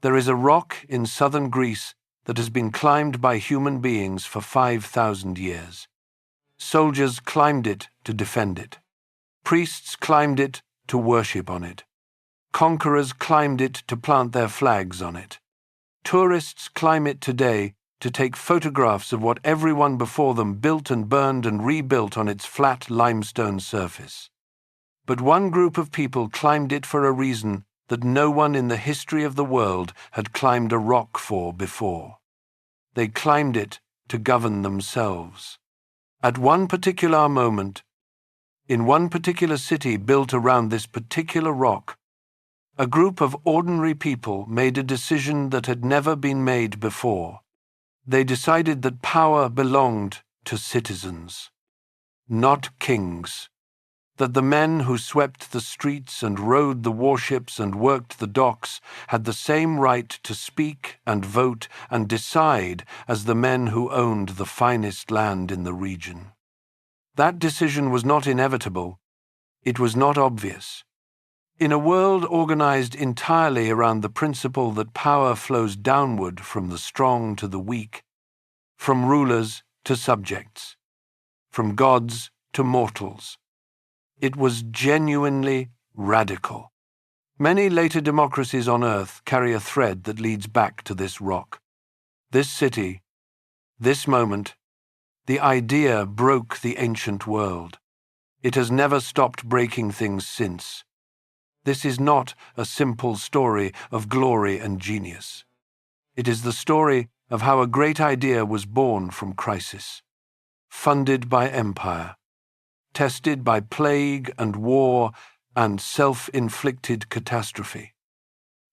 There is a rock in southern Greece that has been climbed by human beings for 5,000 years. Soldiers climbed it to defend it. Priests climbed it to worship on it. Conquerors climbed it to plant their flags on it. Tourists climb it today to take photographs of what everyone before them built and burned and rebuilt on its flat limestone surface. But one group of people climbed it for a reason that no one in the history of the world had climbed a rock for before. They climbed it to govern themselves. At one particular moment, in one particular city built around this particular rock, a group of ordinary people made a decision that had never been made before. They decided that power belonged to citizens, not kings, that the men who swept the streets and rowed the warships and worked the docks had the same right to speak and vote and decide as the men who owned the finest land in the region. That decision was not inevitable. It was not obvious. In a world organized entirely around the principle that power flows downward from the strong to the weak, from rulers to subjects, from gods to mortals, it was genuinely radical. Many later democracies on Earth carry a thread that leads back to this rock. This city, this moment, the idea broke the ancient world. It has never stopped breaking things since. This is not a simple story of glory and genius. It is the story of how a great idea was born from crisis, funded by empire, tested by plague and war and self-inflicted catastrophe,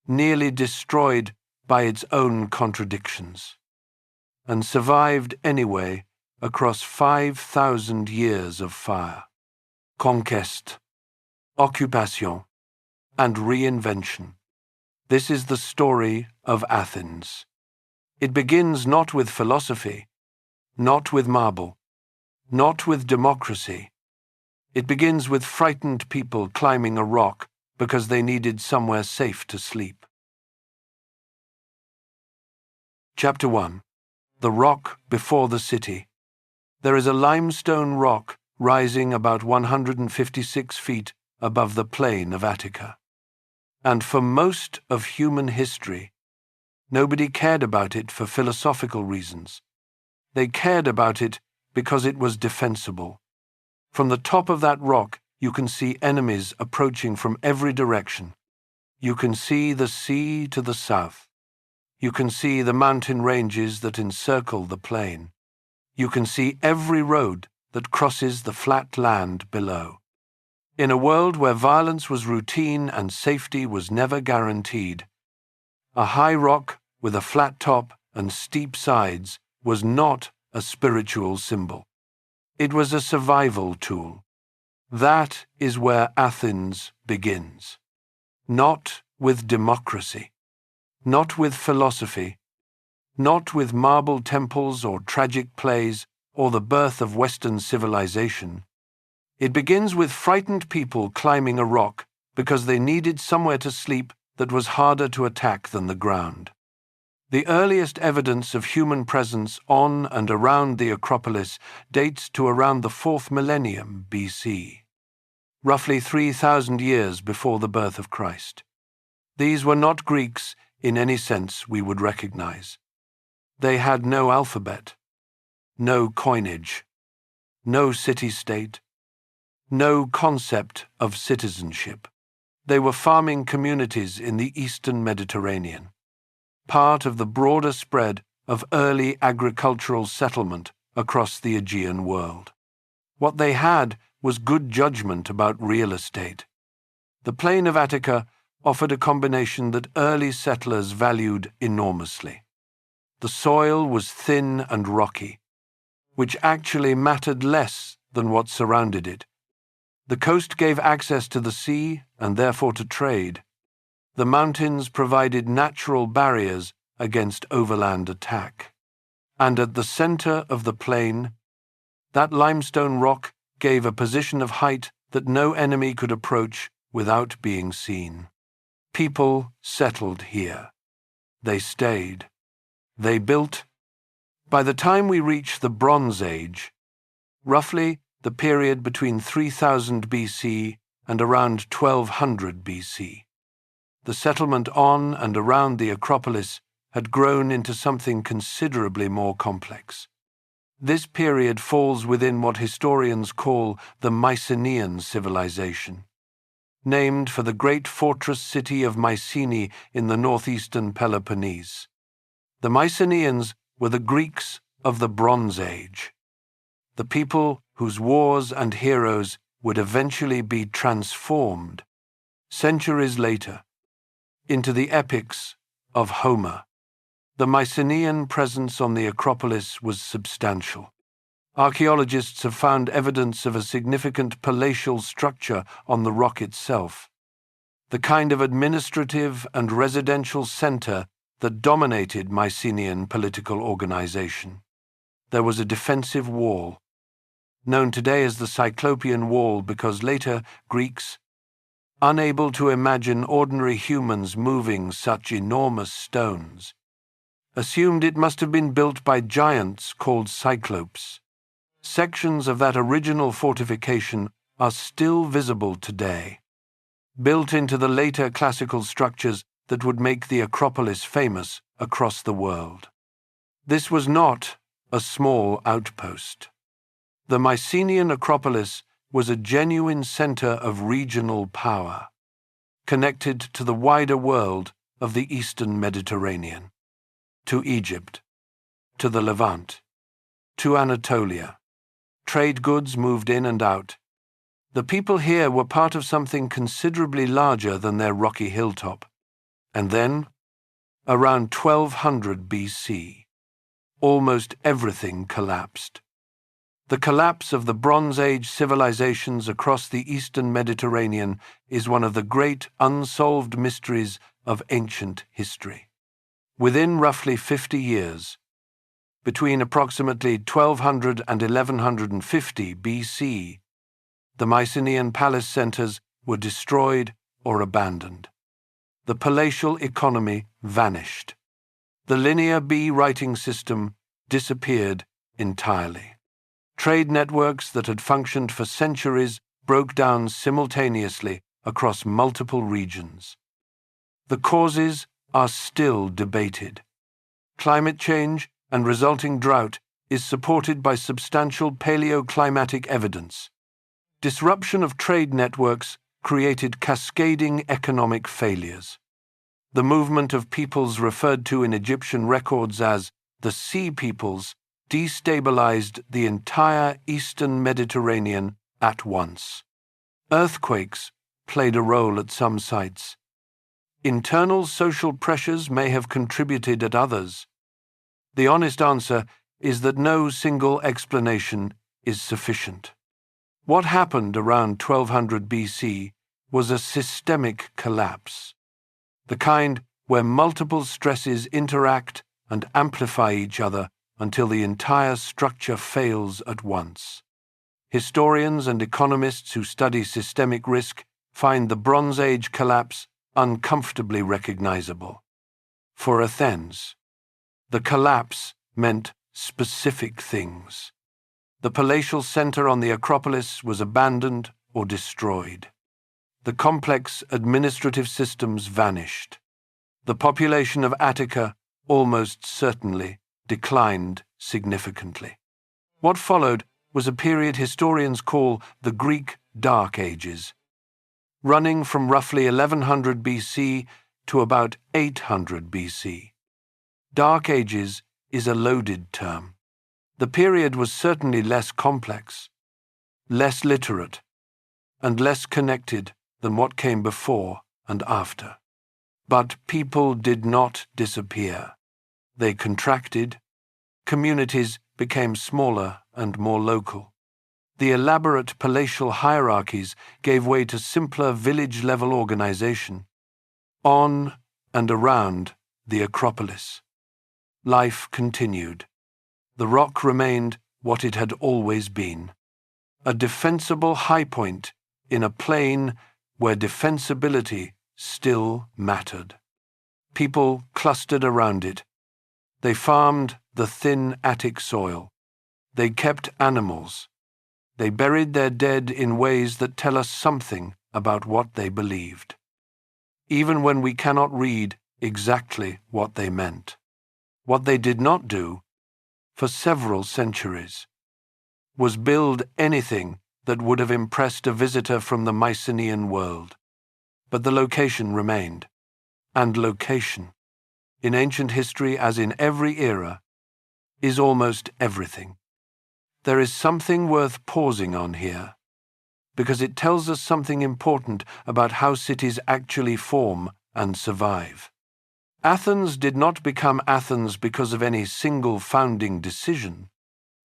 nearly destroyed by its own contradictions, and survived anyway across 5,000 years of fire, conquest, occupation, and reinvention. This is the story of Athens. It begins not with philosophy, not with marble, not with democracy. It begins with frightened people climbing a rock because they needed somewhere safe to sleep. Chapter 1. The Rock Before the City. There is a limestone rock rising about 156 feet above the plain of Attica. And for most of human history, nobody cared about it for philosophical reasons. They cared about it because it was defensible. From the top of that rock, you can see enemies approaching from every direction. You can see the sea to the south. You can see the mountain ranges that encircle the plain. You can see every road that crosses the flat land below. In a world where violence was routine and safety was never guaranteed, a high rock with a flat top and steep sides was not a spiritual symbol. It was a survival tool. That is where Athens begins. Not with democracy, not with philosophy, not with marble temples or tragic plays or the birth of Western civilization. It begins with frightened people climbing a rock because they needed somewhere to sleep that was harder to attack than the ground. The earliest evidence of human presence on and around the Acropolis dates to around the 4th millennium BC, roughly 3,000 years before the birth of Christ. These were not Greeks in any sense we would recognize. They had no alphabet, no coinage, no city-state, no concept of citizenship. They were farming communities in the eastern Mediterranean, part of the broader spread of early agricultural settlement across the Aegean world. What they had was good judgment about real estate. The plain of Attica offered a combination that early settlers valued enormously. The soil was thin and rocky, which actually mattered less than what surrounded it. The coast gave access to the sea and therefore to trade. The mountains provided natural barriers against overland attack. And at the center of the plain, that limestone rock gave a position of height that no enemy could approach without being seen. People settled here. They stayed. They built. By the time we reach the Bronze Age, roughly the period between 3000 BC and around 1200 BC, the settlement on and around the Acropolis had grown into something considerably more complex. This period falls within what historians call the Mycenaean civilization, named for the great fortress city of Mycenae in the northeastern Peloponnese. The Mycenaeans were the Greeks of the Bronze Age, the people whose wars and heroes would eventually be transformed, centuries later, into the epics of Homer. The Mycenaean presence on the Acropolis was substantial. Archaeologists have found evidence of a significant palatial structure on the rock itself, the kind of administrative and residential center that dominated Mycenaean political organization. There was a defensive wall, known today as the Cyclopean Wall because later Greeks, unable to imagine ordinary humans moving such enormous stones, assumed it must have been built by giants called cyclopes. Sections of that original fortification are still visible today, built into the later classical structures that would make the Acropolis famous across the world. This was not a small outpost. The Mycenaean Acropolis was a genuine center of regional power, connected to the wider world of the Eastern Mediterranean, to Egypt, to the Levant, to Anatolia. Trade goods moved in and out. The people here were part of something considerably larger than their rocky hilltop. And then, around 1200 BC, almost everything collapsed. The collapse of the Bronze Age civilizations across the Eastern Mediterranean is one of the great unsolved mysteries of ancient history. Within roughly 50 years, between approximately 1200 and 1150 BC, the Mycenaean palace centers were destroyed or abandoned. The palatial economy vanished. The linear B writing system disappeared entirely. Trade networks that had functioned for centuries broke down simultaneously across multiple regions. The causes are still debated. Climate change and resulting drought is supported by substantial paleoclimatic evidence. Disruption of trade networks created cascading economic failures. The movement of peoples referred to in Egyptian records as the Sea Peoples destabilized the entire Eastern Mediterranean at once. Earthquakes played a role at some sites. Internal social pressures may have contributed at others. The honest answer is that no single explanation is sufficient. What happened around 1200 BC was a systemic collapse, the kind where multiple stresses interact and amplify each other until the entire structure fails at once. Historians and economists who study systemic risk find the Bronze Age collapse uncomfortably recognizable. For Athens, the collapse meant specific things. The palatial center on the Acropolis was abandoned or destroyed. The complex administrative systems vanished. The population of Attica almost certainly declined significantly. What followed was a period historians call the Greek Dark Ages, running from roughly 1100 BC to about 800 BC. Dark Ages is a loaded term. The period was certainly less complex, less literate, and less connected than what came before and after. But people did not disappear. They contracted. Communities became smaller and more local. The elaborate palatial hierarchies gave way to simpler village-level organization. On and around the Acropolis, life continued. The rock remained what it had always been, a defensible high point in a plain where defensibility still mattered. People clustered around it. They farmed the thin Attic soil. They kept animals. They buried their dead in ways that tell us something about what they believed, even when we cannot read exactly what they meant. What they did not do, for several centuries, was build anything that would have impressed a visitor from the Mycenaean world. But the location remained. And location, in ancient history as in every era, is almost everything. There is something worth pausing on here, because it tells us something important about how cities actually form and survive. Athens did not become Athens because of any single founding decision.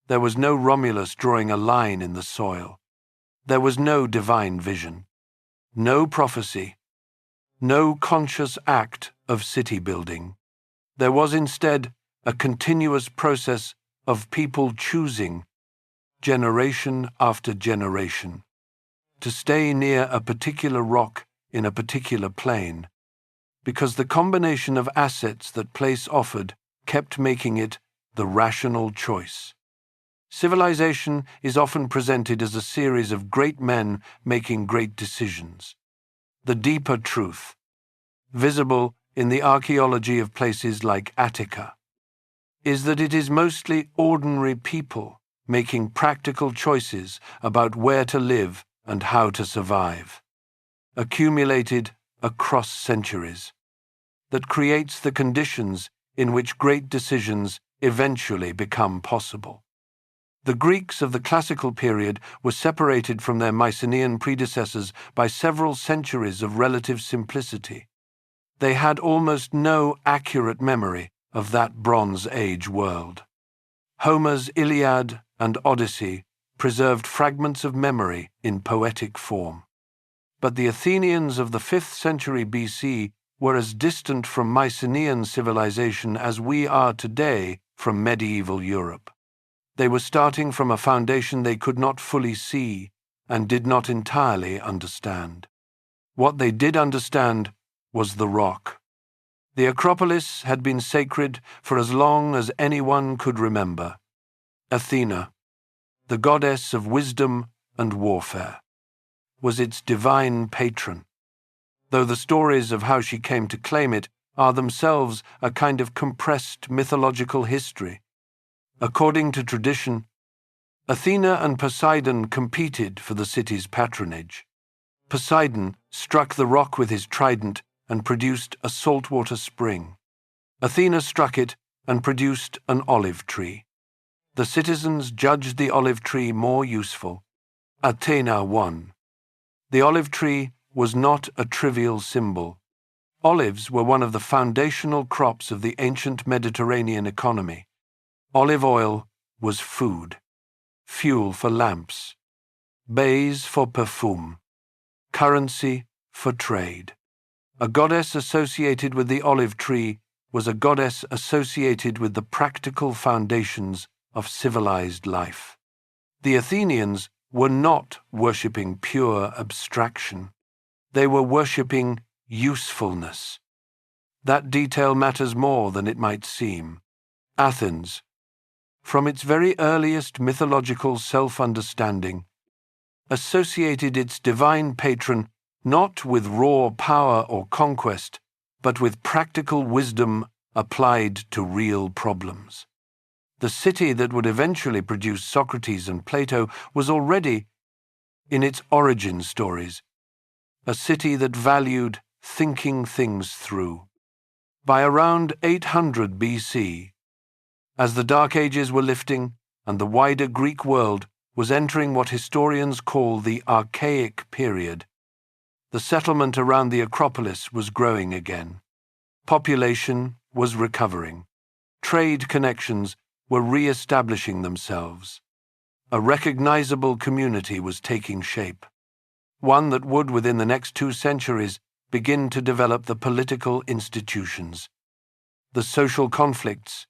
There was no Romulus drawing a line in the soil. There was no divine vision, no prophecy, no conscious act of city building. There was instead a continuous process of people choosing, generation after generation, to stay near a particular rock in a particular plain, because the combination of assets that place offered kept making it the rational choice. Civilization is often presented as a series of great men making great decisions. The deeper truth, visible in the archaeology of places like Attica, is that it is mostly ordinary people making practical choices about where to live and how to survive, accumulated across centuries, that creates the conditions in which great decisions eventually become possible. The Greeks of the classical period were separated from their Mycenaean predecessors by several centuries of relative simplicity. They had almost no accurate memory of that Bronze Age world. Homer's Iliad and Odyssey preserved fragments of memory in poetic form. But the Athenians of the 5th century BC were as distant from Mycenaean civilization as we are today from medieval Europe. They were starting from a foundation they could not fully see and did not entirely understand. What they did understand was the rock. The Acropolis had been sacred for as long as anyone could remember. Athena, the goddess of wisdom and warfare, was its divine patron, though the stories of how she came to claim it are themselves a kind of compressed mythological history. According to tradition, Athena and Poseidon competed for the city's patronage. Poseidon struck the rock with his trident and produced a saltwater spring. Athena struck it and produced an olive tree. The citizens judged the olive tree more useful. Athena won. The olive tree was not a trivial symbol. Olives were one of the foundational crops of the ancient Mediterranean economy. Olive oil was food, fuel for lamps, bays for perfume, currency for trade. A goddess associated with the olive tree was a goddess associated with the practical foundations of civilized life. The Athenians were not worshipping pure abstraction. They were worshipping usefulness. That detail matters more than it might seem. Athens, from its very earliest mythological self-understanding, associated its divine patron not with raw power or conquest, but with practical wisdom applied to real problems. The city that would eventually produce Socrates and Plato was already, in its origin stories, a city that valued thinking things through. By around 800 BC, as the Dark Ages were lifting and the wider Greek world was entering what historians call the Archaic period, the settlement around the Acropolis was growing again. Population was recovering. Trade connections were re-establishing themselves. A recognizable community was taking shape, one that would, within the next 2 centuries, begin to develop the political institutions, the social conflicts,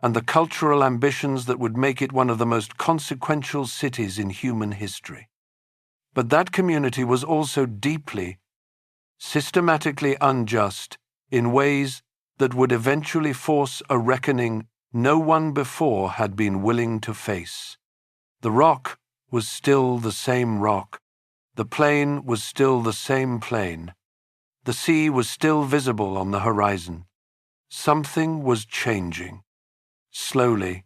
and the cultural ambitions that would make it one of the most consequential cities in human history. But that community was also deeply, systematically unjust in ways that would eventually force a reckoning no one before had been willing to face. The rock was still the same rock. The plain was still the same plain. The sea was still visible on the horizon. Something was changing, slowly,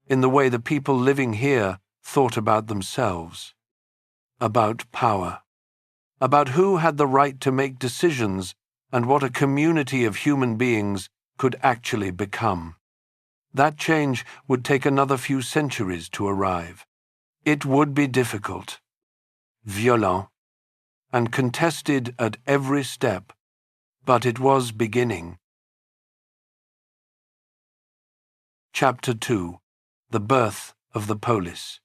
in the way the people living here thought about themselves, about power, about who had the right to make decisions and what a community of human beings could actually become. That change would take another few centuries to arrive. It would be difficult, violent, and contested at every step, but it was beginning. Chapter 2. The Birth of the Polis.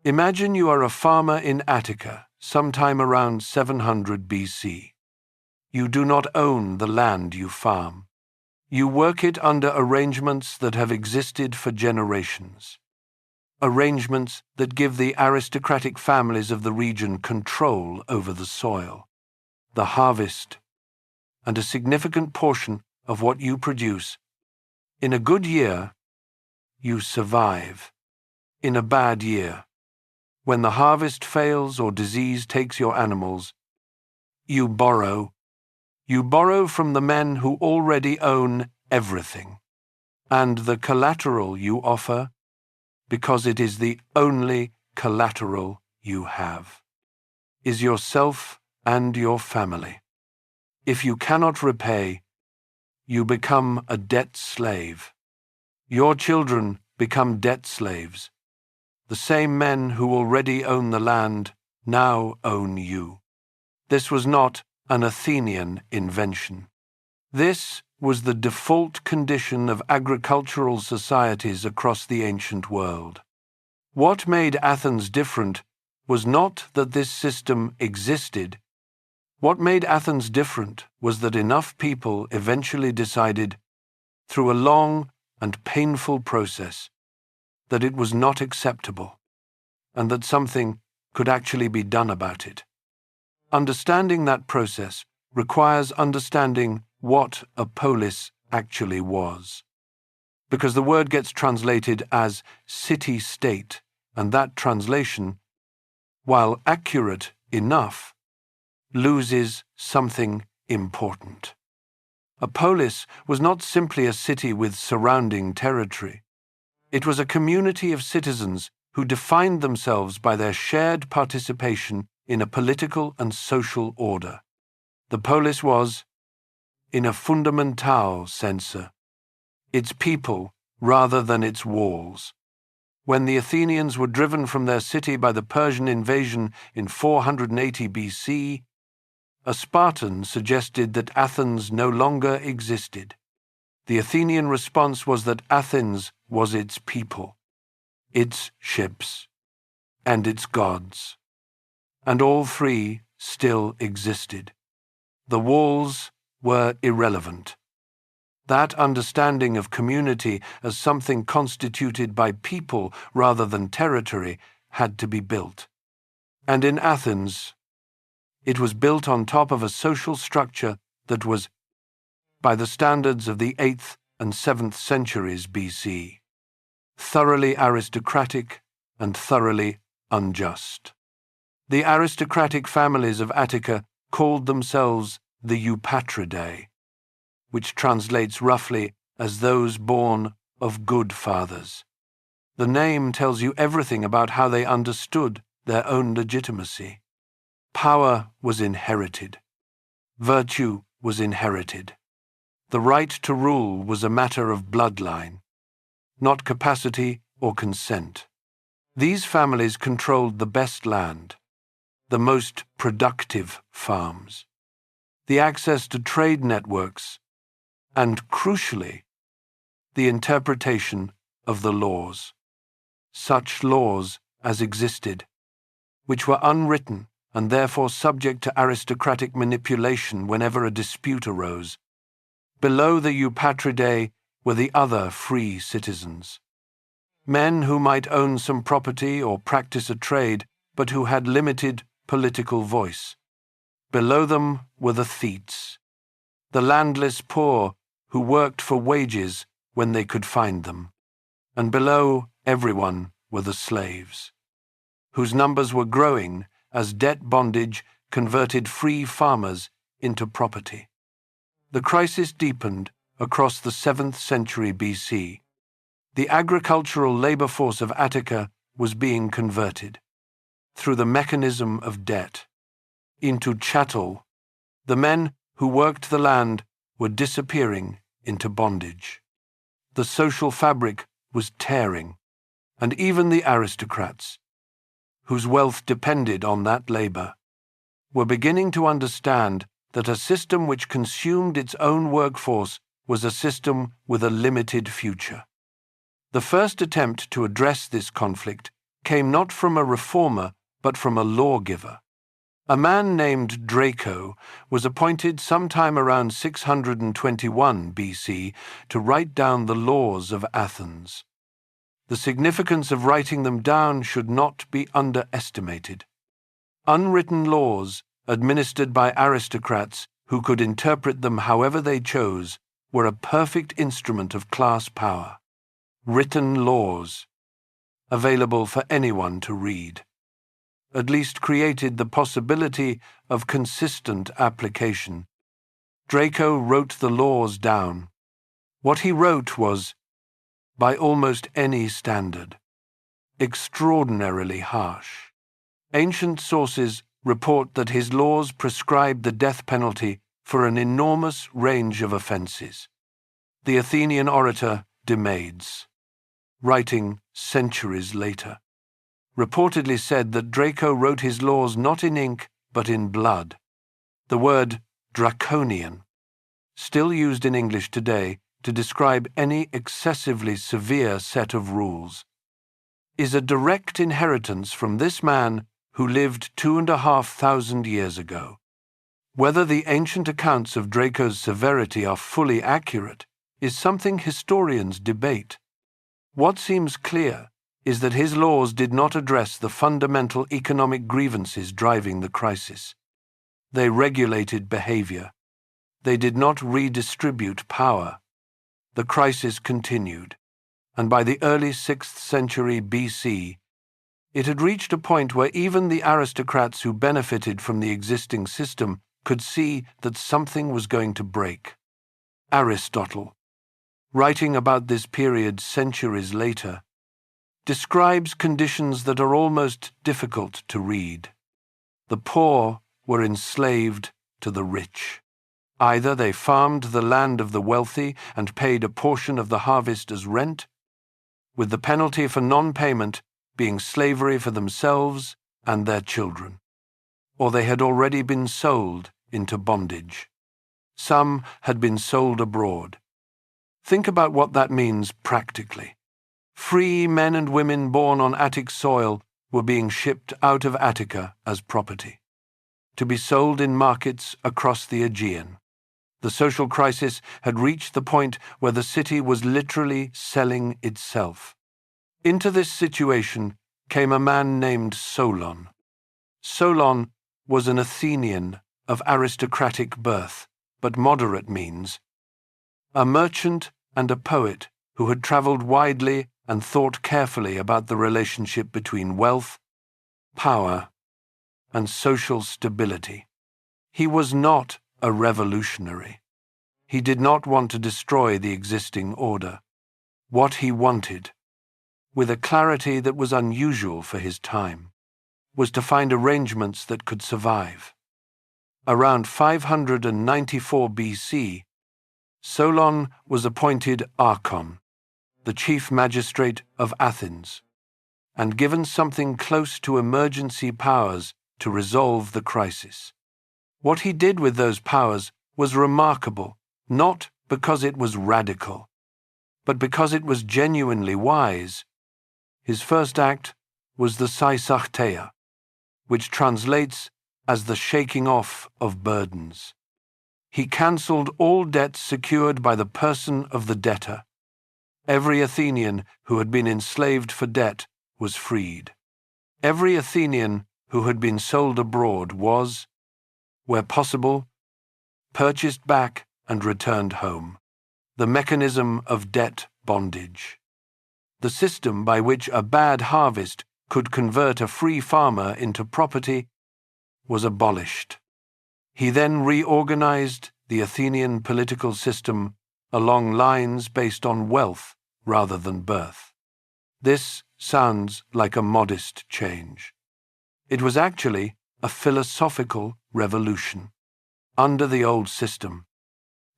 Imagine you are a farmer in Attica, sometime around 700 BC. You do not own the land you farm. You work it under arrangements that have existed for generations. Arrangements that give the aristocratic families of the region control over the soil, the harvest, and a significant portion of what you produce. In a good year, you survive. In a bad year, when the harvest fails or disease takes your animals, you borrow. You borrow from the men who already own everything, and the collateral you offer, because it is the only collateral you have, is yourself and your family. If you cannot repay, you become a debt slave. Your children become debt slaves. The same men who already own the land now own you. This was not an Athenian invention. This was the default condition of agricultural societies across the ancient world. What made Athens different was not that this system existed. What made Athens different was that enough people eventually decided, through a long and painful process, that it was not acceptable, and that something could actually be done about it. Understanding that process requires understanding what a polis actually was, because the word gets translated as city-state, and that translation, while accurate enough, loses something important. A polis was not simply a city with surrounding territory. It was a community of citizens who defined themselves by their shared participation in a political and social order. The polis was, in a fundamental sense, its people rather than its walls. When the Athenians were driven from their city by the Persian invasion in 480 BC, a Spartan suggested that Athens no longer existed. The Athenian response was that Athens was its people, its ships, and its gods, and all three still existed. The walls were irrelevant. That understanding of community as something constituted by people rather than territory had to be built. And in Athens, it was built on top of a social structure that was, by the standards of the 8th and 7th centuries BC, thoroughly aristocratic and thoroughly unjust. The aristocratic families of Attica called themselves the Eupatridae, which translates roughly as those born of good fathers. The name tells you everything about how they understood their own legitimacy. Power was inherited. Virtue was inherited. The right to rule was a matter of bloodline, not capacity or consent. These families controlled the best land, the most productive farms, the access to trade networks, and, crucially, the interpretation of the laws. Such laws as existed, which were unwritten and therefore subject to aristocratic manipulation whenever a dispute arose. Below the Eupatridae were the other free citizens, men who might own some property or practice a trade, but who had limited political voice. Below them were the Thetes, the landless poor who worked for wages when they could find them, and below everyone were the slaves, whose numbers were growing as debt bondage converted free farmers into property. The crisis deepened across the 7th century BC. The agricultural labor force of Attica was being converted, through the mechanism of debt, into chattel. The men who worked the land were disappearing into bondage. The social fabric was tearing, and even the aristocrats, whose wealth depended on that labor, were beginning to understand that a system which consumed its own workforce was a system with a limited future. The first attempt to address this conflict came not from a reformer but from a lawgiver. A man named Draco was appointed sometime around 621 BC to write down the laws of Athens. The significance of writing them down should not be underestimated. Unwritten laws, administered by aristocrats who could interpret them however they chose, were a perfect instrument of class power. Written laws, available for anyone to read, at least created the possibility of consistent application. Draco wrote the laws down. What he wrote was, by almost any standard, extraordinarily harsh. Ancient sources report that his laws prescribed the death penalty for an enormous range of offenses. The Athenian orator Demades, writing centuries later, reportedly said that Draco wrote his laws not in ink but in blood. The word draconian, still used in English today to describe any excessively severe set of rules, is a direct inheritance from this man who lived 2,500 years ago. Whether the ancient accounts of Draco's severity are fully accurate is something historians debate. What seems clear is that his laws did not address the fundamental economic grievances driving the crisis. They regulated behavior. They did not redistribute power. The crisis continued, and by the early 6th century BC, it had reached a point where even the aristocrats who benefited from the existing system could see that something was going to break. Aristotle, writing about this period centuries later, describes conditions that are almost difficult to read. The poor were enslaved to the rich. Either they farmed the land of the wealthy and paid a portion of the harvest as rent, with the penalty for non-payment being slavery for themselves and their children, or they had already been sold into bondage. Some had been sold abroad. Think about what that means practically. Free men and women born on Attic soil were being shipped out of Attica as property, to be sold in markets across the Aegean. The social crisis had reached the point where the city was literally selling itself. Into this situation came a man named Solon. Solon was an Athenian of aristocratic birth, but moderate means, a merchant and a poet who had traveled widely and thought carefully about the relationship between wealth, power, and social stability. He was not a revolutionary. He did not want to destroy the existing order. What he wanted, with a clarity that was unusual for his time, was to find arrangements that could survive. Around 594 BC, Solon was appointed archon, the chief magistrate of Athens, and given something close to emergency powers to resolve the crisis. What he did with those powers was remarkable, not because it was radical, but because it was genuinely wise. His first act was the Seisachteia, which translates as the shaking off of burdens. He cancelled all debts secured by the person of the debtor. Every Athenian who had been enslaved for debt was freed. Every Athenian who had been sold abroad was, where possible, purchased back and returned home. The mechanism of debt bondage. The system by which a bad harvest could convert a free farmer into property was abolished. He then reorganized the Athenian political system along lines based on wealth rather than birth. This sounds like a modest change. It was actually a philosophical revolution. Under the old system,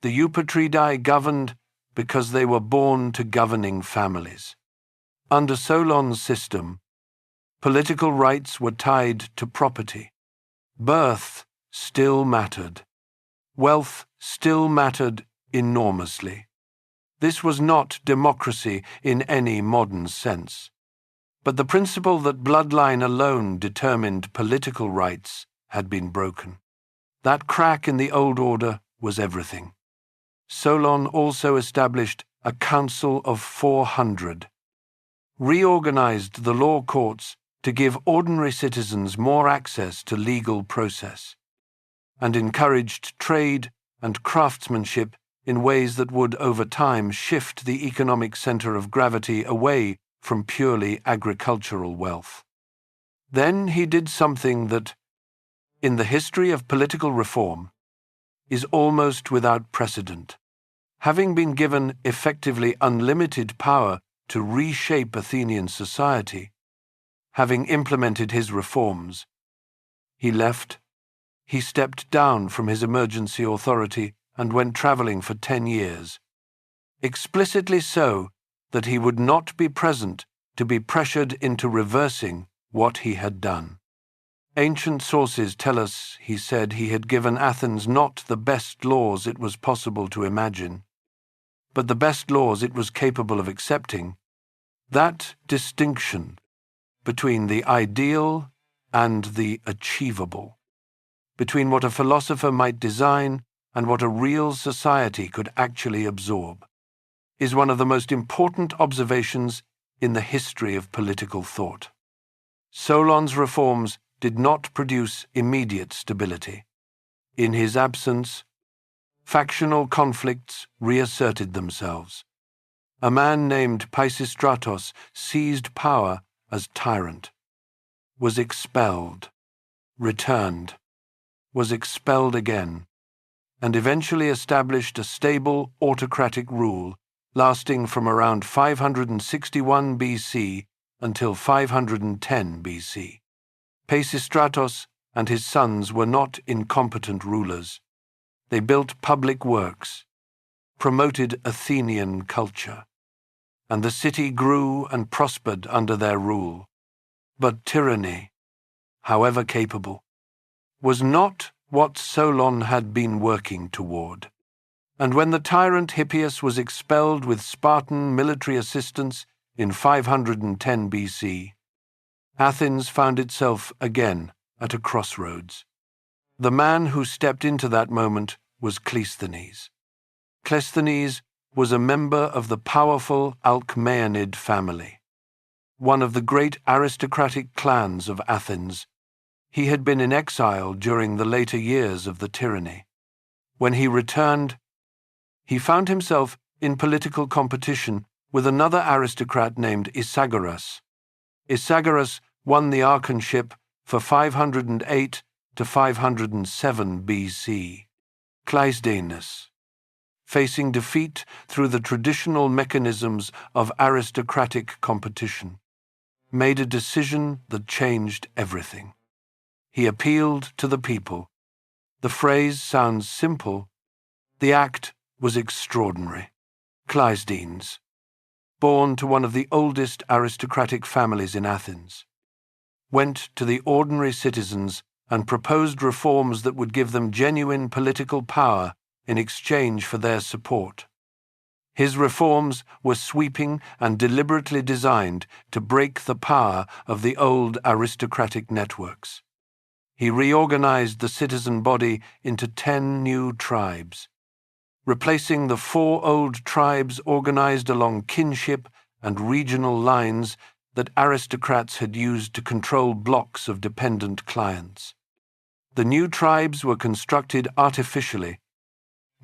the Eupatridae governed because they were born to governing families. Under Solon's system, political rights were tied to property. Birth still mattered. Wealth still mattered enormously. This was not democracy in any modern sense. But the principle that bloodline alone determined political rights had been broken. That crack in the old order was everything. Solon also established a Council of 400, reorganized the law courts to give ordinary citizens more access to legal process, and encouraged trade and craftsmanship in ways that would over time shift the economic center of gravity away from purely agricultural wealth. Then he did something that, in the history of political reform, is almost without precedent. Having been given effectively unlimited power to reshape Athenian society, having implemented his reforms, he left. He stepped down from his emergency authority and went traveling for 10 years, explicitly so that he would not be present to be pressured into reversing what he had done. Ancient sources tell us, he said, he had given Athens not the best laws it was possible to imagine, but the best laws it was capable of accepting. That distinction between the ideal and the achievable, between what a philosopher might design and what a real society could actually absorb, is one of the most important observations in the history of political thought. Solon's reforms did not produce immediate stability. In his absence, factional conflicts reasserted themselves. A man named Pisistratos seized power as tyrant, was expelled, returned, was expelled again, and eventually established a stable autocratic rule lasting from around 561 BC until 510 BC. Pisistratos and his sons were not incompetent rulers. They built public works, promoted Athenian culture, and the city grew and prospered under their rule. But tyranny, however capable, was not what Solon had been working toward. And when the tyrant Hippias was expelled with Spartan military assistance in 510 BC, Athens found itself again at a crossroads. The man who stepped into that moment was Cleisthenes. Cleisthenes was a member of the powerful Alcmaeonid family, one of the great aristocratic clans of Athens. He had been in exile during the later years of the tyranny. When he returned, he found himself in political competition with another aristocrat named Isagoras. Isagoras won the archonship for 508 to 507 BC. Cleisthenes, facing defeat through the traditional mechanisms of aristocratic competition, made a decision that changed everything. He appealed to the people. The phrase sounds simple. The act was extraordinary. Cleisthenes, born to one of the oldest aristocratic families in Athens, went to the ordinary citizens and proposed reforms that would give them genuine political power in exchange for their support. His reforms were sweeping and deliberately designed to break the power of the old aristocratic networks. He reorganized the citizen body into 10 new tribes, replacing the 4 old tribes organized along kinship and regional lines that aristocrats had used to control blocks of dependent clients. The new tribes were constructed artificially,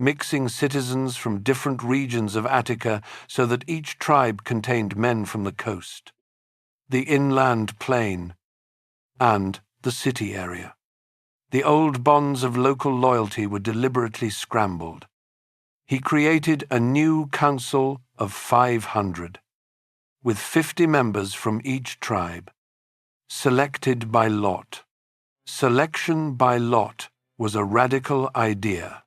mixing citizens from different regions of Attica so that each tribe contained men from the coast, the inland plain, and the city area. The old bonds of local loyalty were deliberately scrambled. He created a new council of 500, with 50 members from each tribe, selected by lot. Selection by lot was a radical idea.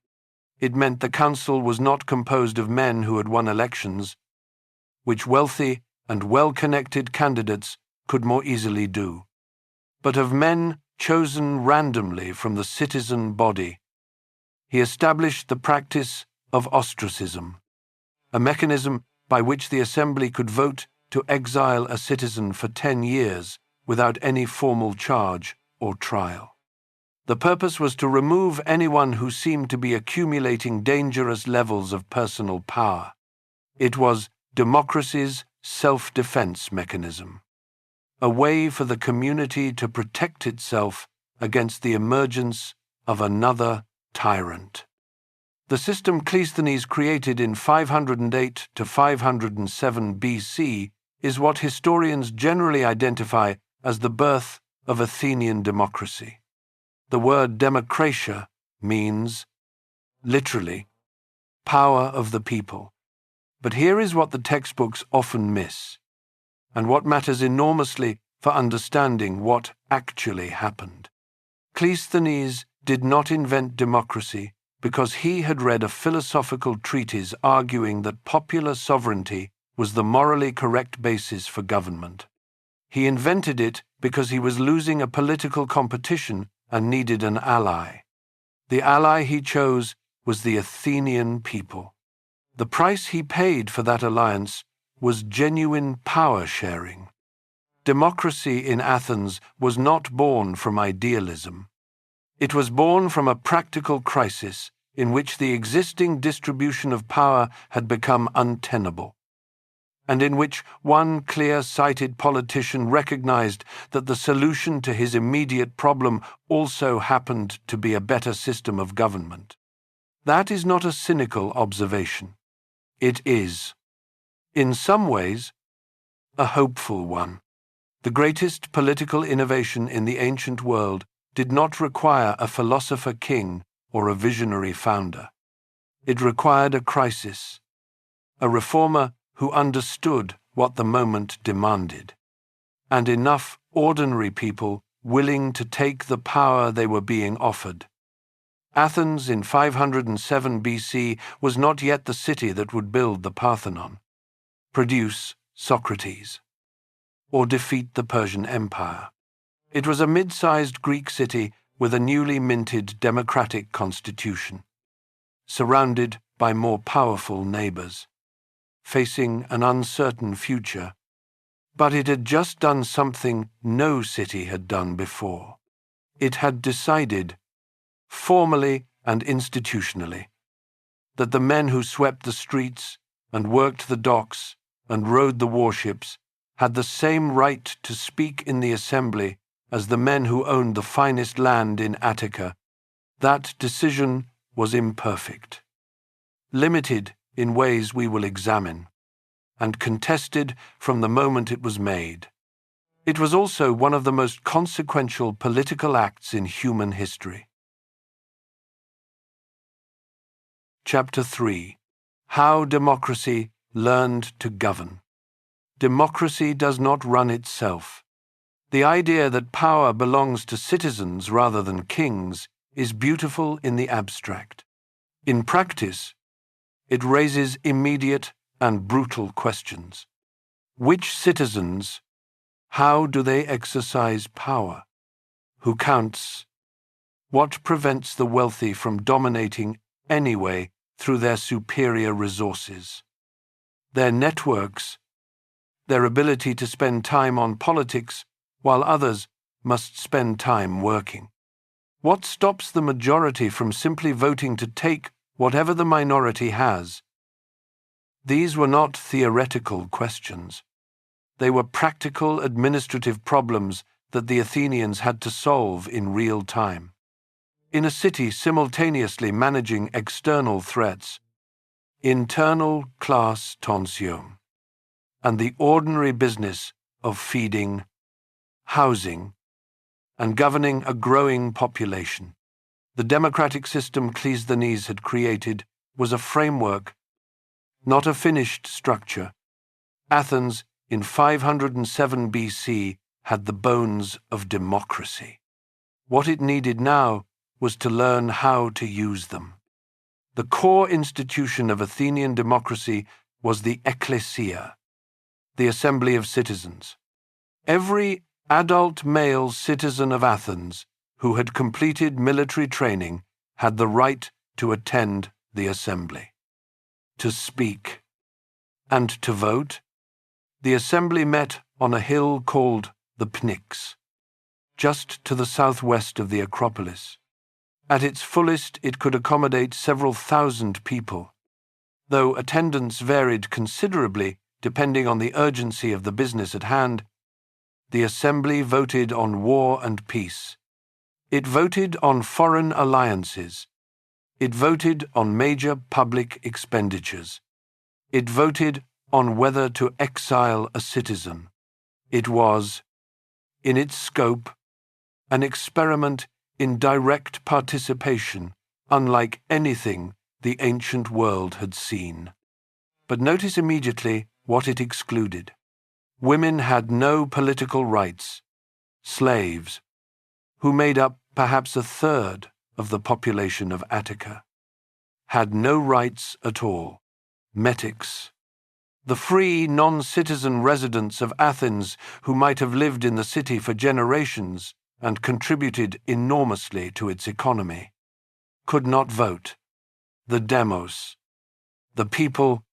It meant the council was not composed of men who had won elections, which wealthy and well-connected candidates could more easily do, but of men chosen randomly from the citizen body. He established the practice of ostracism, a mechanism by which the assembly could vote to exile a citizen for 10 years without any formal charge or trial. The purpose was to remove anyone who seemed to be accumulating dangerous levels of personal power. It was democracy's self-defense mechanism, a way for the community to protect itself against the emergence of another tyrant. The system Cleisthenes created in 508 to 507 BC is what historians generally identify as the birth of Athenian democracy. The word democratia means, literally, power of the people. But here is what the textbooks often miss, and what matters enormously for understanding what actually happened. Cleisthenes did not invent democracy because he had read a philosophical treatise arguing that popular sovereignty was the morally correct basis for government. He invented it because he was losing a political competition and needed an ally. The ally he chose was the Athenian people. The price he paid for that alliance was genuine power sharing. Democracy in Athens was not born from idealism. It was born from a practical crisis in which the existing distribution of power had become untenable, and in which one clear-sighted politician recognized that the solution to his immediate problem also happened to be a better system of government. That is not a cynical observation. It is, in some ways, a hopeful one. The greatest political innovation in the ancient world did not require a philosopher king or a visionary founder. It required a crisis, a reformer who understood what the moment demanded, and enough ordinary people willing to take the power they were being offered. Athens in 507 BC was not yet the city that would build the Parthenon, produce Socrates, or defeat the Persian Empire. It was a mid-sized Greek city with a newly minted democratic constitution, surrounded by more powerful neighbors, facing an uncertain future, but it had just done something no city had done before. It had decided, formally and institutionally, that the men who swept the streets and worked the docks and rowed the warships had the same right to speak in the assembly as the men who owned the finest land in Attica. That decision was imperfect, limited in ways we will examine, and contested from the moment it was made. It was also one of the most consequential political acts in human history. Chapter 3. How Democracy Learned to Govern. Democracy does not run itself. The idea that power belongs to citizens rather than kings is beautiful in the abstract. In practice, it raises immediate and brutal questions. Which citizens? How do they exercise power? Who counts? What prevents the wealthy from dominating anyway through their superior resources? Their networks, their ability to spend time on politics while others must spend time working. What stops the majority from simply voting to take whatever the minority has? These were not theoretical questions. They were practical administrative problems that the Athenians had to solve in real time. in a city simultaneously managing external threats, internal class tension, and the ordinary business of feeding, housing, and governing a growing population. The democratic system Cleisthenes had created was a framework, not a finished structure. Athens, in 507 BC, had the bones of democracy. What it needed now was to learn how to use them. The core institution of Athenian democracy was the ecclesia, the assembly of citizens. Every adult male citizen of Athens who had completed military training had the right to attend the assembly, to speak, and to vote. The assembly met on a hill called the Pnyx, just to the southwest of the Acropolis. At its fullest, it could accommodate several thousand people, though attendance varied considerably depending on the urgency of the business at hand. The assembly voted on war and peace. It voted on foreign alliances. It voted on major public expenditures. It voted on whether to exile a citizen. It was, in its scope, an experiment in direct participation, unlike anything the ancient world had seen. But notice immediately what it excluded. Women had no political rights. Slaves, who made up perhaps a third of the population of Attica, had no rights at all. Metics, the free, non-citizen residents of Athens who might have lived in the city for generations and contributed enormously to its economy, could not vote. The demos, the people,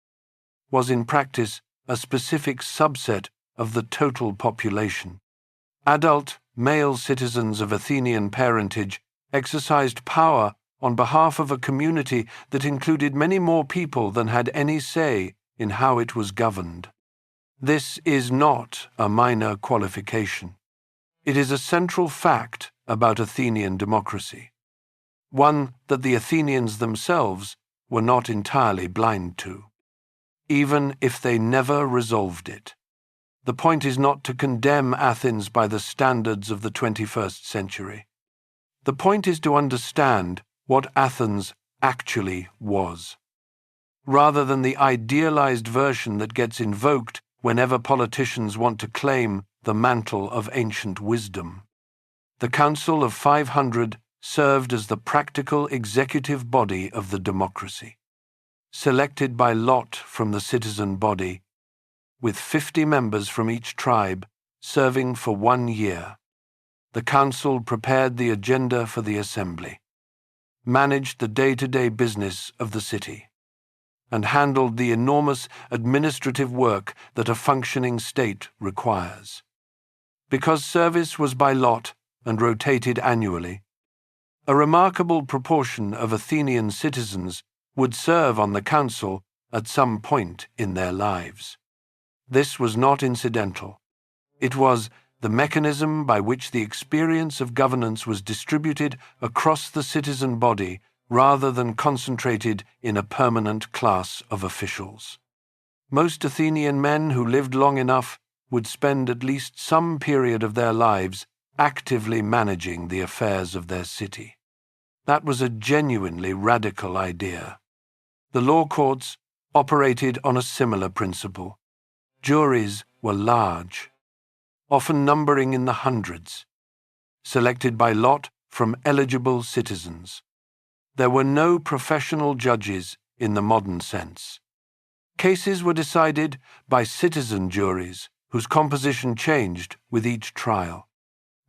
was in practice a specific subset of the total population. Adult male citizens of Athenian parentage exercised power on behalf of a community that included many more people than had any say in how it was governed. This is not a minor qualification. It is a central fact about Athenian democracy, one that the Athenians themselves were not entirely blind to, even if they never resolved it. The point is not to condemn Athens by the standards of the 21st century. The point is to understand what Athens actually was, rather than the idealized version that gets invoked whenever politicians want to claim the mantle of ancient wisdom. The Council of 500 served as the practical executive body of the democracy, selected by lot from the citizen body, with 50 members from each tribe serving for 1 year. The council prepared the agenda for the assembly, managed the day-to-day business of the city, and handled the enormous administrative work that a functioning state requires. Because service was by lot and rotated annually, a remarkable proportion of Athenian citizens would serve on the council at some point in their lives. This was not incidental. It was the mechanism by which the experience of governance was distributed across the citizen body rather than concentrated in a permanent class of officials. Most Athenian men who lived long enough would spend at least some period of their lives actively managing the affairs of their city. That was a genuinely radical idea. The law courts operated on a similar principle. Juries were large, often numbering in the hundreds, selected by lot from eligible citizens. There were no professional judges in the modern sense. Cases were decided by citizen juries whose composition changed with each trial.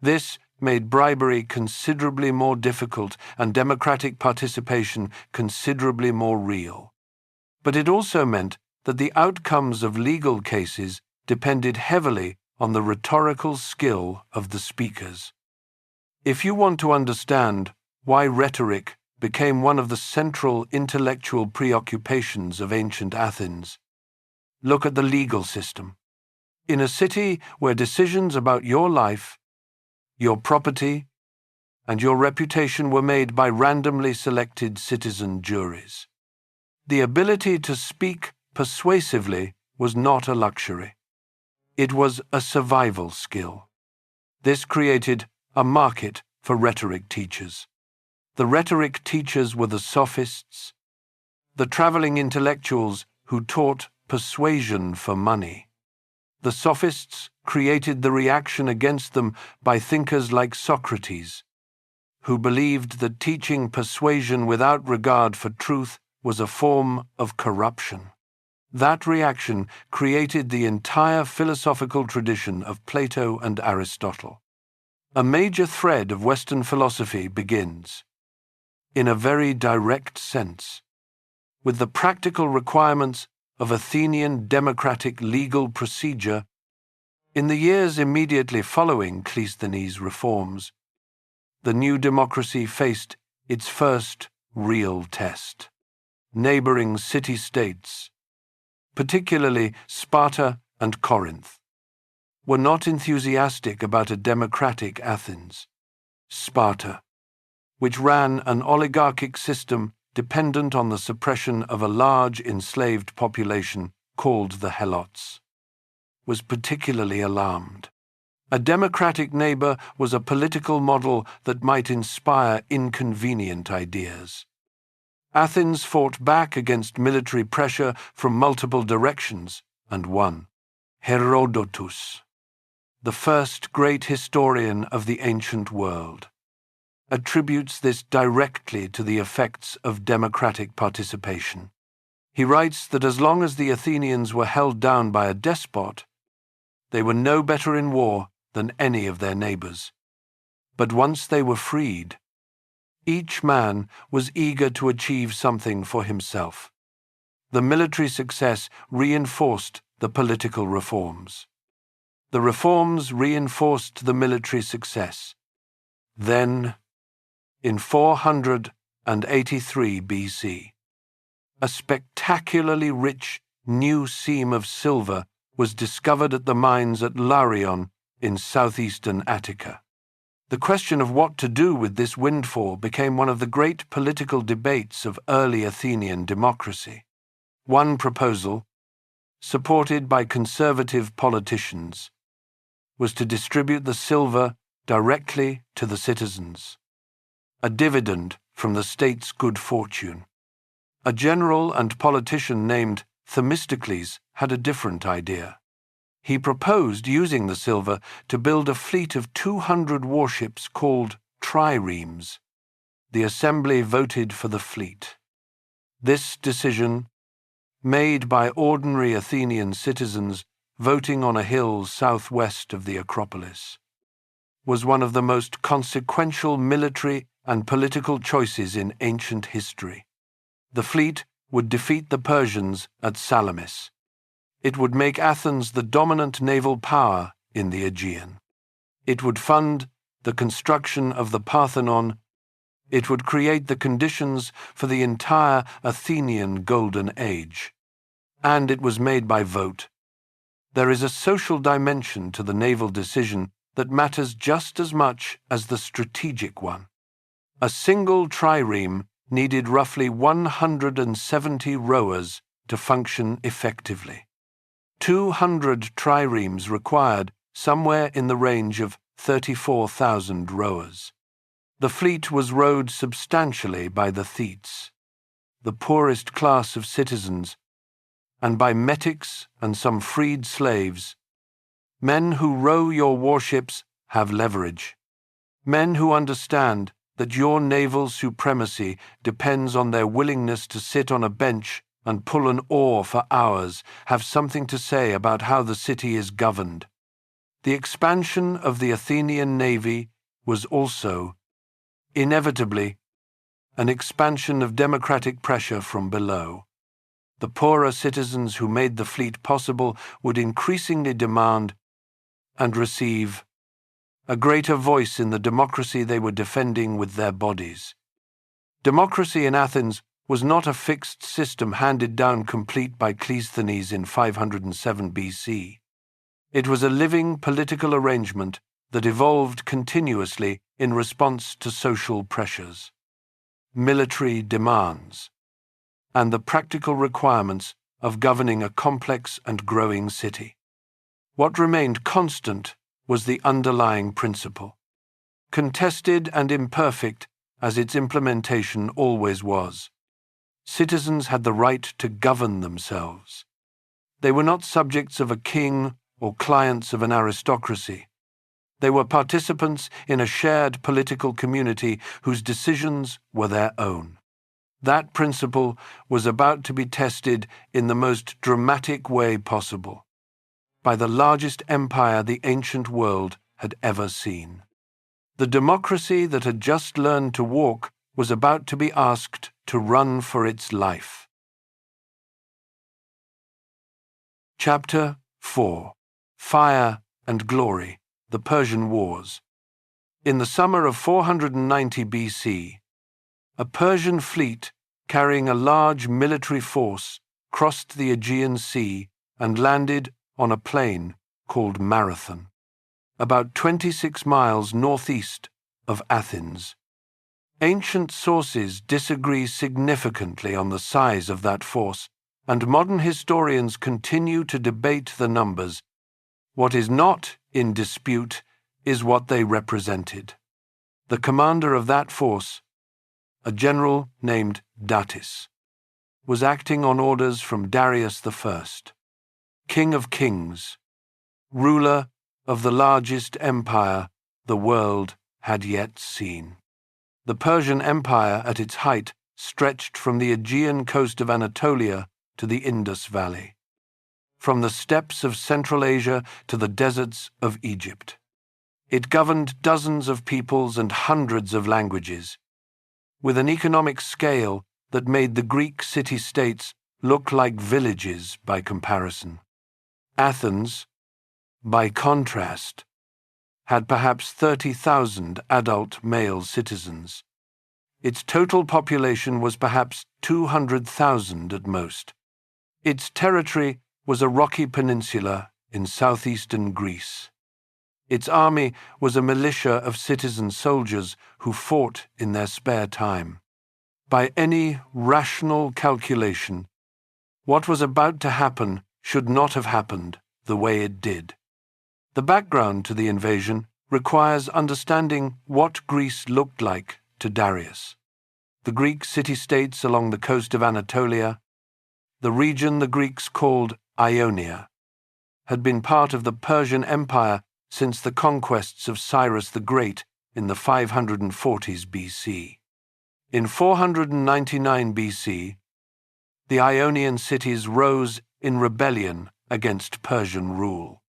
This made bribery considerably more difficult and democratic participation considerably more real. But it also meant that the outcomes of legal cases depended heavily on the rhetorical skill of the speakers. If you want to understand why rhetoric became one of the central intellectual preoccupations of ancient Athens, look at the legal system. In a city where decisions about your life, your property, and your reputation were made by randomly selected citizen juries. The ability to speak persuasively was not a luxury. It was a survival skill. This created a market for rhetoric teachers. The rhetoric teachers were the sophists, the traveling intellectuals who taught persuasion for money. The sophists created the reaction against them by thinkers like Socrates, who believed that teaching persuasion without regard for truth was a form of corruption. That reaction created the entire philosophical tradition of Plato and Aristotle. A major thread of Western philosophy begins, in a very direct sense, with the practical requirements of Athenian democratic legal procedure. In the years immediately following Cleisthenes' reforms, the new democracy faced its first real test. Neighboring city-states, particularly Sparta and Corinth, were not enthusiastic about a democratic Athens. Sparta, which ran an oligarchic system dependent on the suppression of a large enslaved population called the Helots, was particularly alarmed. A democratic neighbor was a political model that might inspire inconvenient ideas. Athens fought back against military pressure from multiple directions and won. Herodotus, the first great historian of the ancient world, attributes this directly to the effects of democratic participation. He writes that as long as the Athenians were held down by a despot, they were no better in war than any of their neighbors. But once they were freed, each man was eager to achieve something for himself. The military success reinforced the political reforms. The reforms reinforced the military success. Then, in 483 BC, a spectacularly rich new seam of silver was discovered at the mines at Larion in southeastern Attica. The question of what to do with this windfall became one of the great political debates of early Athenian democracy. One proposal, supported by conservative politicians, was to distribute the silver directly to the citizens, a dividend from the state's good fortune. A general and politician named Themistocles had a different idea. He proposed using the silver to build a fleet of 200 warships called triremes. The assembly voted for the fleet. This decision, made by ordinary Athenian citizens voting on a hill southwest of the Acropolis, was one of the most consequential military and political choices in ancient history. The fleet would defeat the Persians at Salamis. It would make Athens the dominant naval power in the Aegean. It would fund the construction of the Parthenon. It would create the conditions for the entire Athenian Golden Age. And it was made by vote. There is a social dimension to the naval decision that matters just as much as the strategic one. A single trireme needed roughly 170 rowers to function effectively. 200 triremes required somewhere in the range of 34,000 rowers. The fleet was rowed substantially by the Thetes, the poorest class of citizens, and by metics and some freed slaves. Men who row your warships have leverage. Men who understand that your naval supremacy depends on their willingness to sit on a bench and pull an oar for hours, have something to say about how the city is governed. The expansion of the Athenian navy was also, inevitably, an expansion of democratic pressure from below. The poorer citizens who made the fleet possible would increasingly demand and receive a greater voice in the democracy they were defending with their bodies. Democracy in Athens was not a fixed system handed down complete by Cleisthenes in 507 BC. It was a living political arrangement that evolved continuously in response to social pressures, military demands, and the practical requirements of governing a complex and growing city. What remained constant was the underlying principle, contested and imperfect as its implementation always was. Citizens had the right to govern themselves. They were not subjects of a king or clients of an aristocracy. They were participants in a shared political community whose decisions were their own. That principle was about to be tested in the most dramatic way possible, by the largest empire the ancient world had ever seen. The democracy that had just learned to walk was about to be asked to run for its life. Chapter 4. Fire and Glory, the Persian Wars. In the summer of 490 BC, a Persian fleet carrying a large military force crossed the Aegean Sea and landed on a plain called Marathon, about 26 miles northeast of Athens. Ancient sources disagree significantly on the size of that force, and modern historians continue to debate the numbers. What is not in dispute is what they represented. The commander of that force, a general named Datis, was acting on orders from Darius I, King of Kings, ruler of the largest empire the world had yet seen. The Persian Empire at its height stretched from the Aegean coast of Anatolia to the Indus Valley, from the steppes of Central Asia to the deserts of Egypt. It governed dozens of peoples and hundreds of languages, with an economic scale that made the Greek city-states look like villages by comparison. Athens, by contrast, had perhaps 30,000 adult male citizens. Its total population was perhaps 200,000 at most. Its territory was a rocky peninsula in southeastern Greece. Its army was a militia of citizen soldiers who fought in their spare time. By any rational calculation, what was about to happen should not have happened the way it did. The background to the invasion requires understanding what Greece looked like to Darius. The Greek city-states along the coast of Anatolia, the region the Greeks called Ionia, had been part of the Persian Empire since the conquests of Cyrus the Great in the 540s BC. In 499 BC, the Ionian cities rose in rebellion against Persian rule.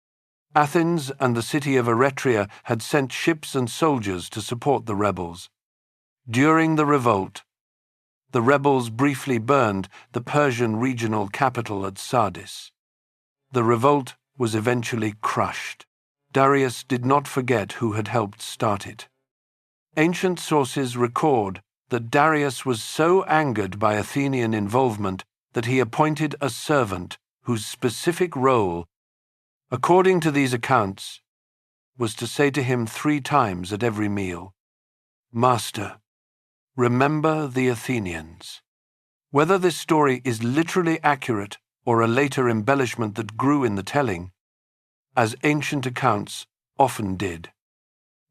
Athens and the city of Eretria had sent ships and soldiers to support the rebels. During the revolt, the rebels briefly burned the Persian regional capital at Sardis. The revolt was eventually crushed. Darius did not forget who had helped start it. Ancient sources record that Darius was so angered by Athenian involvement that he appointed a servant whose specific role, according to these accounts, was to say to him 3 times at every meal, "Master, remember the Athenians." Whether this story is literally accurate or a later embellishment that grew in the telling, as ancient accounts often did,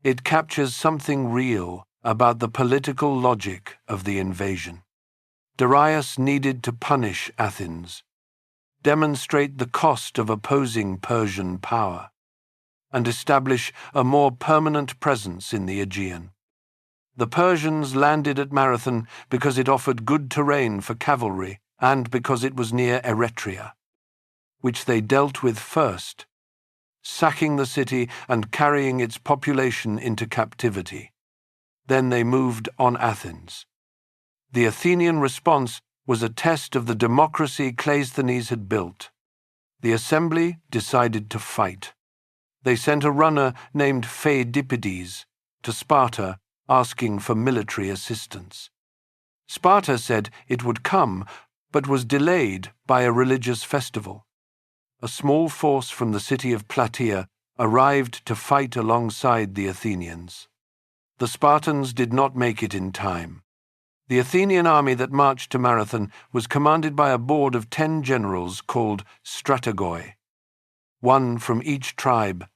it captures something real about the political logic of the invasion. Darius needed to punish Athens, demonstrate the cost of opposing Persian power, and establish a more permanent presence in the Aegean. The Persians landed at Marathon because it offered good terrain for cavalry and because it was near Eretria, which they dealt with first, sacking the city and carrying its population into captivity. Then they moved on Athens. The Athenian response was a test of the democracy Cleisthenes had built. The assembly decided to fight. They sent a runner named Pheidippides to Sparta asking for military assistance. Sparta said it would come, but was delayed by a religious festival. A small force from the city of Plataea arrived to fight alongside the Athenians. The Spartans did not make it in time. The Athenian army that marched to Marathon was commanded by a board of 10 generals called strategoi, one from each tribe.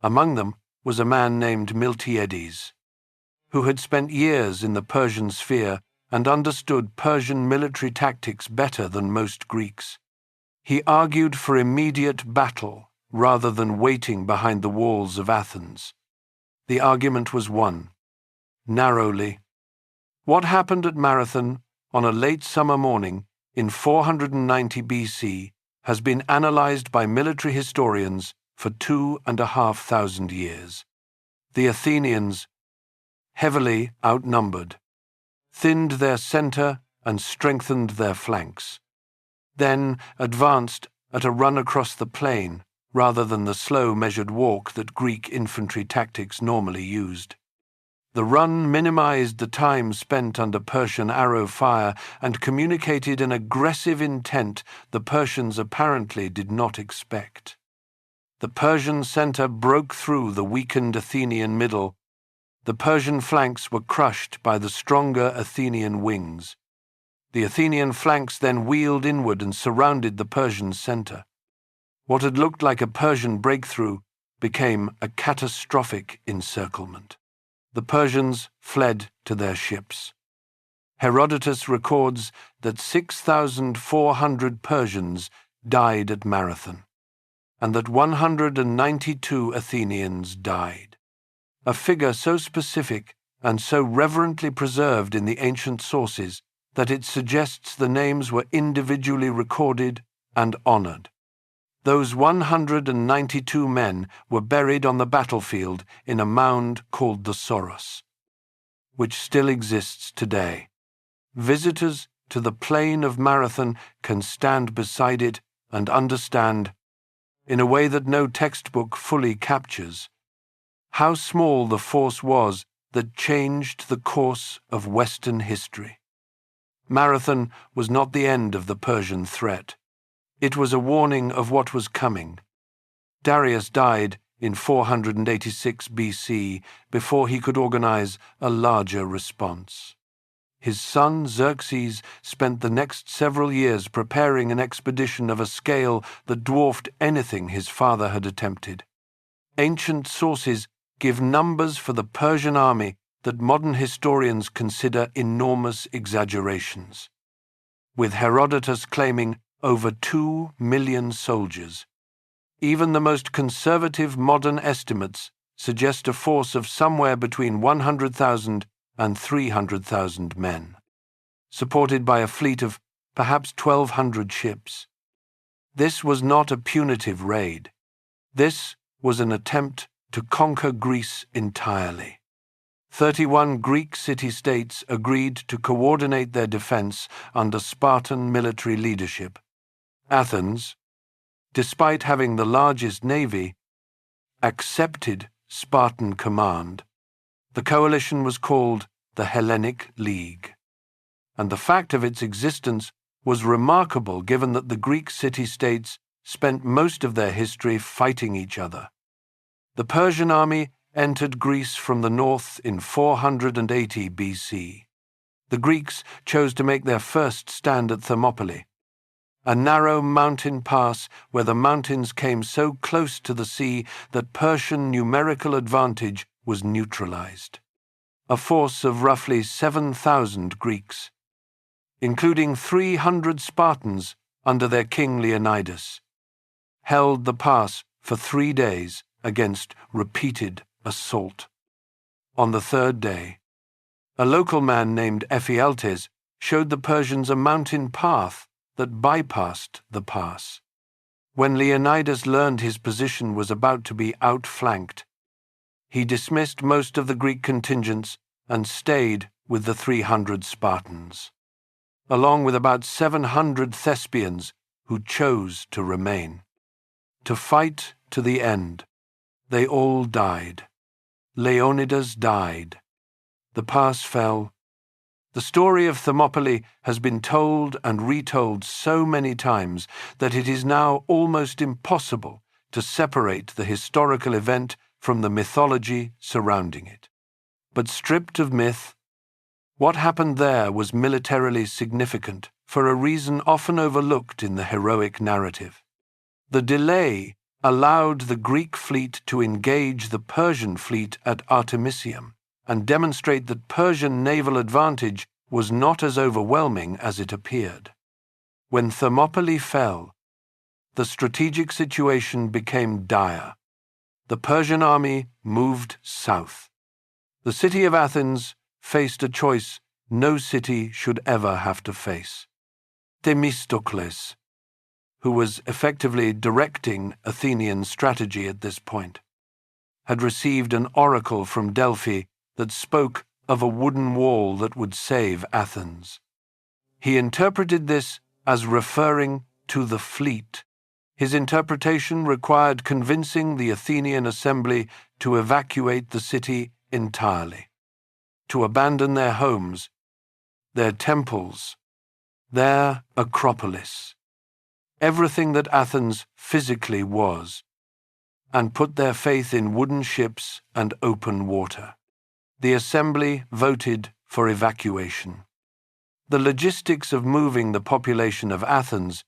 Among them was a man named Miltiades, who had spent years in the Persian sphere and understood Persian military tactics better than most Greeks. He argued for immediate battle rather than waiting behind the walls of Athens. The argument was won, narrowly. What happened at Marathon on a late summer morning in 490 BC has been analyzed by military historians for 2,500 years. The Athenians, heavily outnumbered, thinned their center and strengthened their flanks, then advanced at a run across the plain rather than the slow measured walk that Greek infantry tactics normally used. The run minimized the time spent under Persian arrow fire and communicated an aggressive intent the Persians apparently did not expect. The Persian center broke through the weakened Athenian middle. The Persian flanks were crushed by the stronger Athenian wings. The Athenian flanks then wheeled inward and surrounded the Persian center. What had looked like a Persian breakthrough became a catastrophic encirclement. The Persians fled to their ships. Herodotus records that 6,400 Persians died at Marathon, and that 192 Athenians died. A figure so specific and so reverently preserved in the ancient sources that it suggests the names were individually recorded and honored. Those 192 men were buried on the battlefield in a mound called the Soros, which still exists today. Visitors to the plain of Marathon can stand beside it and understand, in a way that no textbook fully captures, how small the force was that changed the course of Western history. Marathon was not the end of the Persian threat. It was a warning of what was coming. Darius died in 486 BC before he could organize a larger response. His son Xerxes spent the next several years preparing an expedition of a scale that dwarfed anything his father had attempted. Ancient sources give numbers for the Persian army that modern historians consider enormous exaggerations, with Herodotus claiming over 2 million soldiers. Even the most conservative modern estimates suggest a force of somewhere between 100,000 and 300,000 men, supported by a fleet of perhaps 1,200 ships. This was not a punitive raid. This was an attempt to conquer Greece entirely. 31 Greek city-states agreed to coordinate their defense under Spartan military leadership. Athens, despite having the largest navy, accepted Spartan command. The coalition was called the Hellenic League, and the fact of its existence was remarkable given that the Greek city-states spent most of their history fighting each other. The Persian army entered Greece from the north in 480 BC. The Greeks chose to make their first stand at Thermopylae, a narrow mountain pass where the mountains came so close to the sea that Persian numerical advantage was neutralized. A force of roughly 7,000 Greeks, including 300 Spartans under their king Leonidas, held the pass for 3 days against repeated assault. On the third day, a local man named Ephialtes showed the Persians a mountain path that bypassed the pass. When Leonidas learned his position was about to be outflanked, he dismissed most of the Greek contingents and stayed with the 300 Spartans, along with about 700 Thespians who chose to remain. To fight to the end, they all died. Leonidas died. The pass fell. The story of Thermopylae has been told and retold so many times that it is now almost impossible to separate the historical event from the mythology surrounding it. But stripped of myth, what happened there was militarily significant for a reason often overlooked in the heroic narrative. The delay allowed the Greek fleet to engage the Persian fleet at Artemisium and demonstrate that Persian naval advantage was not as overwhelming as it appeared. When Thermopylae fell, the strategic situation became dire. The Persian army moved south. The city of Athens faced a choice no city should ever have to face. Themistocles, who was effectively directing Athenian strategy at this point, had received an oracle from Delphi that spoke of a wooden wall that would save Athens. He interpreted this as referring to the fleet. His interpretation required convincing the Athenian assembly to evacuate the city entirely, to abandon their homes, their temples, their Acropolis, everything that Athens physically was, and put their faith in wooden ships and open water. The assembly voted for evacuation. The logistics of moving the population of Athens,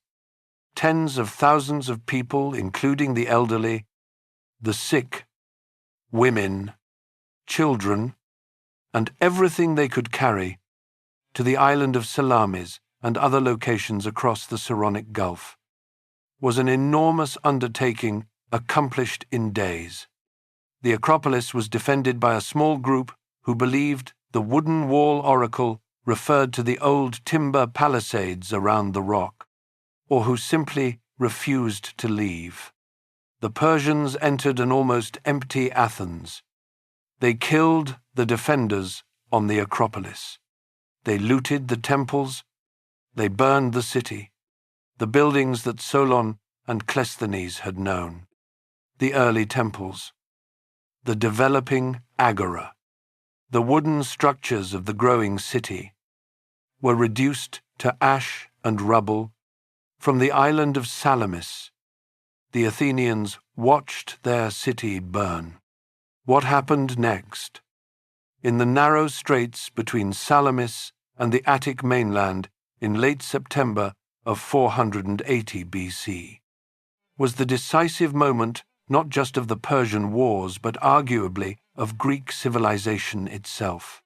tens of thousands of people, including the elderly, the sick, women, children, and everything they could carry, to the island of Salamis and other locations across the Saronic Gulf, was an enormous undertaking accomplished in days. The Acropolis was defended by a small group who believed the wooden wall oracle referred to the old timber palisades around the rock, or who simply refused to leave. The Persians entered an almost empty Athens. They killed the defenders on the Acropolis. They looted the temples. They burned the city, the buildings that Solon and Cleisthenes had known, the early temples, the developing agora, the wooden structures of the growing city, were reduced to ash and rubble. From the island of Salamis, the Athenians watched their city burn. What happened next? In the narrow straits between Salamis and the Attic mainland in late September of 480 BC, was the decisive moment not just of the Persian Wars but arguably of Greek civilization itself.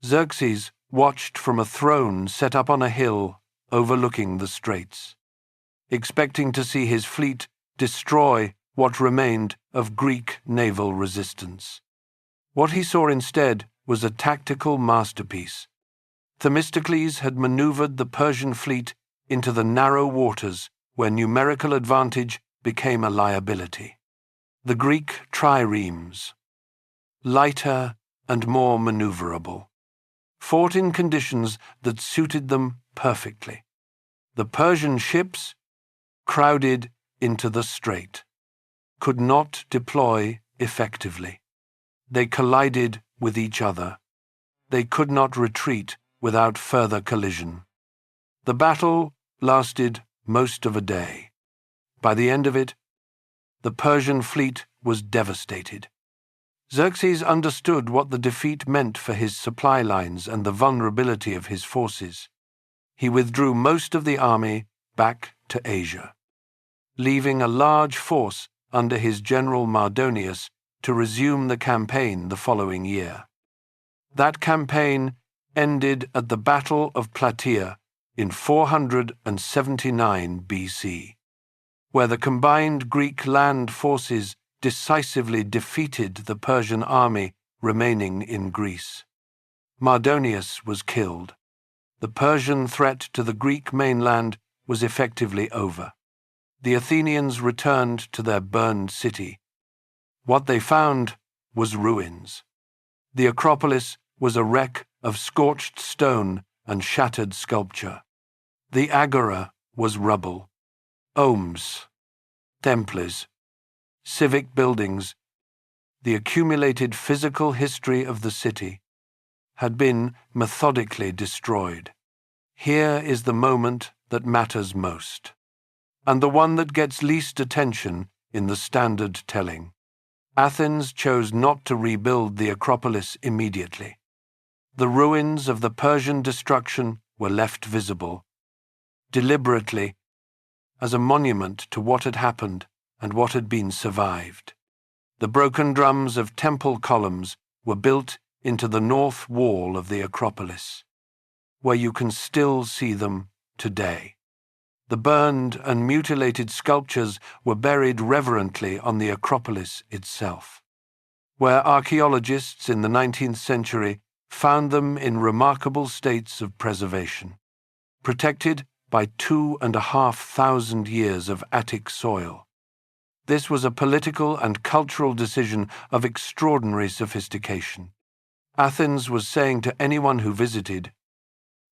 Xerxes watched from a throne set up on a hill overlooking the straits, expecting to see his fleet destroy what remained of Greek naval resistance. What he saw instead was a tactical masterpiece. Themistocles had maneuvered the Persian fleet into the narrow waters where numerical advantage became a liability. The Greek triremes, lighter and more maneuverable, fought in conditions that suited them perfectly. The Persian ships, crowded into the strait, could not deploy effectively. They collided with each other. They could not retreat without further collision. The battle lasted most of a day. By the end of it, the Persian fleet was devastated. Xerxes understood what the defeat meant for his supply lines and the vulnerability of his forces. He withdrew most of the army back to Asia, leaving a large force under his general Mardonius to resume the campaign the following year. That campaign ended at the Battle of Plataea in 479 BC, where the combined Greek land forces decisively defeated the Persian army remaining in Greece. Mardonius was killed. The Persian threat to the Greek mainland was effectively over. The Athenians returned to their burned city. What they found was ruins. The Acropolis was a wreck of scorched stone and shattered sculpture. The agora was rubble. Homes, temples, civic buildings, the accumulated physical history of the city, had been methodically destroyed. Here is the moment that matters most, and the one that gets least attention in the standard telling. Athens chose not to rebuild the Acropolis immediately. The ruins of the Persian destruction were left visible, deliberately, as a monument to what had happened and what had been survived. The broken drums of temple columns were built into the north wall of the Acropolis, where you can still see them today. The burned and mutilated sculptures were buried reverently on the Acropolis itself, where archaeologists in the 19th century found them in remarkable states of preservation, protected by 2,500 years of Attic soil. This was a political and cultural decision of extraordinary sophistication. Athens was saying to anyone who visited,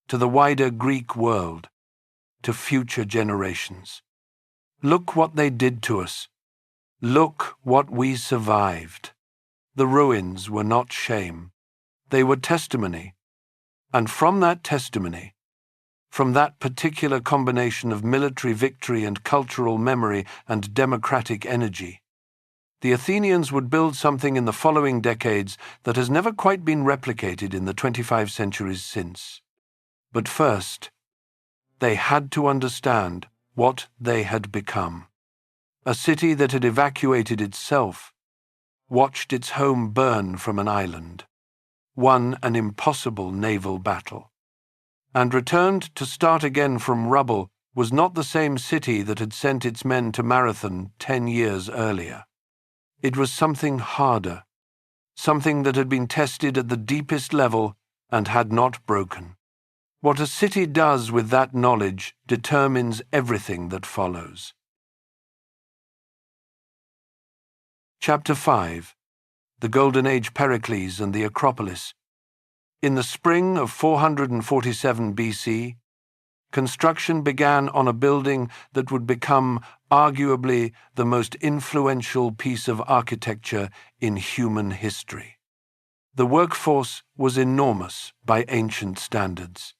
to the wider Greek world, to future generations, look what they did to us. Look what we survived. The ruins were not shame. They were testimony. And from that testimony, from that particular combination of military victory and cultural memory and democratic energy, the Athenians would build something in the following decades that has never quite been replicated in the 25 centuries since. But first, they had to understand what they had become. A city that had evacuated itself, watched its home burn from an island, won an impossible naval battle, and returned to start again from rubble was not the same city that had sent its men to Marathon 10 years earlier. It was something harder, something that had been tested at the deepest level and had not broken. What a city does with that knowledge determines everything that follows. Chapter 5. The Golden Age Pericles and the Acropolis. In the spring of 447 BC, construction began on a building that would become arguably the most influential piece of architecture in human history. The workforce was enormous by ancient standards.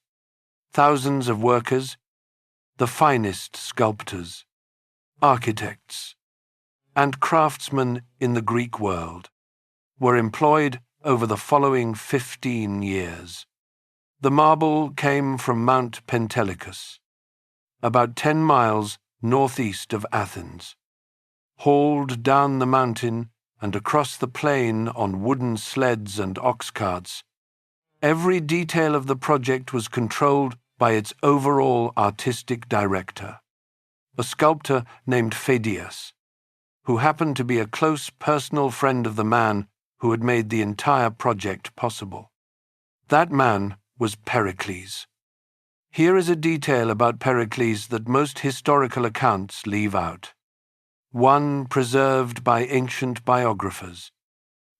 Thousands of workers, the finest sculptors, architects, and craftsmen in the Greek world, were employed over the following 15 years. The marble came from Mount Pentelicus, about 10 miles northeast of Athens, hauled down the mountain and across the plain on wooden sleds and ox carts. Every detail of the project was controlled by its overall artistic director, a sculptor named Phidias, who happened to be a close personal friend of the man who had made the entire project possible. That man was Pericles. Here is a detail about Pericles that most historical accounts leave out, one preserved by ancient biographers.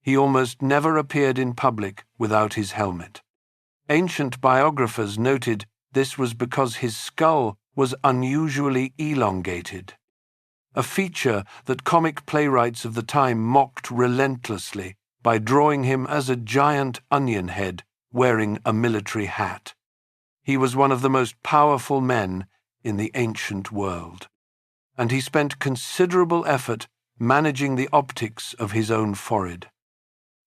He almost never appeared in public without his helmet. Ancient biographers noted this was because his skull was unusually elongated, a feature that comic playwrights of the time mocked relentlessly by drawing him as a giant onion head wearing a military hat. He was one of the most powerful men in the ancient world, and he spent considerable effort managing the optics of his own forehead.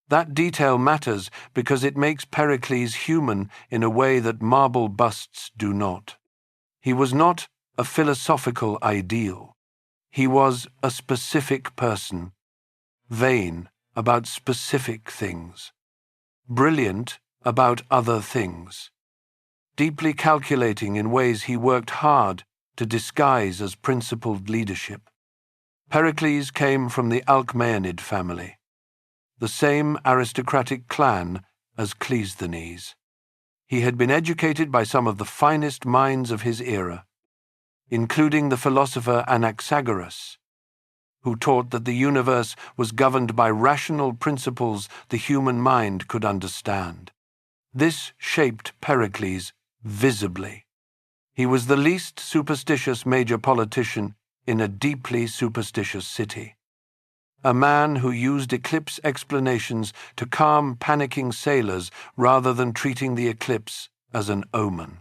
That detail matters because it makes Pericles human in a way that marble busts do not. He was not a philosophical ideal. He was a specific person, vain about specific things, brilliant about other things, deeply calculating in ways he worked hard to disguise as principled leadership. Pericles came from the Alcmaeonid family, the same aristocratic clan as Cleisthenes. He had been educated by some of the finest minds of his era, including the philosopher Anaxagoras, who taught that the universe was governed by rational principles the human mind could understand. This shaped Pericles visibly. He was the least superstitious major politician in a deeply superstitious city, a man who used eclipse explanations to calm panicking sailors rather than treating the eclipse as an omen.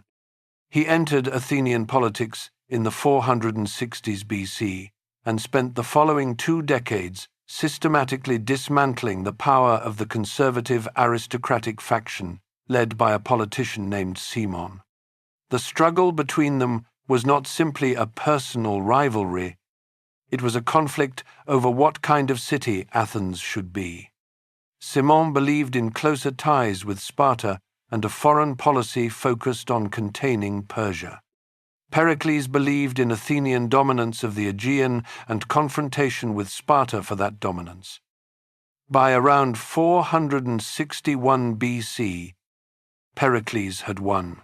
He entered Athenian politics in the 460s BC and spent the following 2 decades systematically dismantling the power of the conservative aristocratic faction led by a politician named Cimon. The struggle between them was not simply a personal rivalry, it was a conflict over what kind of city Athens should be. Cimon believed in closer ties with Sparta and a foreign policy focused on containing Persia. Pericles believed in Athenian dominance of the Aegean and confrontation with Sparta for that dominance. By around 461 BC, Pericles had won.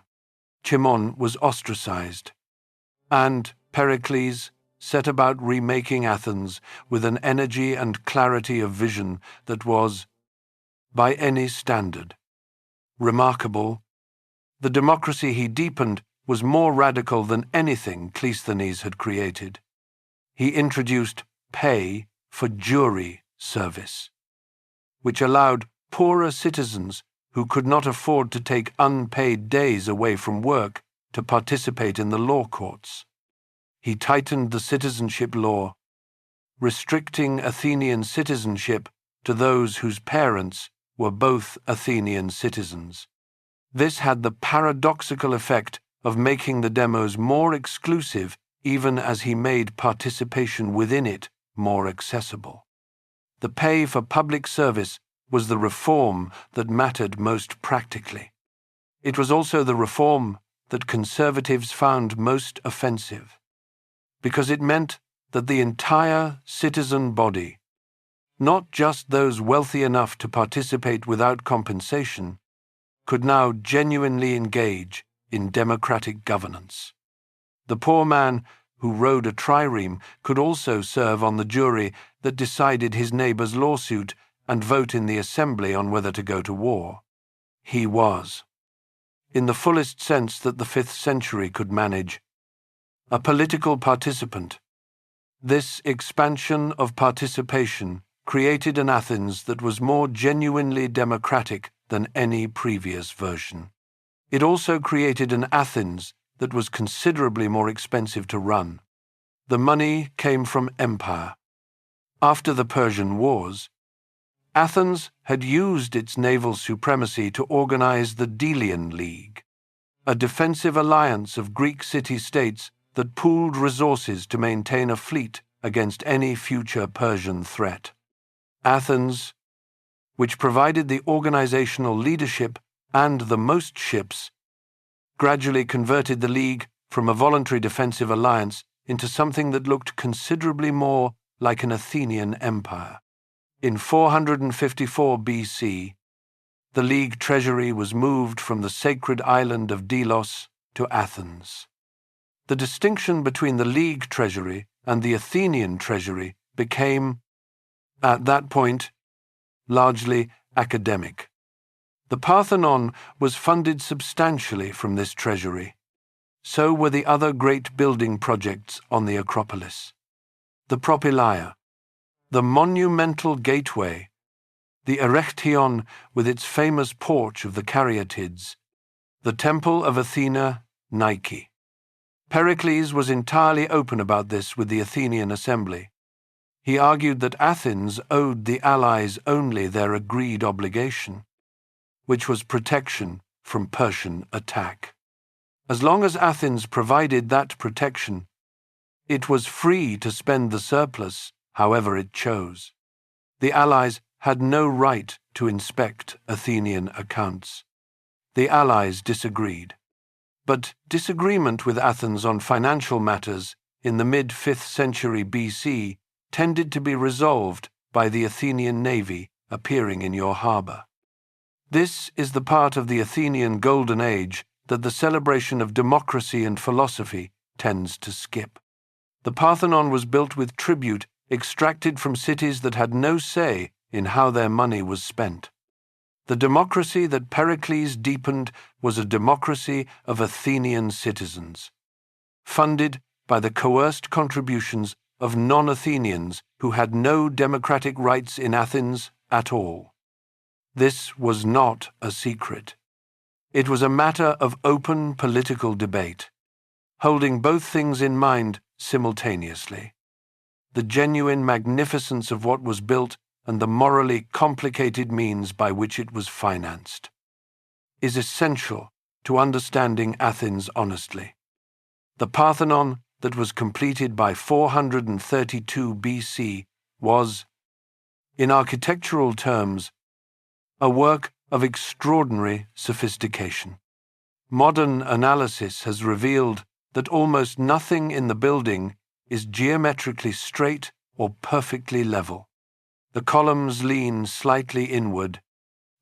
Cimon was ostracized, and Pericles set about remaking Athens with an energy and clarity of vision that was, by any standard, remarkable. The democracy he deepened was more radical than anything Cleisthenes had created. He introduced pay for jury service, which allowed poorer citizens who could not afford to take unpaid days away from work to participate in the law courts. He tightened the citizenship law, restricting Athenian citizenship to those whose parents were both Athenian citizens. This had the paradoxical effect of making the demos more exclusive even as he made participation within it more accessible. The pay for public service was the reform that mattered most practically. It was also the reform that conservatives found most offensive, because it meant that the entire citizen body, not just those wealthy enough to participate without compensation, could now genuinely engage in democratic governance. The poor man who rode a trireme could also serve on the jury that decided his neighbor's lawsuit and vote in the assembly on whether to go to war. He was, in the fullest sense that the 5th century could manage, a political participant. This expansion of participation created an Athens that was more genuinely democratic than any previous version. It also created an Athens that was considerably more expensive to run. The money came from empire. After the Persian Wars, Athens had used its naval supremacy to organize the Delian League, a defensive alliance of Greek city-states that pooled resources to maintain a fleet against any future Persian threat. Athens, which provided the organizational leadership and the most ships, gradually converted the League from a voluntary defensive alliance into something that looked considerably more like an Athenian empire. In 454 BC, the League treasury was moved from the sacred island of Delos to Athens. The distinction between the League treasury and the Athenian treasury became, at that point, largely academic. The Parthenon was funded substantially from this treasury. So were the other great building projects on the Acropolis. The Propylaea, the monumental gateway, the Erechtheion with its famous porch of the Caryatids, the Temple of Athena, Nike. Pericles was entirely open about this with the Athenian assembly. He argued that Athens owed the allies only their agreed obligation, which was protection from Persian attack. As long as Athens provided that protection, it was free to spend the surplus however it chose. The allies had no right to inspect Athenian accounts. The allies disagreed. But disagreement with Athens on financial matters in the mid-5th century BC tended to be resolved by the Athenian navy appearing in your harbor. This is the part of the Athenian Golden Age that the celebration of democracy and philosophy tends to skip. The Parthenon was built with tribute extracted from cities that had no say in how their money was spent. The democracy that Pericles deepened was a democracy of Athenian citizens, funded by the coerced contributions of non-Athenians who had no democratic rights in Athens at all. This was not a secret. It was a matter of open political debate, holding both things in mind simultaneously. the genuine magnificence of what was built and the morally complicated means by which it was financed, is essential to understanding Athens honestly. The Parthenon that was completed by 432 BC was, in architectural terms, a work of extraordinary sophistication. Modern analysis has revealed that almost nothing in the building is geometrically straight or perfectly level. The columns lean slightly inward.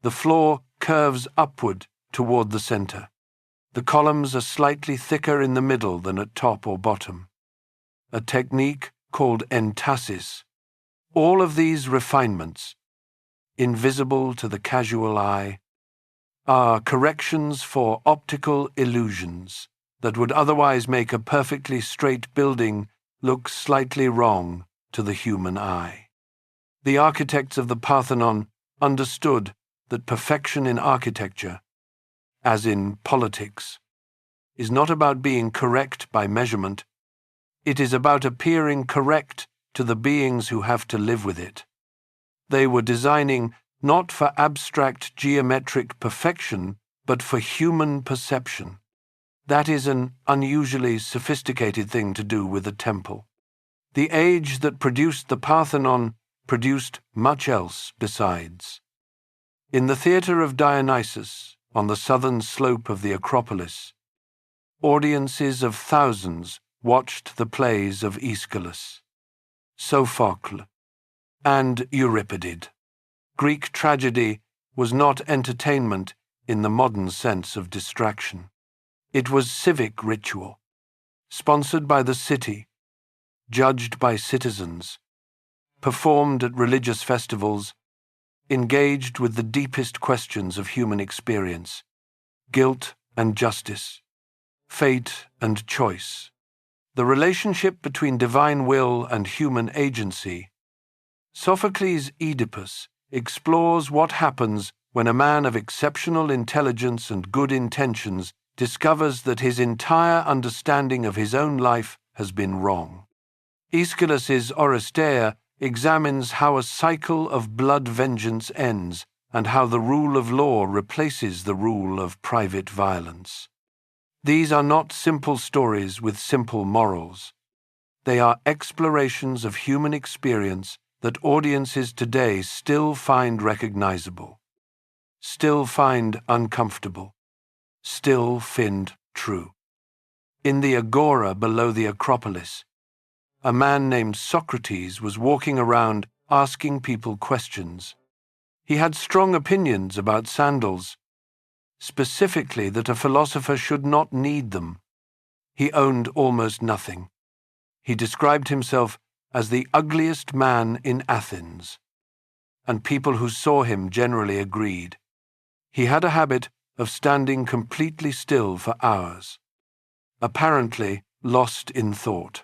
The floor curves upward toward the center. The columns are slightly thicker in the middle than at top or bottom. A technique called entasis. All of these refinements, invisible to the casual eye, are corrections for optical illusions that would otherwise make a perfectly straight building look slightly wrong to the human eye. The architects of the Parthenon understood that perfection in architecture, as in politics, is not about being correct by measurement. It is about appearing correct to the beings who have to live with it. They were designing not for abstract geometric perfection, but for human perception. That is an unusually sophisticated thing to do with a temple. The age that produced the Parthenon produced much else besides. In the theatre of Dionysus, on the southern slope of the Acropolis, audiences of thousands watched the plays of Aeschylus, Sophocles, and Euripides. Greek tragedy was not entertainment in the modern sense of distraction. It was civic ritual, sponsored by the city, judged by citizens, performed at religious festivals, engaged with the deepest questions of human experience, guilt and justice, fate and choice, the relationship between divine will and human agency. Sophocles' Oedipus explores what happens when a man of exceptional intelligence and good intentions discovers that his entire understanding of his own life has been wrong. Aeschylus's Oresteia examines how a cycle of blood vengeance ends and how the rule of law replaces the rule of private violence. These are not simple stories with simple morals. They are explorations of human experience that audiences today still find recognizable, still find uncomfortable, still find true. In the agora below the Acropolis, a man named Socrates was walking around asking people questions. He had strong opinions about sandals, specifically that a philosopher should not need them. He owned almost nothing. He described himself as the ugliest man in Athens, and people who saw him generally agreed. He had a habit of standing completely still for hours, apparently lost in thought,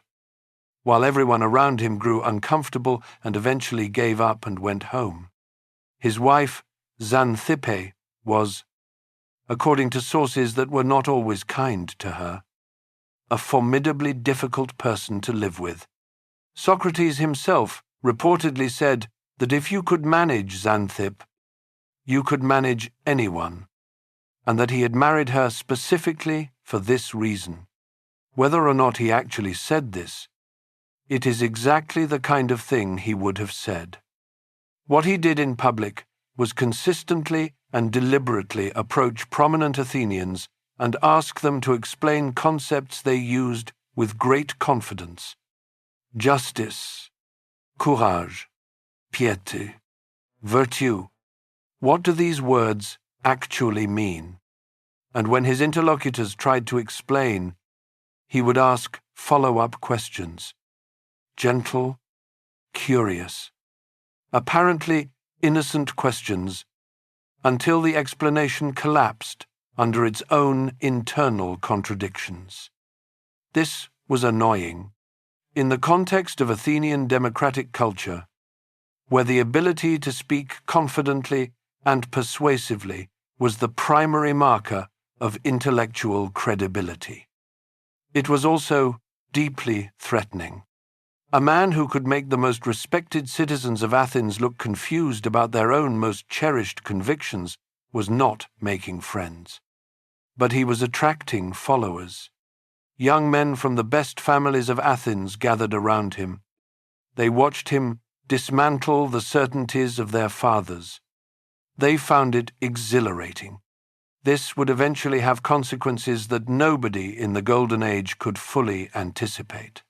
while everyone around him grew uncomfortable and eventually gave up and went home. His wife, Xanthippe, was, according to sources that were not always kind to her, a formidably difficult person to live with. Socrates himself reportedly said that if you could manage Xanthippe, you could manage anyone, and that he had married her specifically for this reason. Whether or not he actually said this, it is exactly the kind of thing he would have said. What he did in public was consistently and deliberately approach prominent Athenians and ask them to explain concepts they used with great confidence. Justice, courage, piété, virtue. What do these words actually mean? And when his interlocutors tried to explain, he would ask follow-up questions. Gentle, curious, apparently innocent questions, until the explanation collapsed under its own internal contradictions. This was annoying. In the context of Athenian democratic culture, where the ability to speak confidently and persuasively was the primary marker of intellectual credibility. It was also deeply threatening. A man who could make the most respected citizens of Athens look confused about their own most cherished convictions was not making friends. But he was attracting followers. Young men from the best families of Athens gathered around him. They watched him dismantle the certainties of their fathers. They found it exhilarating. This would eventually have consequences that nobody in the Golden Age could fully anticipate.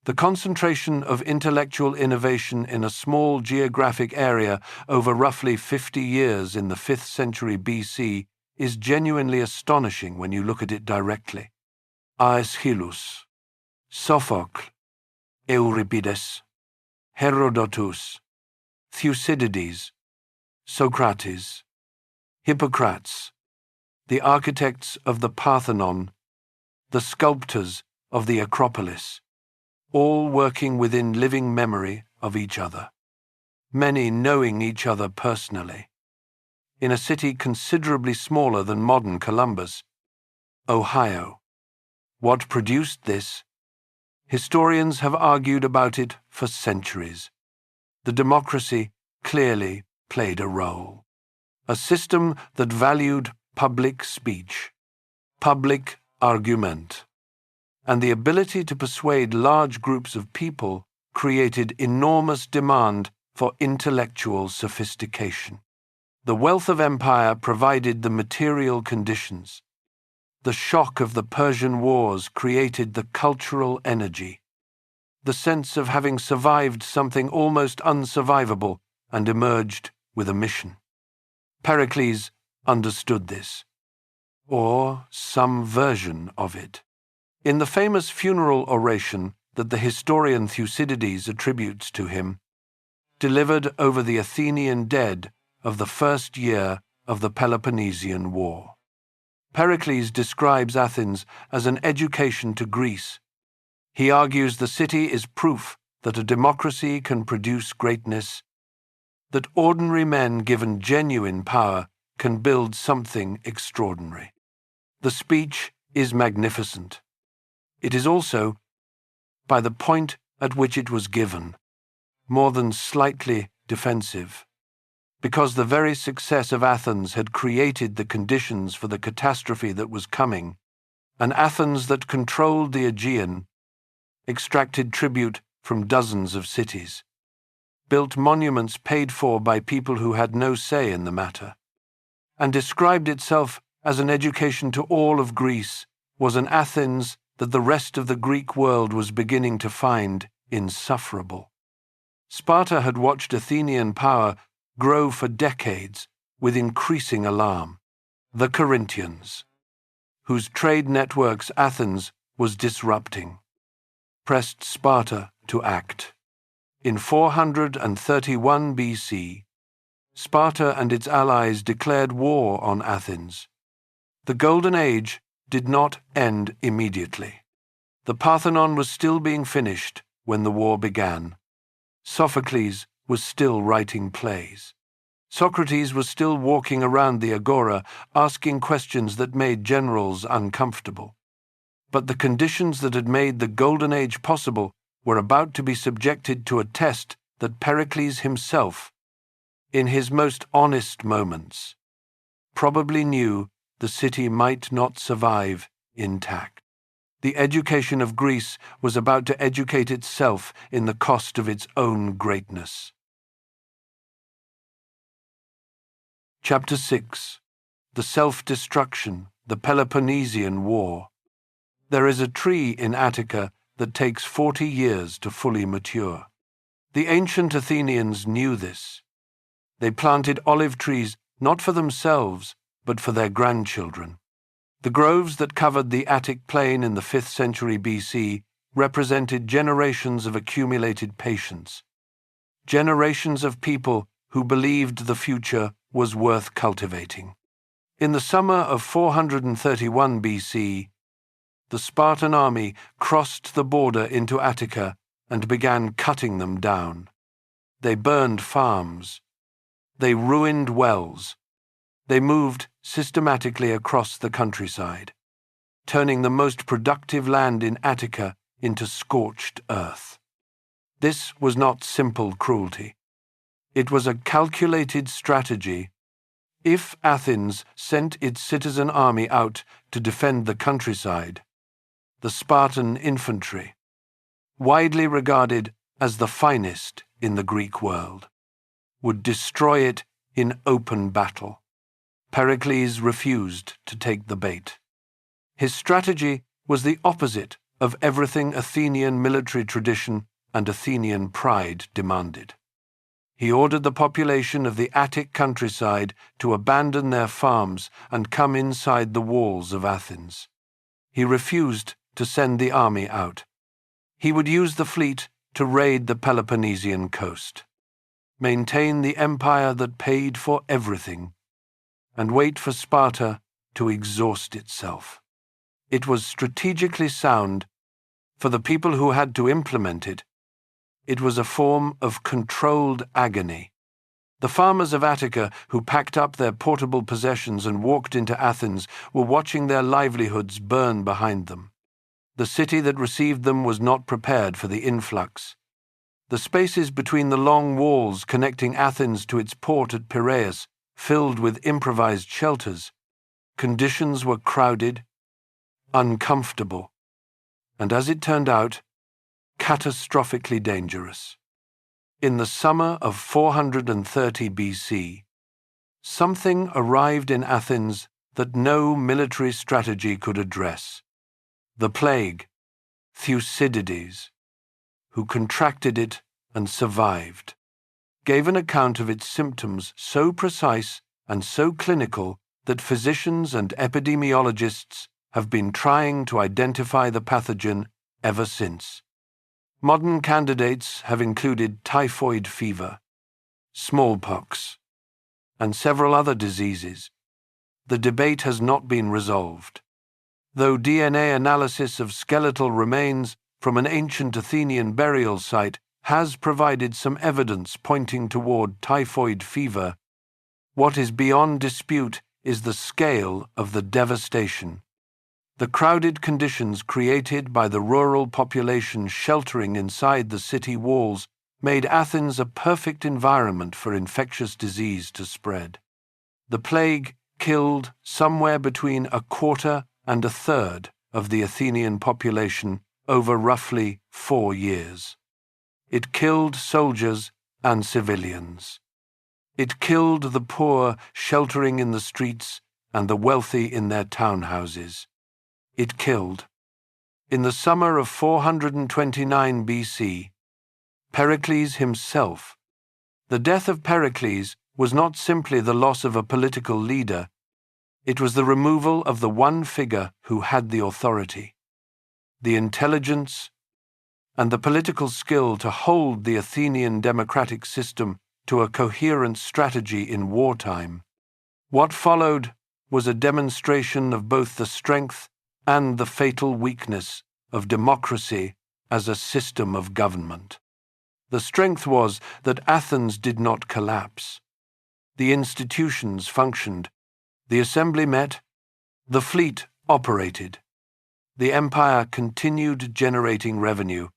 The concentration of intellectual innovation in a small geographic area over roughly 50 years in the 5th century BC is genuinely astonishing when you look at it directly. Aeschylus, Sophocles, Euripides, Herodotus, Thucydides, Socrates, Hippocrates, the architects of the Parthenon, the sculptors of the Acropolis, all working within living memory of each other, many knowing each other personally. In a city considerably smaller than modern Columbus, Ohio. What produced this? Historians have argued about it for centuries. The democracy clearly played a role. A system that valued public speech, public argument, and the ability to persuade large groups of people created enormous demand for intellectual sophistication. The wealth of empire provided the material conditions. The shock of the Persian Wars created the cultural energy, the sense of having survived something almost unsurvivable and emerged with a mission. Pericles understood this, or some version of it. In the famous funeral oration that the historian Thucydides attributes to him, delivered over the Athenian dead of the first year of the Peloponnesian War, Pericles describes Athens as an education to Greece. He argues the city is proof that a democracy can produce greatness, that ordinary men given genuine power can build something extraordinary. The speech is magnificent. It is also, by the point at which it was given, more than slightly defensive, because the very success of Athens had created the conditions for the catastrophe that was coming, an Athens that controlled the Aegean, extracted tribute from dozens of cities, built monuments paid for by people who had no say in the matter, and described itself as an education to all of Greece, was an Athens that the rest of the Greek world was beginning to find insufferable. Sparta had watched Athenian power grow for decades with increasing alarm. The Corinthians, whose trade networks Athens was disrupting, pressed Sparta to act. In 431 BC, Sparta and its allies declared war on Athens. The Golden Age did not end immediately. The Parthenon was still being finished when the war began. Sophocles was still writing plays. Socrates was still walking around the agora, asking questions that made generals uncomfortable. But the conditions that had made the Golden Age possible were about to be subjected to a test that Pericles himself, in his most honest moments, probably knew the city might not survive intact. The education of Greece was about to educate itself in the cost of its own greatness. Chapter 6. The Self-Destruction, the Peloponnesian War. There is a tree in Attica that takes 40 years to fully mature. The ancient Athenians knew this. They planted olive trees not for themselves, but for their grandchildren. The groves that covered the Attic plain in the 5th century BC represented generations of accumulated patience, generations of people who believed the future was worth cultivating. In the summer of 431 BC, the Spartan army crossed the border into Attica and began cutting them down. They burned farms. They ruined wells. They moved systematically across the countryside, turning the most productive land in Attica into scorched earth. This was not simple cruelty. It was a calculated strategy. If Athens sent its citizen army out to defend the countryside, the Spartan infantry, widely regarded as the finest in the Greek world, would destroy it in open battle. Pericles refused to take the bait. His strategy was the opposite of everything Athenian military tradition and Athenian pride demanded. He ordered the population of the Attic countryside to abandon their farms and come inside the walls of Athens. He refused to send the army out. He would use the fleet to raid the Peloponnesian coast, maintain the empire that paid for everything, and wait for Sparta to exhaust itself. It was strategically sound. For the people who had to implement it, it was a form of controlled agony. The farmers of Attica who packed up their portable possessions and walked into Athens were watching their livelihoods burn behind them. The city that received them was not prepared for the influx. The spaces between the long walls connecting Athens to its port at Piraeus filled with improvised shelters. Conditions were crowded, uncomfortable, and as it turned out, catastrophically dangerous. In the summer of 430 BC, something arrived in Athens that no military strategy could address. The plague, Thucydides, who contracted it and survived, gave an account of its symptoms so precise and so clinical that physicians and epidemiologists have been trying to identify the pathogen ever since. Modern candidates have included typhoid fever, smallpox, and several other diseases. The debate has not been resolved. Though DNA analysis of skeletal remains from an ancient Athenian burial site has provided some evidence pointing toward typhoid fever, what is beyond dispute is the scale of the devastation. The crowded conditions created by the rural population sheltering inside the city walls made Athens a perfect environment for infectious disease to spread. The plague killed somewhere between a quarter and a third of the Athenian population over roughly 4 years. It killed soldiers and civilians. It killed the poor sheltering in the streets and the wealthy in their townhouses. It killed, in the summer of 429 BC, Pericles himself. The death of Pericles was not simply the loss of a political leader, it was the removal of the one figure who had the authority, the intelligence, and the political skill to hold the Athenian democratic system to a coherent strategy in wartime. What followed was a demonstration of both the strength and the fatal weakness of democracy as a system of government. The strength was that Athens did not collapse. The institutions functioned, the assembly met, the fleet operated, the empire continued generating revenue.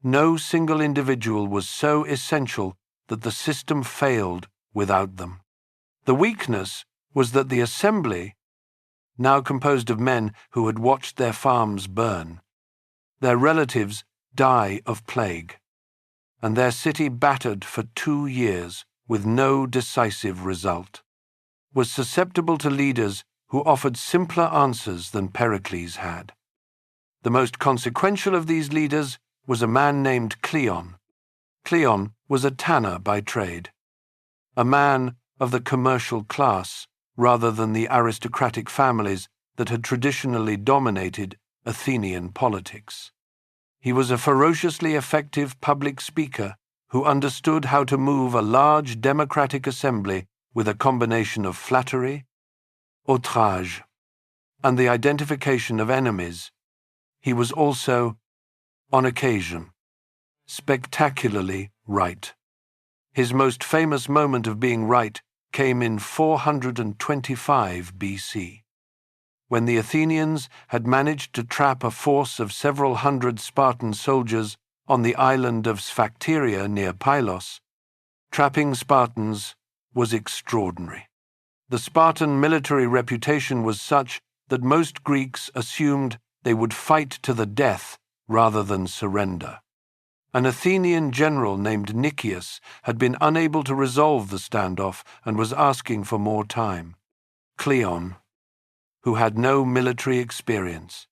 No single individual was so essential that the system failed without them. The weakness was that the assembly, now composed of men who had watched their farms burn, their relatives die of plague, and their city battered for 2 years with no decisive result, was susceptible to leaders who offered simpler answers than Pericles had. The most consequential of these leaders was a man named Cleon. Cleon was a tanner by trade, a man of the commercial class rather than the aristocratic families that had traditionally dominated Athenian politics. He was a ferociously effective public speaker who understood how to move a large democratic assembly with a combination of flattery, outrage, and the identification of enemies. He was also, on occasion, spectacularly right. His most famous moment of being right came in 425 BC, when the Athenians had managed to trap a force of several hundred Spartan soldiers on the island of Sphacteria near Pylos, trapping Spartans was extraordinary. The Spartan military reputation was such that most Greeks assumed they would fight to the death rather than surrender. An Athenian general named Nicias had been unable to resolve the standoff and was asking for more time. Cleon, who had no military experience,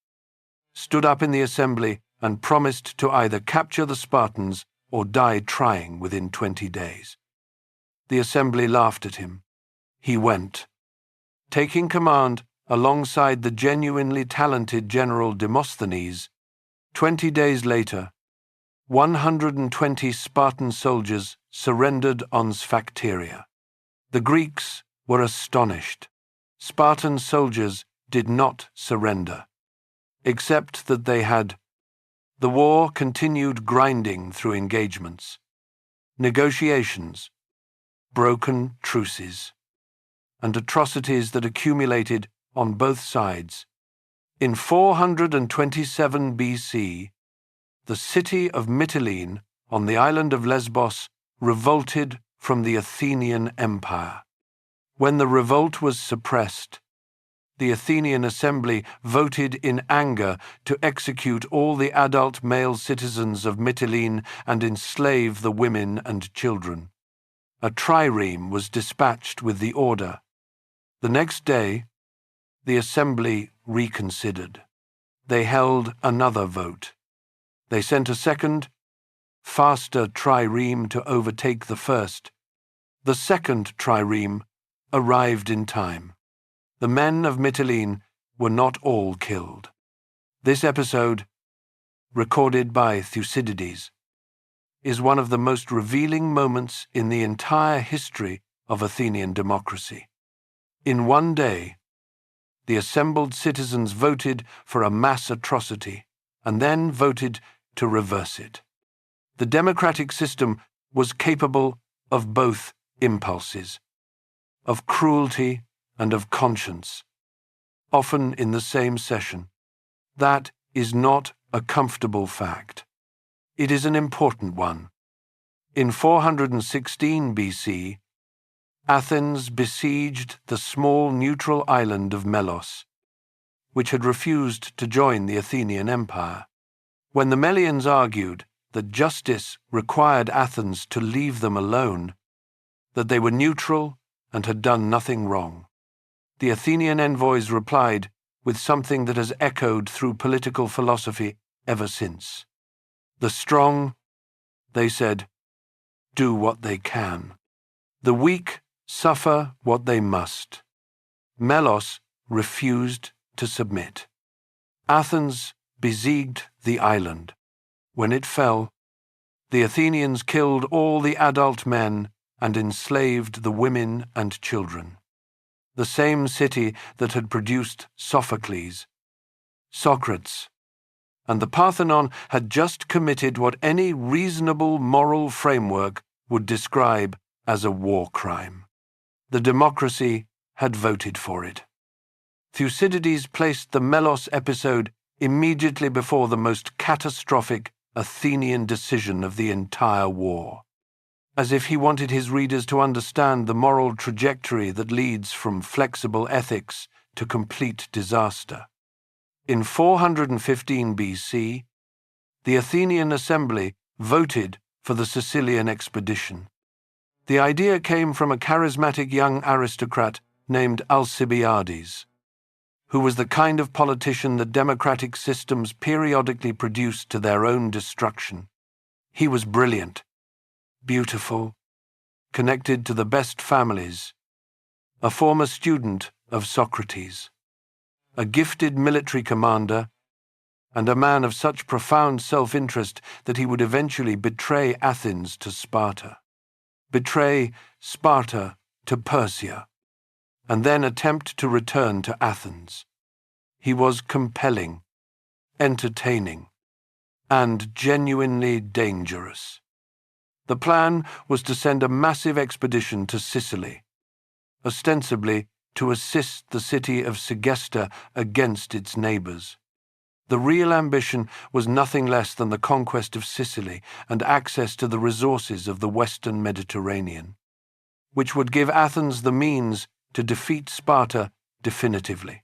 stood up in the assembly and promised to either capture the Spartans or die trying within 20 days. The assembly laughed at him. He went. Taking command alongside the genuinely talented General Demosthenes, 20 days later, 120 Spartan soldiers surrendered on Sphacteria. The Greeks were astonished. Spartan soldiers did not surrender, except that they had. The war continued grinding through engagements, negotiations, broken truces, and atrocities that accumulated on both sides. In 427 BC, the city of Mytilene on the island of Lesbos revolted from the Athenian Empire. When the revolt was suppressed, the Athenian assembly voted in anger to execute all the adult male citizens of Mytilene and enslave the women and children. A trireme was dispatched with the order. The next day, the assembly reconsidered. They held another vote. They sent a second, faster trireme to overtake the first. The second trireme arrived in time. The men of Mytilene were not all killed. This episode, recorded by Thucydides, is one of the most revealing moments in the entire history of Athenian democracy. In one day, the assembled citizens voted for a mass atrocity and then voted to reverse it. The democratic system was capable of both impulses, of cruelty and of conscience, often in the same session. That is not a comfortable fact. It is an important one. In 416 BC, Athens besieged the small neutral island of Melos, which had refused to join the Athenian Empire. When the Melians argued that justice required Athens to leave them alone, that they were neutral and had done nothing wrong, the Athenian envoys replied with something that has echoed through political philosophy ever since. The strong, they said, do what they can. The weak suffer what they must. Melos refused to submit. Athens besieged the island. When it fell, the Athenians killed all the adult men and enslaved the women and children. The same city that had produced Sophocles, Socrates, and the Parthenon had just committed what any reasonable moral framework would describe as a war crime. The democracy had voted for it. Thucydides placed the Melos episode immediately before the most catastrophic Athenian decision of the entire war, as if he wanted his readers to understand the moral trajectory that leads from flexible ethics to complete disaster. In 415 BC, the Athenian assembly voted for the Sicilian expedition. The idea came from a charismatic young aristocrat named Alcibiades, who was the kind of politician that democratic systems periodically produced to their own destruction. He was brilliant, beautiful, connected to the best families, a former student of Socrates, a gifted military commander, and a man of such profound self-interest that he would eventually betray Athens to Sparta, betray Sparta to Persia, and then attempt to return to Athens. He was compelling, entertaining, and genuinely dangerous. The plan was to send a massive expedition to Sicily, ostensibly to assist the city of Segesta against its neighbors. The real ambition was nothing less than the conquest of Sicily and access to the resources of the Western Mediterranean, which would give Athens the means to defeat Sparta definitively.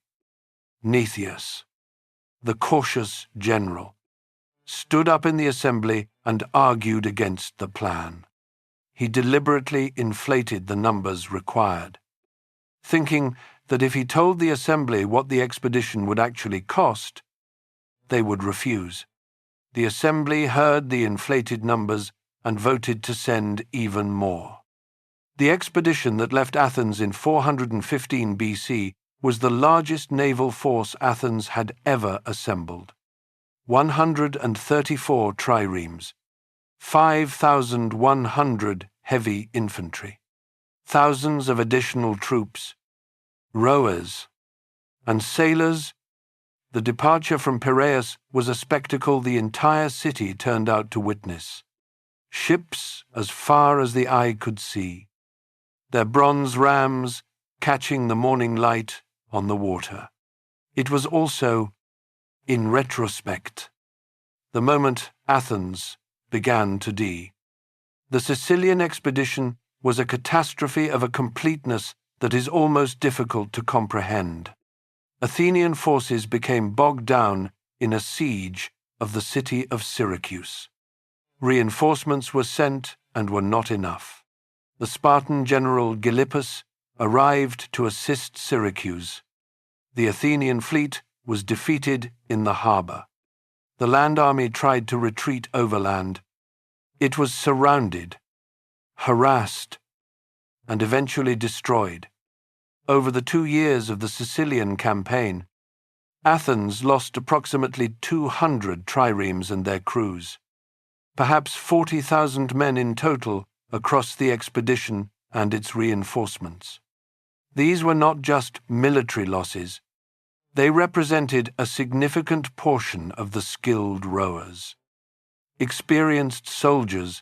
Nicias, the cautious general, stood up in the assembly and argued against the plan. He deliberately inflated the numbers required, thinking that if he told the assembly what the expedition would actually cost, they would refuse. The assembly heard the inflated numbers and voted to send even more. The expedition that left Athens in 415 BC was the largest naval force Athens had ever assembled. 134 triremes, 5,100 heavy infantry, thousands of additional troops, rowers, and sailors. The departure from Piraeus was a spectacle the entire city turned out to witness. Ships as far as the eye could see, their bronze rams catching the morning light on the water. It was also, in retrospect, the moment Athens began to die. The Sicilian expedition was a catastrophe of a completeness that is almost difficult to comprehend. Athenian forces became bogged down in a siege of the city of Syracuse. Reinforcements were sent and were not enough. The Spartan general Gylippus arrived to assist Syracuse. The Athenian fleet was defeated in the harbour. The land army tried to retreat overland. It was surrounded, harassed, and eventually destroyed. Over the 2 years of the Sicilian campaign, Athens lost approximately 200 triremes and their crews, perhaps 40,000 men in total across the expedition and its reinforcements. These were not just military losses. They represented a significant portion of the skilled rowers, experienced soldiers,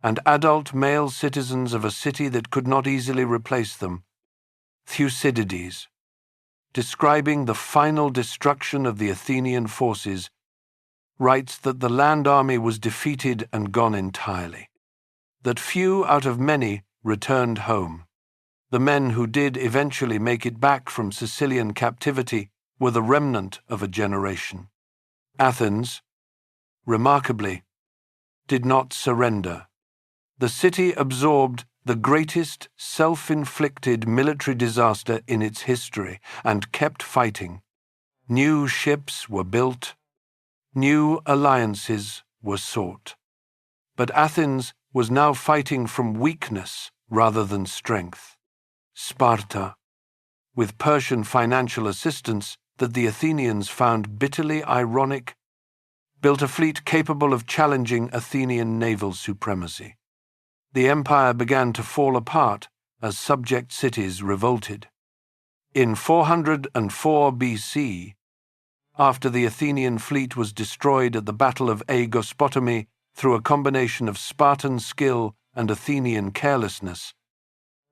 and adult male citizens of a city that could not easily replace them. Thucydides, describing the final destruction of the Athenian forces, writes that the land army was defeated and gone entirely, that few out of many returned home. The men who did eventually make it back from Sicilian captivity were the remnant of a generation. Athens, remarkably, did not surrender. The city absorbed the greatest self-inflicted military disaster in its history and kept fighting. New ships were built, new alliances were sought. But Athens was now fighting from weakness rather than strength. Sparta, with Persian financial assistance that the Athenians found bitterly ironic, built a fleet capable of challenging Athenian naval supremacy. The empire began to fall apart as subject cities revolted. In 404 BC, after the Athenian fleet was destroyed at the Battle of Aegospotami through a combination of Spartan skill and Athenian carelessness,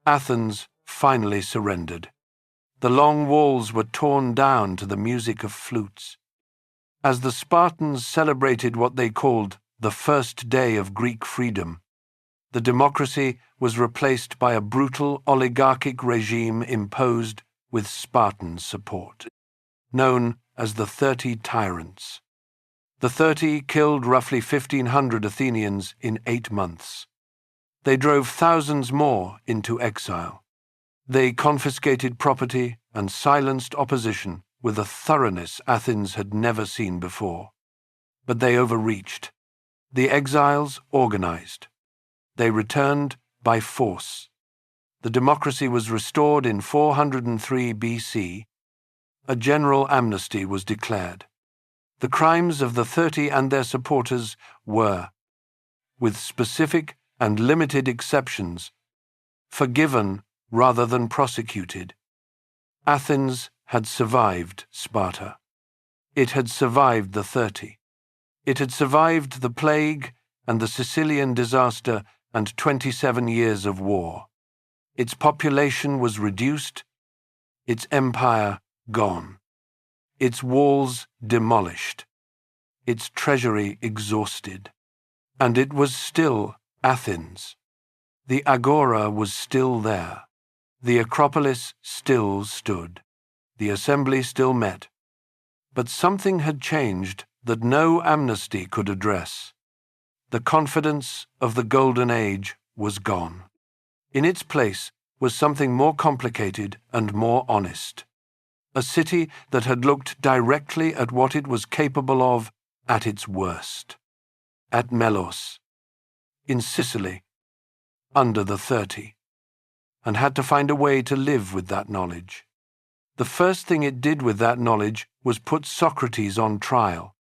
Athens finally surrendered. The long walls were torn down to the music of flutes. As the Spartans celebrated what they called the first day of Greek freedom, the democracy was replaced by a brutal oligarchic regime imposed with Spartan support, known as the 30 Tyrants. The 30 killed roughly 1,500 Athenians in 8 months. They drove thousands more into exile. They confiscated property and silenced opposition with a thoroughness Athens had never seen before. But they overreached. The exiles organized. They returned by force. The democracy was restored in 403 BC. A general amnesty was declared. The crimes of the 30 and their supporters were, with specific and limited exceptions, forgiven rather than prosecuted. Athens had survived Sparta. It had survived the 30. It had survived the plague and the Sicilian disaster and 27 years of war. Its population was reduced, its empire gone. its walls demolished, its treasury exhausted. And it was still Athens. The Agora was still there. The Acropolis still stood. The assembly still met. But something had changed that no amnesty could address. The confidence of the Golden Age was gone. In its place was something more complicated and more honest. A city that had looked directly at what it was capable of at its worst. At Melos, in Sicily, under the 30, and had to find a way to live with that knowledge. The first thing it did with that knowledge was put Socrates on trial.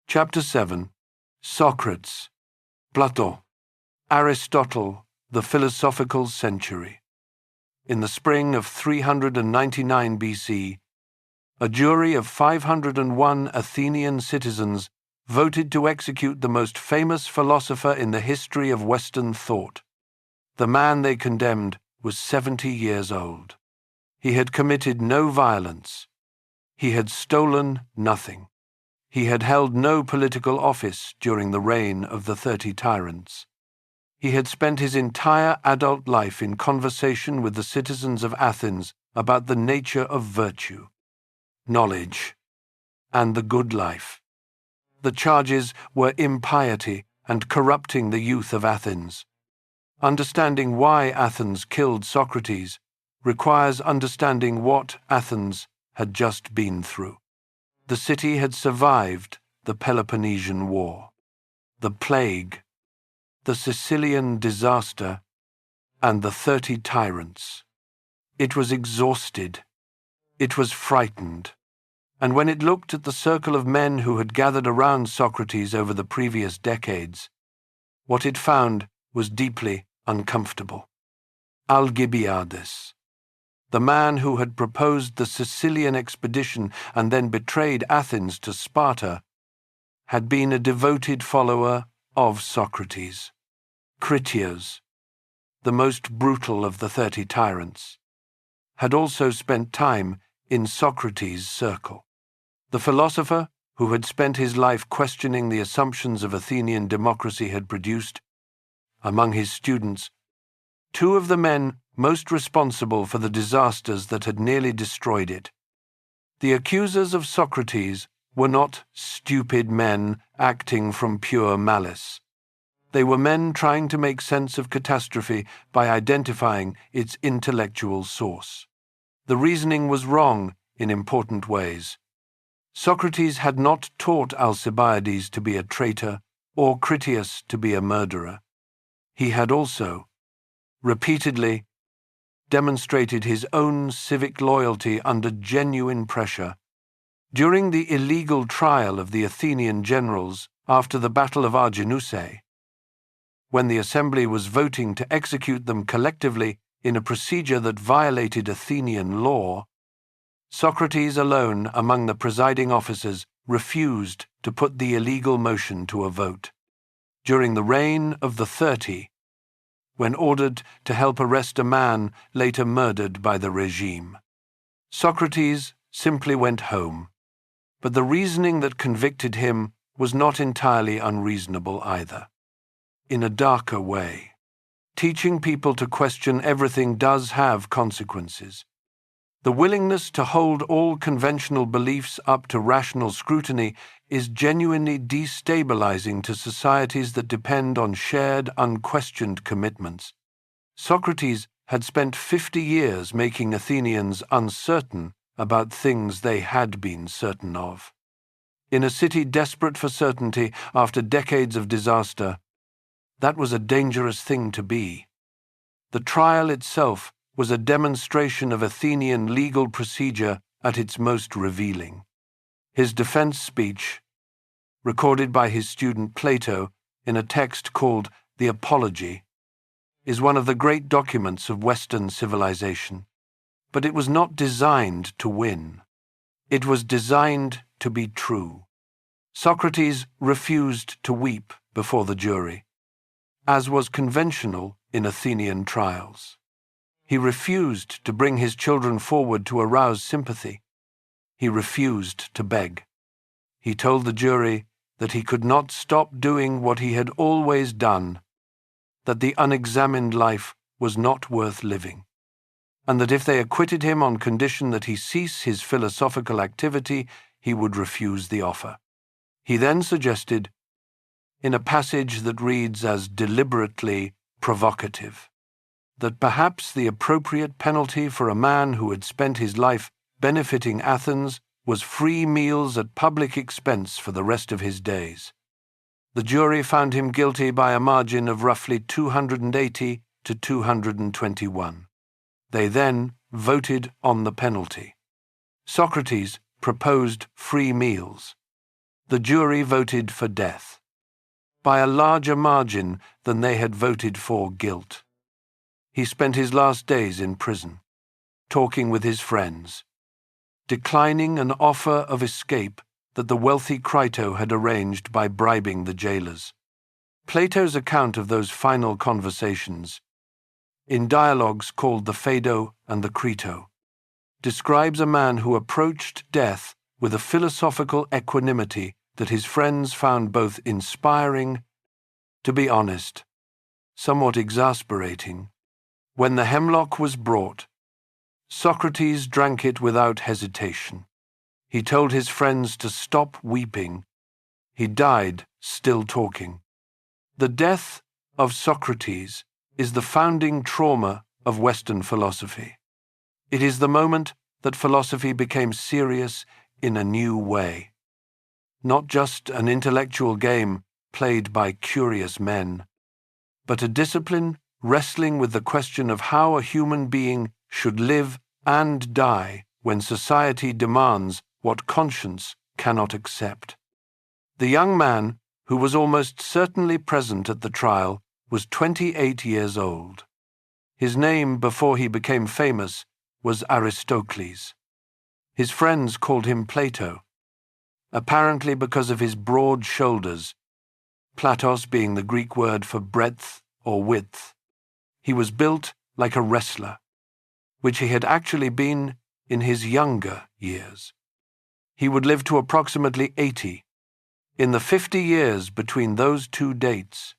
Chapter 7. Socrates, Plato, Aristotle, the Philosophical Century. In the spring of 399 BC, a jury of 501 Athenian citizens voted to execute the most famous philosopher in the history of Western thought. The man they condemned was 70 years old. He had committed no violence. He had stolen nothing. He had held no political office during the reign of the 30 tyrants. He had spent his entire adult life in conversation with the citizens of Athens about the nature of virtue, knowledge, and the good life. The charges were impiety and corrupting the youth of Athens. Understanding why Athens killed Socrates requires understanding what Athens had just been through. The city had survived the Peloponnesian War, the plague, the Sicilian disaster, and the 30 tyrants. It was exhausted. It was frightened. And when it looked at the circle of men who had gathered around Socrates over the previous decades, what it found was deeply uncomfortable. Alcibiades, the man who had proposed the Sicilian expedition and then betrayed Athens to Sparta, had been a devoted follower of Socrates. Critias, the most brutal of the 30 tyrants, had also spent time in Socrates' circle. The philosopher, who had spent his life questioning the assumptions of Athenian democracy, had produced, among his students, two of the men most responsible for the disasters that had nearly destroyed it. The accusers of Socrates were not stupid men acting from pure malice. They were men trying to make sense of catastrophe by identifying its intellectual source. The reasoning was wrong in important ways. Socrates had not taught Alcibiades to be a traitor or Critias to be a murderer. He had also, repeatedly, demonstrated his own civic loyalty under genuine pressure. During the illegal trial of the Athenian generals after the Battle of Arginusae, when the assembly was voting to execute them collectively in a procedure that violated Athenian law, Socrates alone among the presiding officers refused to put the illegal motion to a vote. During the reign of the 30, when ordered to help arrest a man later murdered by the regime, Socrates simply went home, but the reasoning that convicted him was not entirely unreasonable either. In a darker way, teaching people to question everything does have consequences. The willingness to hold all conventional beliefs up to rational scrutiny is genuinely destabilizing to societies that depend on shared, unquestioned commitments. Socrates had spent 50 years making Athenians uncertain about things they had been certain of. In a city desperate for certainty after decades of disaster, that was a dangerous thing to be. The trial itself was a demonstration of Athenian legal procedure at its most revealing. His defense speech, recorded by his student Plato in a text called The Apology, is one of the great documents of Western civilization. But it was not designed to win. It was designed to be true. Socrates refused to weep before the jury, as was conventional in Athenian trials. He refused to bring his children forward to arouse sympathy. He refused to beg. He told the jury that he could not stop doing what he had always done, that the unexamined life was not worth living, and that if they acquitted him on condition that he cease his philosophical activity, he would refuse the offer. He then suggested, in a passage that reads as deliberately provocative, that perhaps the appropriate penalty for a man who had spent his life benefiting Athens was free meals at public expense for the rest of his days. The jury found him guilty by a margin of roughly 280 to 221. They then voted on the penalty. Socrates proposed free meals. The jury voted for death, by a larger margin than they had voted for guilt. He spent his last days in prison, talking with his friends, declining an offer of escape that the wealthy Crito had arranged by bribing the jailers. Plato's account of those final conversations, in dialogues called the Phaedo and the Crito, describes a man who approached death with a philosophical equanimity that his friends found both inspiring, to be honest, somewhat exasperating. When the hemlock was brought, Socrates drank it without hesitation. He told his friends to stop weeping. He died still talking. The death of Socrates is the founding trauma of Western philosophy. It is the moment that philosophy became serious in a new way. Not just an intellectual game played by curious men, but a discipline wrestling with the question of how a human being should live and die when society demands what conscience cannot accept. The young man, who was almost certainly present at the trial, was 28 years old. His name, before he became famous, was Aristocles. His friends called him Plato, apparently because of his broad shoulders, platos being the Greek word for breadth or width. He was built like a wrestler, which he had actually been in his younger years. He would live to approximately 80. In the 50 years between those two dates,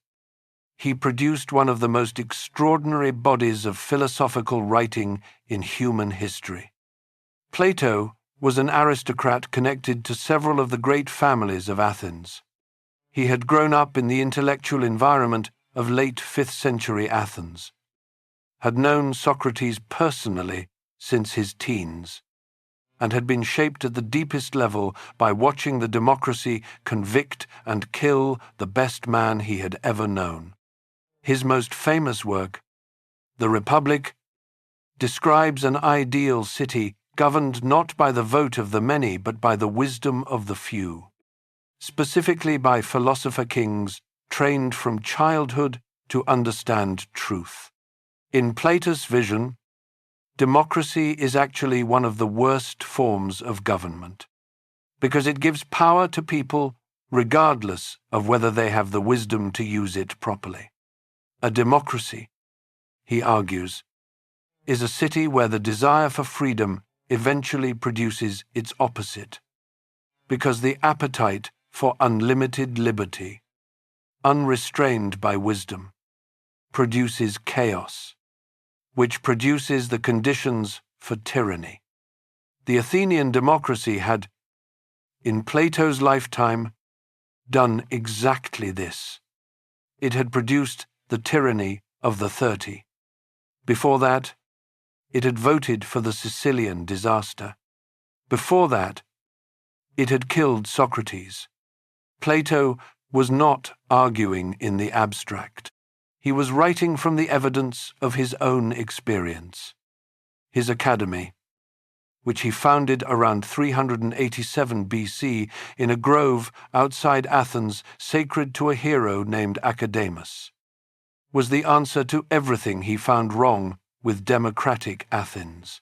he produced one of the most extraordinary bodies of philosophical writing in human history. Plato was an aristocrat connected to several of the great families of Athens. He had grown up in the intellectual environment of late 5th century Athens, had known Socrates personally since his teens, and had been shaped at the deepest level by watching the democracy convict and kill the best man he had ever known. His most famous work, The Republic, describes an ideal city governed not by the vote of the many but by the wisdom of the few, specifically by philosopher kings trained from childhood to understand truth. In Plato's vision, democracy is actually one of the worst forms of government, because it gives power to people regardless of whether they have the wisdom to use it properly. A democracy, he argues, is a city where the desire for freedom eventually produces its opposite, because the appetite for unlimited liberty, unrestrained by wisdom, produces chaos, which produces the conditions for tyranny. The Athenian democracy had, in Plato's lifetime, done exactly this. It had produced the tyranny of the 30. Before that, it had voted for the Sicilian disaster. Before that, it had killed Socrates. Plato was not arguing in the abstract. He was writing from the evidence of his own experience. His academy, which he founded around 387 BC in a grove outside Athens sacred to a hero named Academus, was the answer to everything he found wrong with democratic Athens.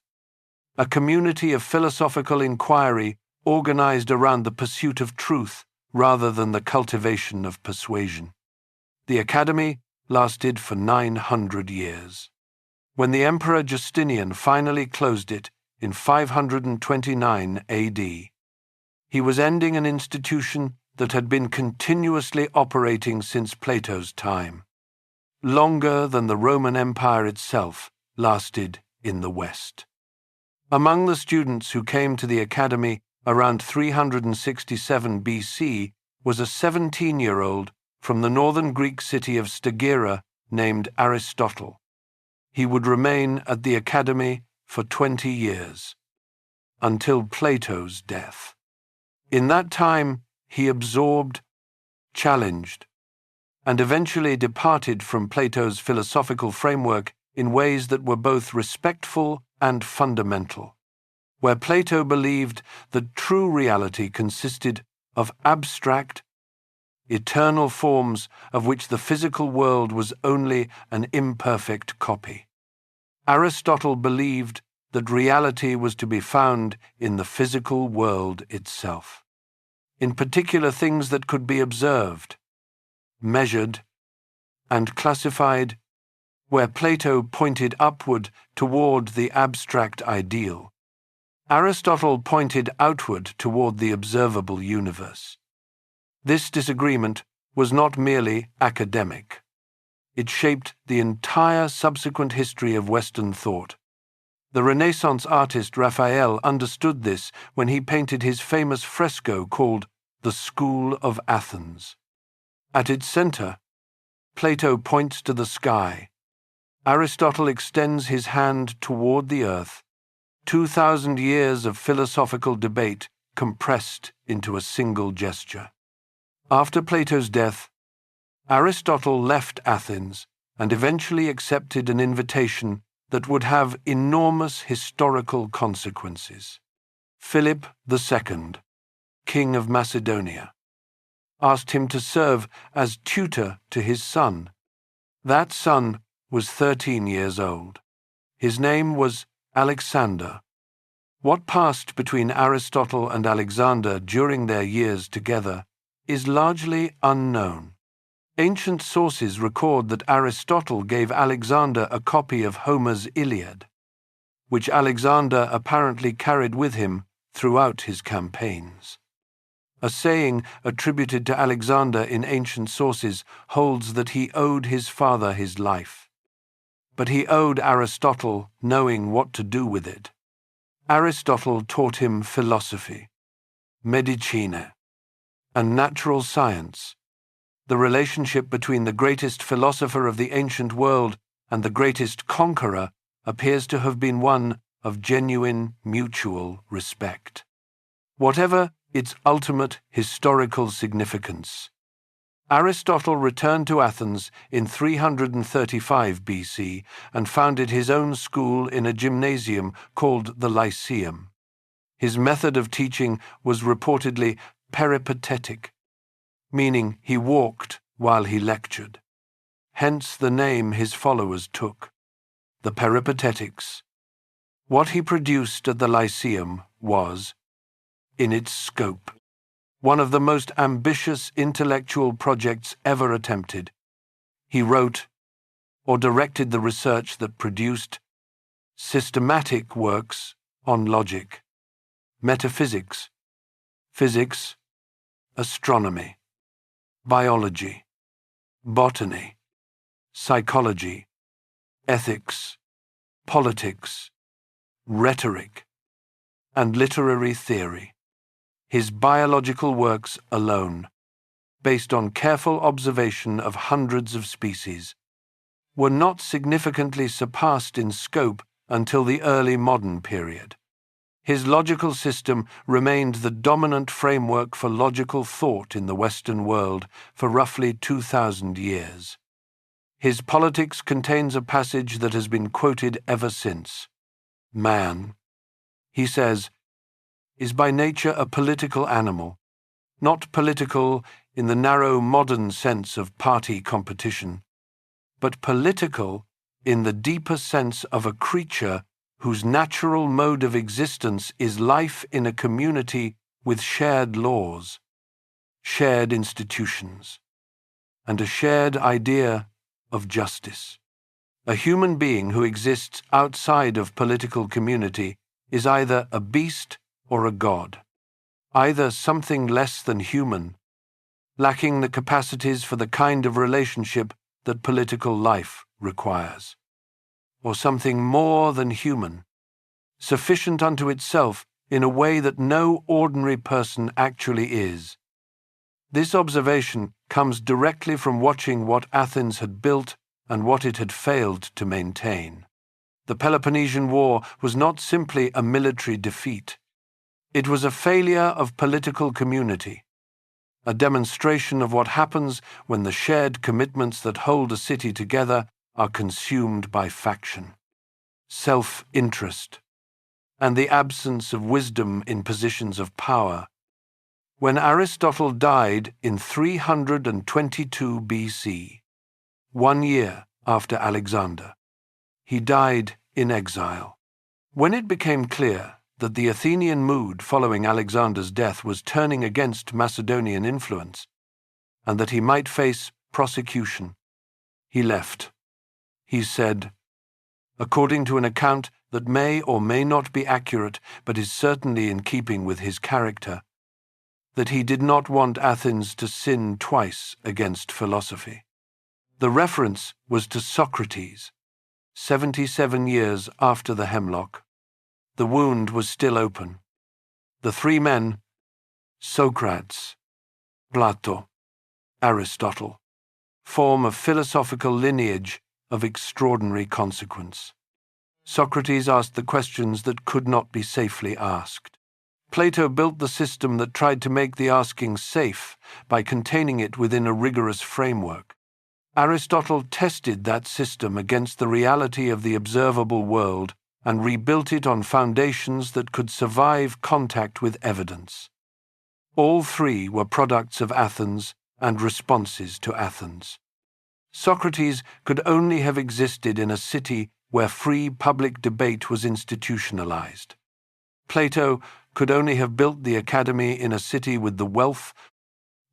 A community of philosophical inquiry organized around the pursuit of truth rather than the cultivation of persuasion. The academy lasted for 900 years. When the Emperor Justinian finally closed it in 529 AD, he was ending an institution that had been continuously operating since Plato's time, longer than the Roman Empire itself lasted in the West. Among the students who came to the academy around 367 BC was a 17-year-old from the northern Greek city of Stagira named Aristotle. He would remain at the academy for 20 years, until Plato's death. In that time, he absorbed, challenged, and eventually departed from Plato's philosophical framework in ways that were both respectful and fundamental, where Plato believed that true reality consisted of abstract, eternal forms of which the physical world was only an imperfect copy. Aristotle believed that reality was to be found in the physical world itself, in particular things that could be observed, measured, and classified, where Plato pointed upward toward the abstract ideal. Aristotle pointed outward toward the observable universe. This disagreement was not merely academic. It shaped the entire subsequent history of Western thought. The Renaissance artist Raphael understood this when he painted his famous fresco called The School of Athens. At its center, Plato points to the sky. Aristotle extends his hand toward the earth. 2,000 years of philosophical debate compressed into a single gesture. After Plato's death, Aristotle left Athens and eventually accepted an invitation that would have enormous historical consequences. Philip II, King of Macedonia, asked him to serve as tutor to his son. That son was 13 years old. His name was Alexander. What passed between Aristotle and Alexander during their years together is largely unknown. Ancient sources record that Aristotle gave Alexander a copy of Homer's Iliad, which Alexander apparently carried with him throughout his campaigns. A saying attributed to Alexander in ancient sources holds that he owed his father his life, but he owed Aristotle knowing what to do with it. Aristotle taught him philosophy, medicina, and natural science. The relationship between the greatest philosopher of the ancient world and the greatest conqueror appears to have been one of genuine mutual respect. Whatever its ultimate historical significance, Aristotle returned to Athens in 335 BC and founded his own school in a gymnasium called the Lyceum. His method of teaching was reportedly peripatetic, meaning he walked while he lectured. Hence the name his followers took, the Peripatetics. What he produced at the Lyceum was, in its scope, one of the most ambitious intellectual projects ever attempted. He wrote or directed the research that produced systematic works on logic, metaphysics, physics, astronomy, biology, botany, psychology, ethics, politics, rhetoric, and literary theory. His biological works alone, based on careful observation of hundreds of species, were not significantly surpassed in scope until the early modern period. His logical system remained the dominant framework for logical thought in the Western world for roughly 2,000 years. His Politics contains a passage that has been quoted ever since. Man, he says, is by nature a political animal, not political in the narrow modern sense of party competition, but political in the deeper sense of a creature whose natural mode of existence is life in a community with shared laws, shared institutions, and a shared idea of justice. A human being who exists outside of political community is either a beast or a god, either something less than human, lacking the capacities for the kind of relationship that political life requires, or something more than human, sufficient unto itself in a way that no ordinary person actually is. This observation comes directly from watching what Athens had built and what it had failed to maintain. The Peloponnesian War was not simply a military defeat. It was a failure of political community, a demonstration of what happens when the shared commitments that hold a city together are consumed by faction, self-interest, and the absence of wisdom in positions of power. When Aristotle died in 322 BC, 1 year after Alexander, he died in exile. When it became clear that the Athenian mood following Alexander's death was turning against Macedonian influence, and that he might face prosecution, he left. He said, according to an account that may or may not be accurate but is certainly in keeping with his character, that he did not want Athens to sin twice against philosophy. The reference was to Socrates, 77 years after the hemlock. The wound was still open. The three men, Socrates, Plato, Aristotle, form a philosophical lineage of extraordinary consequence. Socrates asked the questions that could not be safely asked. Plato built the system that tried to make the asking safe by containing it within a rigorous framework. Aristotle tested that system against the reality of the observable world and rebuilt it on foundations that could survive contact with evidence. All three were products of Athens and responses to Athens. Socrates could only have existed in a city where free public debate was institutionalized. Plato could only have built the academy in a city with the wealth,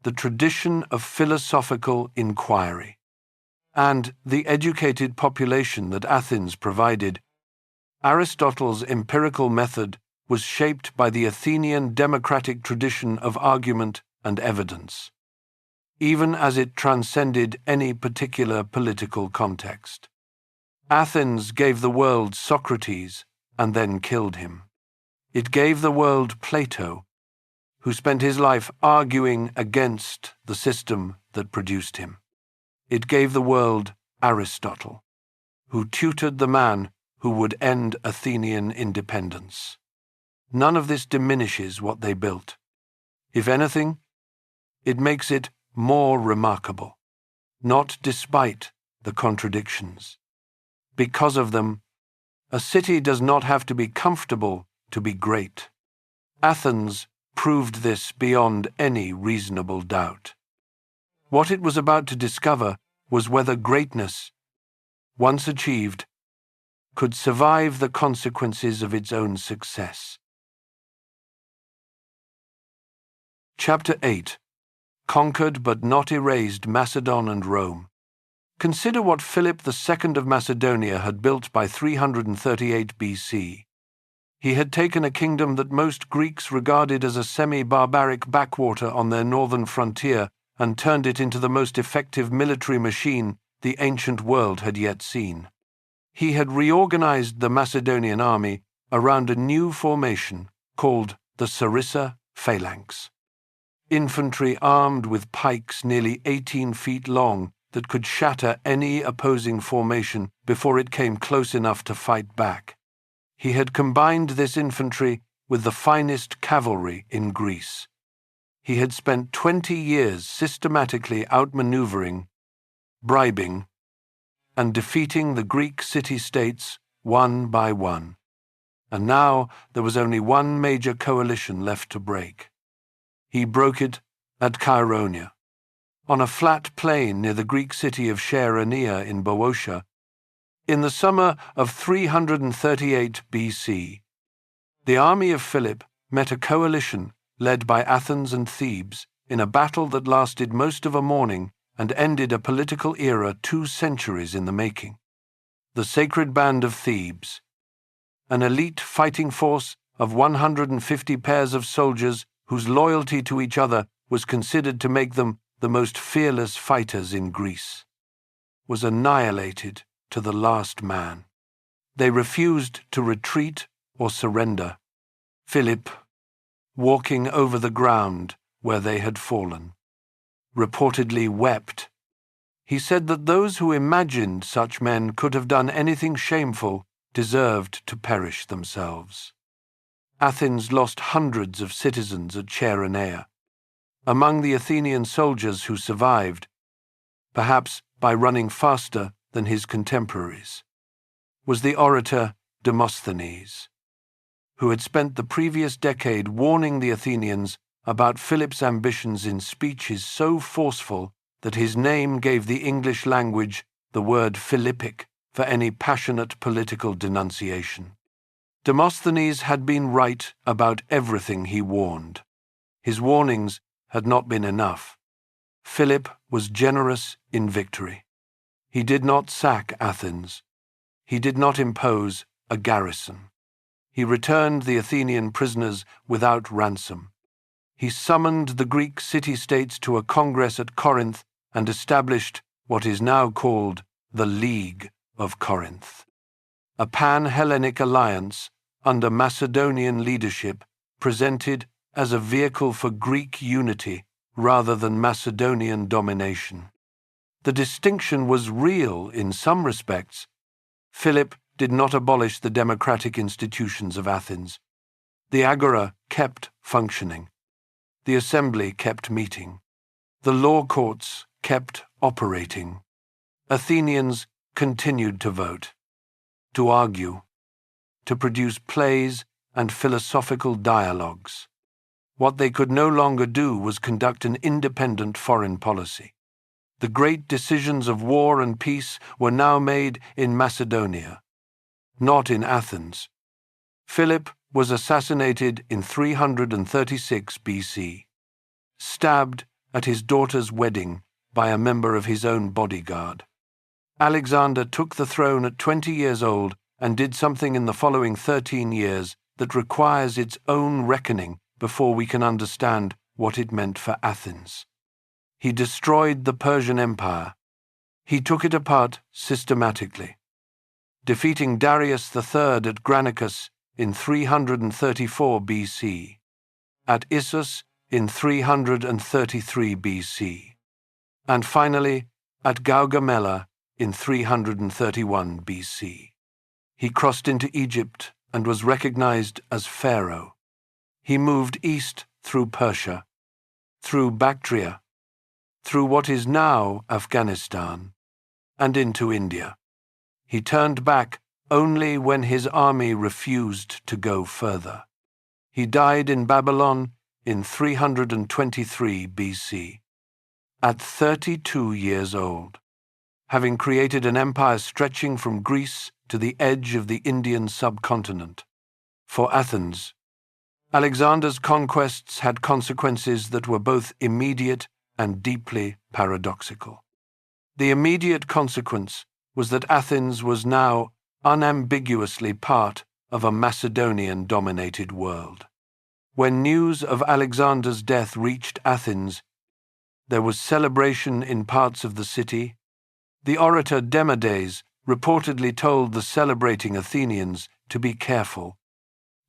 the tradition of philosophical inquiry, and the educated population that Athens provided. Aristotle's empirical method was shaped by the Athenian democratic tradition of argument and evidence, even as it transcended any particular political context. Athens gave the world Socrates and then killed him. It gave the world Plato, who spent his life arguing against the system that produced him. It gave the world Aristotle, who tutored the man who would end Athenian independence. None of this diminishes what they built. If anything, it makes it more remarkable, not despite the contradictions. Because of them, a city does not have to be comfortable to be great. Athens proved this beyond any reasonable doubt. What it was about to discover was whether greatness, once achieved, could survive the consequences of its own success. Chapter 8. Conquered but not erased Macedon and Rome. Consider what Philip II of Macedonia had built by 338 BC. He had taken a kingdom that most Greeks regarded as a semi-barbaric backwater on their northern frontier and turned it into the most effective military machine the ancient world had yet seen. He had reorganized the Macedonian army around a new formation called the Sarissa Phalanx. Infantry armed with pikes nearly 18 feet long that could shatter any opposing formation before it came close enough to fight back. He had combined this infantry with the finest cavalry in Greece. He had spent 20 years systematically outmaneuvering, bribing, and defeating the Greek city-states one by one. And now there was only one major coalition left to break. He broke it at Chaeronea, on a flat plain near the Greek city of Chaeronea in Boeotia. In the summer of 338 BC, the army of Philip met a coalition led by Athens and Thebes in a battle that lasted most of a morning and ended a political era 2 centuries in the making. the Sacred Band of Thebes, an elite fighting force of 150 pairs of soldiers whose loyalty to each other was considered to make them the most fearless fighters in Greece, was annihilated to the last man. They refused to retreat or surrender. Philip, walking over the ground where they had fallen, reportedly wept. He said that those who imagined such men could have done anything shameful deserved to perish themselves. Athens lost hundreds of citizens at Chaeronea. Among the Athenian soldiers who survived, perhaps by running faster than his contemporaries, was the orator Demosthenes, who had spent the previous decade warning the Athenians about Philip's ambitions in speeches so forceful that his name gave the English language the word Philippic for any passionate political denunciation. Demosthenes had been right about everything he warned. His warnings had not been enough. Philip was generous in victory. He did not sack Athens. He did not impose a garrison. He returned the Athenian prisoners without ransom. He summoned the Greek city-states to a congress at Corinth and established what is now called the League of Corinth, a pan-Hellenic alliance under Macedonian leadership presented as a vehicle for Greek unity rather than Macedonian domination. The distinction was real in some respects. Philip did not abolish the democratic institutions of Athens. The agora kept functioning. The assembly kept meeting. The law courts kept operating. Athenians continued to vote, to argue, to produce plays and philosophical dialogues. What they could no longer do was conduct an independent foreign policy. The great decisions of war and peace were now made in Macedonia, not in Athens. Philip was assassinated in 336 BC, stabbed at his daughter's wedding by a member of his own bodyguard. Alexander took the throne at 20 years old and did something in the following 13 years that requires its own reckoning before we can understand what it meant for Athens. He destroyed the Persian Empire. He took it apart systematically, defeating Darius III at Granicus in 334 BC, at Issus in 333 BC, and finally at Gaugamela in 331 BC. He crossed into Egypt and was recognized as Pharaoh. He moved east through Persia, through Bactria, through what is now Afghanistan, and into India. He turned back only when his army refused to go further. He died in Babylon in 323 BC, at 32 years old, having created an empire stretching from Greece to the edge of the Indian subcontinent. For Athens, Alexander's conquests had consequences that were both immediate and deeply paradoxical. The immediate consequence was that Athens was now unambiguously part of a Macedonian-dominated world. When news of Alexander's death reached Athens, there was celebration in parts of the city. The orator Demades reportedly told the celebrating Athenians to be careful,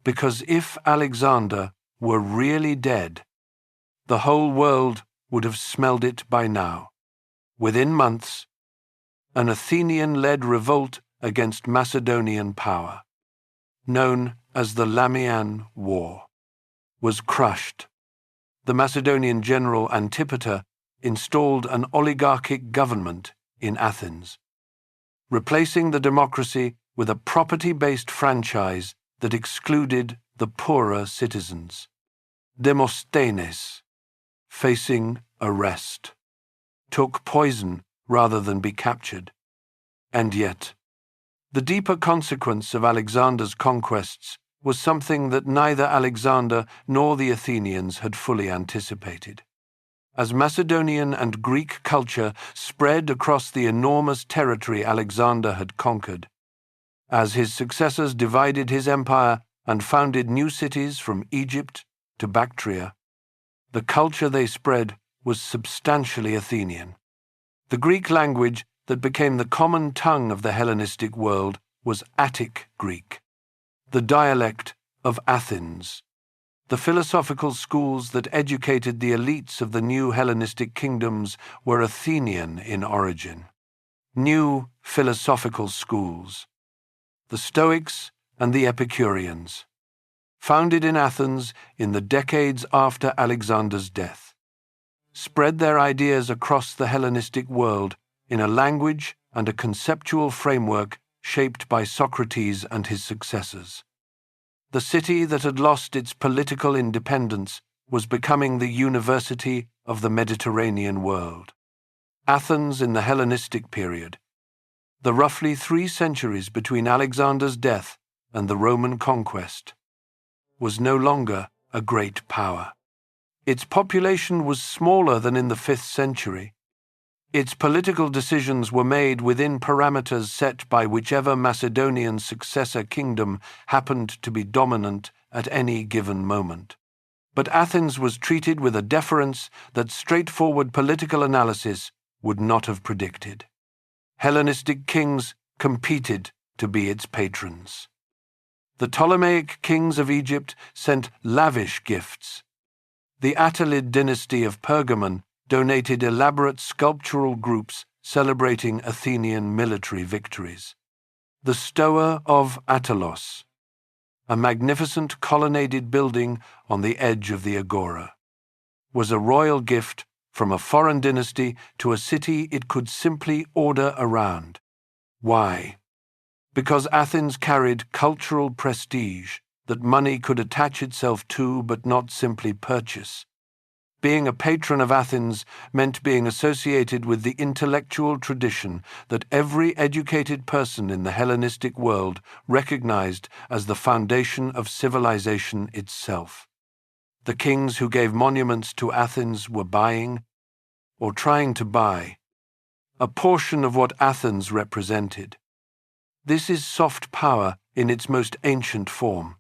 because if Alexander were really dead, the whole world would have smelled it by now. Within months, an Athenian-led revolt against Macedonian power, known as the Millennium War, was crushed. The Macedonian general Antipater installed an oligarchic government in Athens, replacing the democracy with a property-based franchise that excluded the poorer citizens. Demosthenes, facing arrest, took poison rather than be captured. And yet, the deeper consequence of Alexander's conquests was something that neither Alexander nor the Athenians had fully anticipated. As Macedonian and Greek culture spread across the enormous territory Alexander had conquered, as his successors divided his empire and founded new cities from Egypt to Bactria, the culture they spread was substantially Athenian. The Greek language that became the common tongue of the Hellenistic world was Attic Greek, the dialect of Athens. The philosophical schools that educated the elites of the new Hellenistic kingdoms were Athenian in origin. New philosophical schools, the Stoics and the Epicureans, founded in Athens in the decades after Alexander's death, spread their ideas across the Hellenistic world in a language and a conceptual framework shaped by Socrates and his successors. The city that had lost its political independence was becoming the university of the Mediterranean world. Athens in the Hellenistic period, the roughly 3 centuries between Alexander's death and the Roman conquest, was no longer a great power. Its population was smaller than in the 5th century. Its political decisions were made within parameters set by whichever Macedonian successor kingdom happened to be dominant at any given moment. But Athens was treated with a deference that straightforward political analysis would not have predicted. Hellenistic kings competed to be its patrons. The Ptolemaic kings of Egypt sent lavish gifts. The Attalid dynasty of Pergamon donated elaborate sculptural groups celebrating Athenian military victories. The Stoa of Attalos, a magnificent colonnaded building on the edge of the Agora, was a royal gift from a foreign dynasty to a city it could simply order around. Why? Because Athens carried cultural prestige that money could attach itself to but not simply purchase. Being a patron of Athens meant being associated with the intellectual tradition that every educated person in the Hellenistic world recognized as the foundation of civilization itself. The kings who gave monuments to Athens were buying, or trying to buy, a portion of what Athens represented. This is soft power in its most ancient form.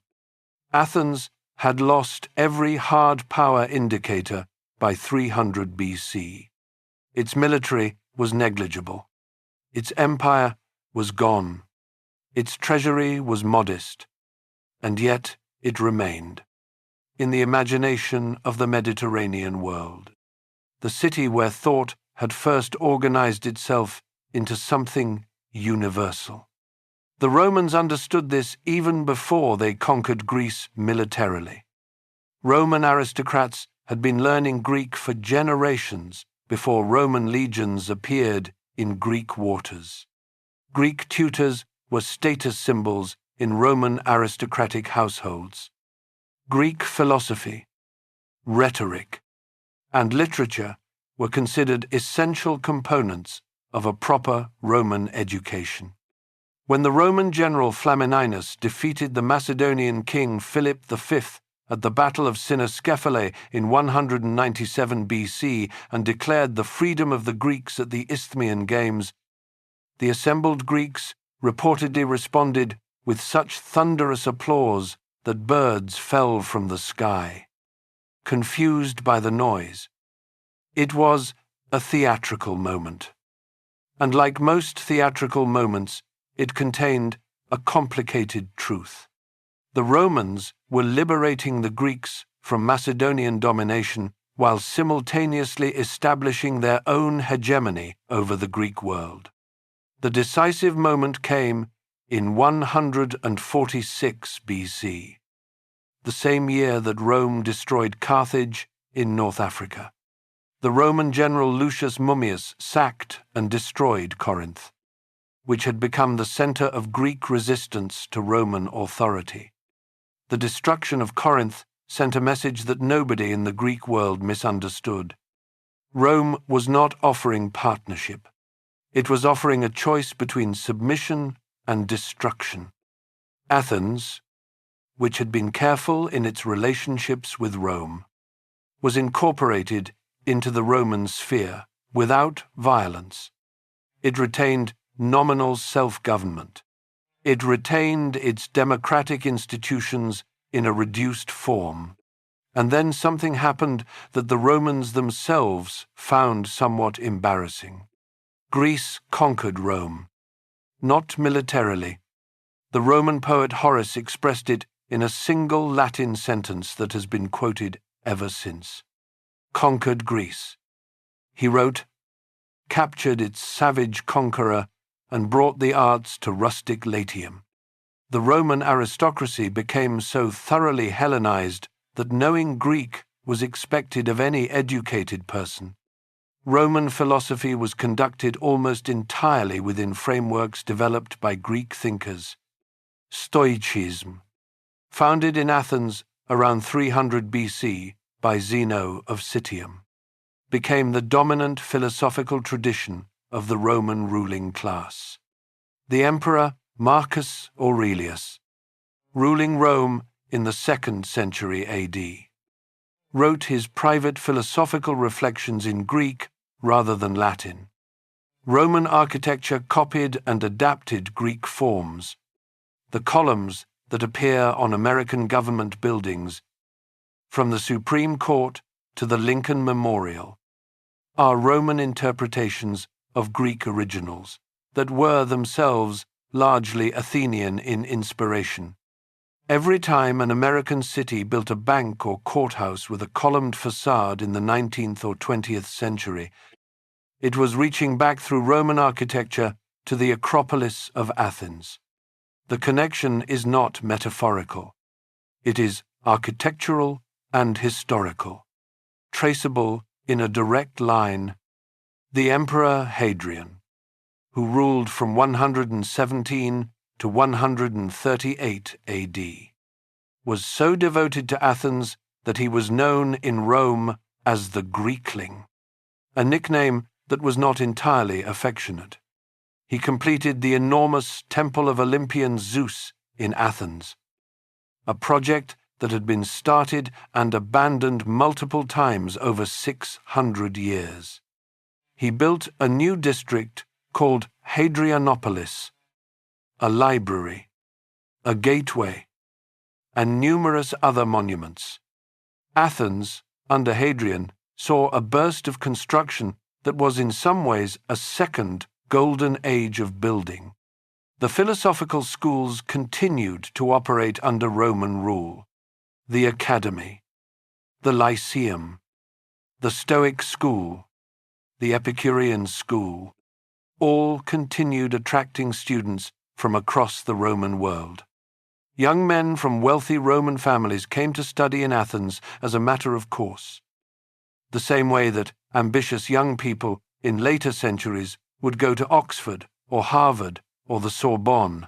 Athens had lost every hard power indicator by 300 BC. Its military was negligible. Its empire was gone. Its treasury was modest. And yet it remained, in the imagination of the Mediterranean world, the city where thought had first organized itself into something universal. The Romans understood this even before they conquered Greece militarily. Roman aristocrats had been learning Greek for generations before Roman legions appeared in Greek waters. Greek tutors were status symbols in Roman aristocratic households. Greek philosophy, rhetoric, and literature were considered essential components of a proper Roman education. When the Roman general Flamininus defeated the Macedonian king Philip V at the Battle of Cynoscephalae in 197 BC and declared the freedom of the Greeks at the Isthmian Games, the assembled Greeks reportedly responded with such thunderous applause that birds fell from the sky, confused by the noise. It was a theatrical moment, and like most theatrical moments, it contained a complicated truth. The Romans were liberating the Greeks from Macedonian domination while simultaneously establishing their own hegemony over the Greek world. The decisive moment came in 146 BC, the same year that Rome destroyed Carthage in North Africa. The Roman general Lucius Mummius sacked and destroyed Corinth, which had become the center of Greek resistance to Roman authority. The destruction of Corinth sent a message that nobody in the Greek world misunderstood. Rome was not offering partnership. It was offering a choice between submission and destruction. Athens, which had been careful in its relationships with Rome, was incorporated into the Roman sphere without violence. It retained nominal self-government. It retained its democratic institutions in a reduced form, and then something happened that the Romans themselves found somewhat embarrassing. Greece conquered Rome, not militarily. The Roman poet Horace expressed it in a single Latin sentence that has been quoted ever since. Conquered Greece. He wrote, captured its savage conqueror and brought the arts to rustic Latium. The Roman aristocracy became so thoroughly Hellenized that knowing Greek was expected of any educated person. Roman philosophy was conducted almost entirely within frameworks developed by Greek thinkers. Stoicism, founded in Athens around 300 BC by Zeno of Citium, became the dominant philosophical tradition of the Roman ruling class. The emperor Marcus Aurelius, ruling Rome in the 2nd century AD, wrote his private philosophical reflections in Greek rather than Latin. Roman architecture copied and adapted Greek forms. The columns that appear on American government buildings, from the Supreme Court to the Lincoln Memorial, are Roman interpretations of Greek originals that were themselves largely Athenian in inspiration. Every time an American city built a bank or courthouse with a columned facade in the 19th or 20th century, it was reaching back through Roman architecture to the Acropolis of Athens. The connection is not metaphorical. It is architectural and historical, traceable in a direct line. The Emperor Hadrian, who ruled from 117 to 138 AD, was so devoted to Athens that he was known in Rome as the Greekling, a nickname that was not entirely affectionate. He completed the enormous Temple of Olympian Zeus in Athens, a project that had been started and abandoned multiple times over 600 years. He built a new district called Hadrianopolis, a library, a gateway, and numerous other monuments. Athens, under Hadrian, saw a burst of construction that was in some ways a second Golden Age of building. The philosophical schools continued to operate under Roman rule. The Academy, the Lyceum, the Stoic School, the Epicurean School, all continued attracting students from across the Roman world. Young men from wealthy Roman families came to study in Athens as a matter of course, the same way that ambitious young people in later centuries would go to Oxford or Harvard or the Sorbonne.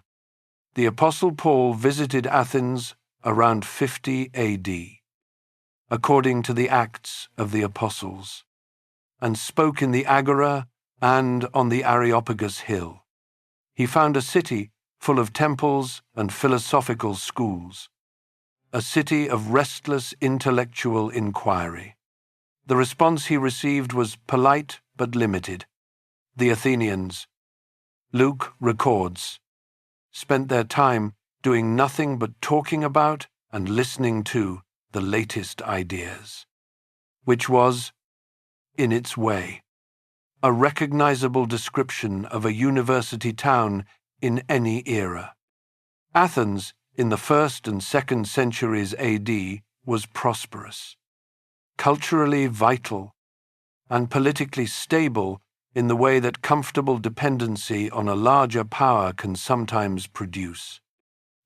The Apostle Paul visited Athens around 50 AD, according to the Acts of the Apostles, and spoke in the Agora and on the Areopagus Hill. He found a city full of temples and philosophical schools, a city of restless intellectual inquiry. The response he received was polite but limited. The Athenians, Luke records, spent their time doing nothing but talking about and listening to the latest ideas, which was, in its way, a recognizable description of a university town in any era. Athens, in the 1st and 2nd centuries AD, was prosperous, culturally vital, and politically stable in the way that comfortable dependency on a larger power can sometimes produce.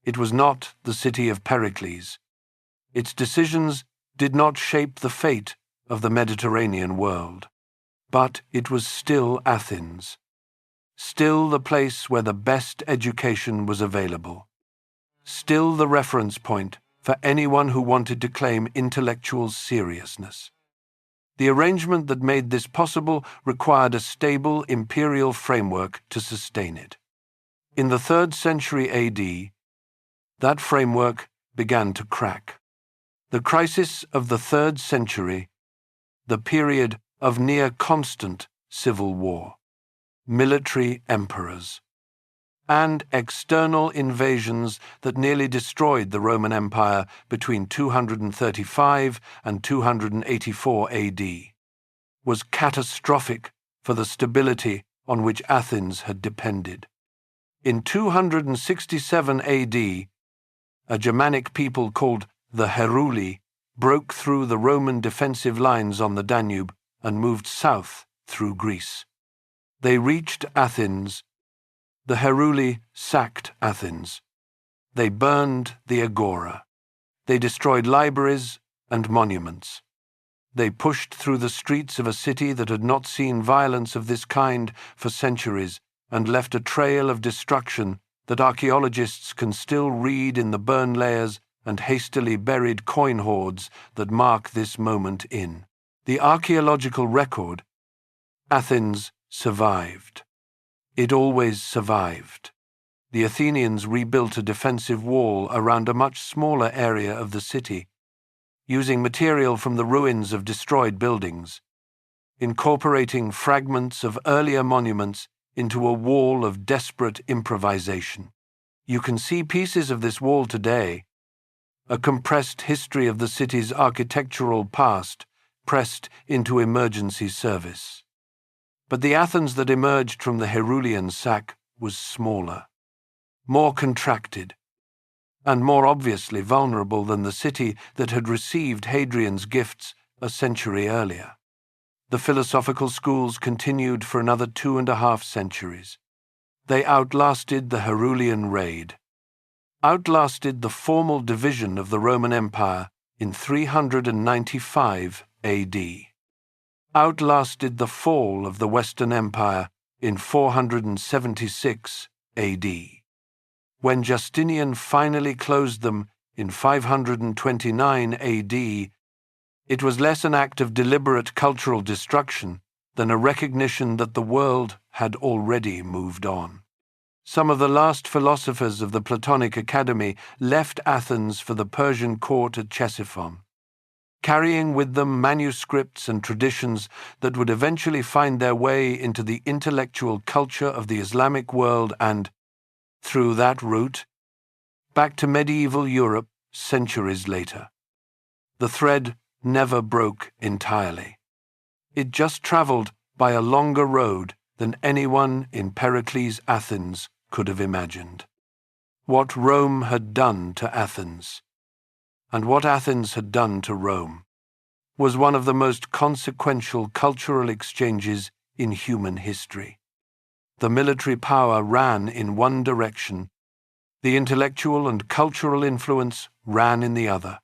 It was not the city of Pericles. Its decisions did not shape the fate of the Mediterranean world. But it was still Athens, still the place where the best education was available, still the reference point for anyone who wanted to claim intellectual seriousness. The arrangement that made this possible required a stable imperial framework to sustain it. In the 3rd century AD, that framework began to crack. The crisis of the 3rd century, the period of near-constant civil war, military emperors, and external invasions that nearly destroyed the Roman Empire between 235 and 284 AD, was catastrophic for the stability on which Athens had depended. In 267 AD, a Germanic people called the Heruli broke through the Roman defensive lines on the Danube and moved south through Greece. They reached Athens. The Heruli sacked Athens. They burned the agora. They destroyed libraries and monuments. They pushed through the streets of a city that had not seen violence of this kind for centuries and left a trail of destruction that archaeologists can still read in the burn layers and hastily buried coin hoards that mark this moment in. The archaeological record, Athens survived. It always survived. The Athenians rebuilt a defensive wall around a much smaller area of the city, using material from the ruins of destroyed buildings, incorporating fragments of earlier monuments into a wall of desperate improvisation. You can see pieces of this wall today, a compressed history of the city's architectural past pressed into emergency service. But the Athens that emerged from the Herulian sack was smaller, more contracted, and more obviously vulnerable than the city that had received Hadrian's gifts a century earlier. The philosophical schools continued for another 2.5 centuries. They outlasted the Herulian raid, outlasted the formal division of the Roman Empire in 395 AD, outlasted the fall of the Western Empire in 476 AD. When Justinian finally closed them in 529 AD, it was less an act of deliberate cultural destruction than a recognition that the world had already moved on. Some of the last philosophers of the Platonic Academy left Athens for the Persian court at Ctesiphon, carrying with them manuscripts and traditions that would eventually find their way into the intellectual culture of the Islamic world and, through that route, back to medieval Europe centuries later. The thread never broke entirely. It just traveled by a longer road than anyone in Pericles' Athens could have imagined. What Rome had done to Athens, and what Athens had done to Rome, was one of the most consequential cultural exchanges in human history. The military power ran in one direction, the intellectual and cultural influence ran in the other.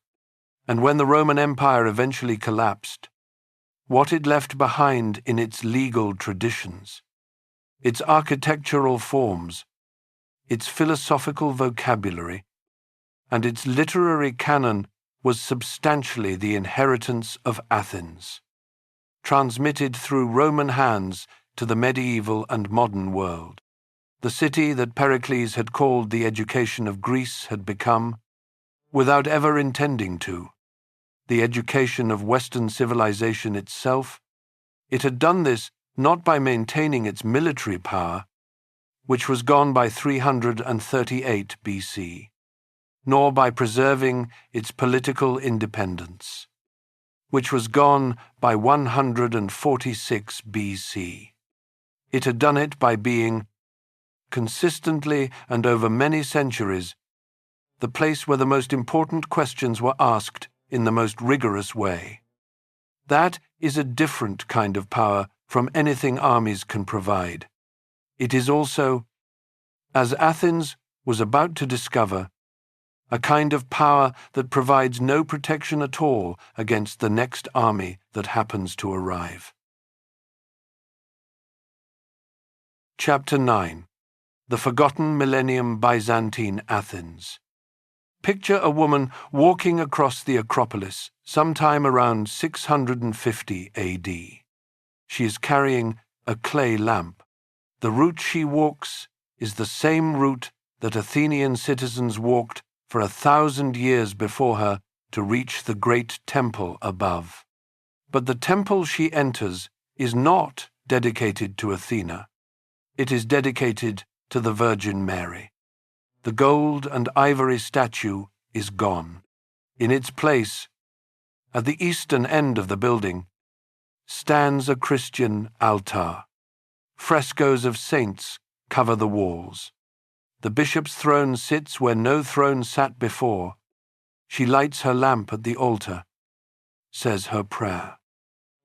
And when the Roman Empire eventually collapsed, what it left behind in its legal traditions, its architectural forms, its philosophical vocabulary, and its literary canon was substantially the inheritance of Athens, transmitted through Roman hands to the medieval and modern world. The city that Pericles had called the education of Greece had become, without ever intending to, the education of Western civilization itself. It had done this not by maintaining its military power, which was gone by 338 BC, nor by preserving its political independence, which was gone by 146 BC. It had done it by being, consistently and over many centuries, the place where the most important questions were asked in the most rigorous way. That is a different kind of power from anything armies can provide. It is also, as Athens was about to discover, a kind of power that provides no protection at all against the next army that happens to arrive. Chapter 9. The Forgotten Millennium Byzantine Athens. Picture a woman walking across the Acropolis sometime around 650 AD. She is carrying a clay lamp. The route she walks is the same route that Athenian citizens walked for 1,000 years before her to reach the great temple above. But the temple she enters is not dedicated to Athena. It is dedicated to the Virgin Mary. The gold and ivory statue is gone. In its place, at the eastern end of the building, stands a Christian altar. Frescoes of saints cover the walls. The bishop's throne sits where no throne sat before. She lights her lamp at the altar, says her prayer,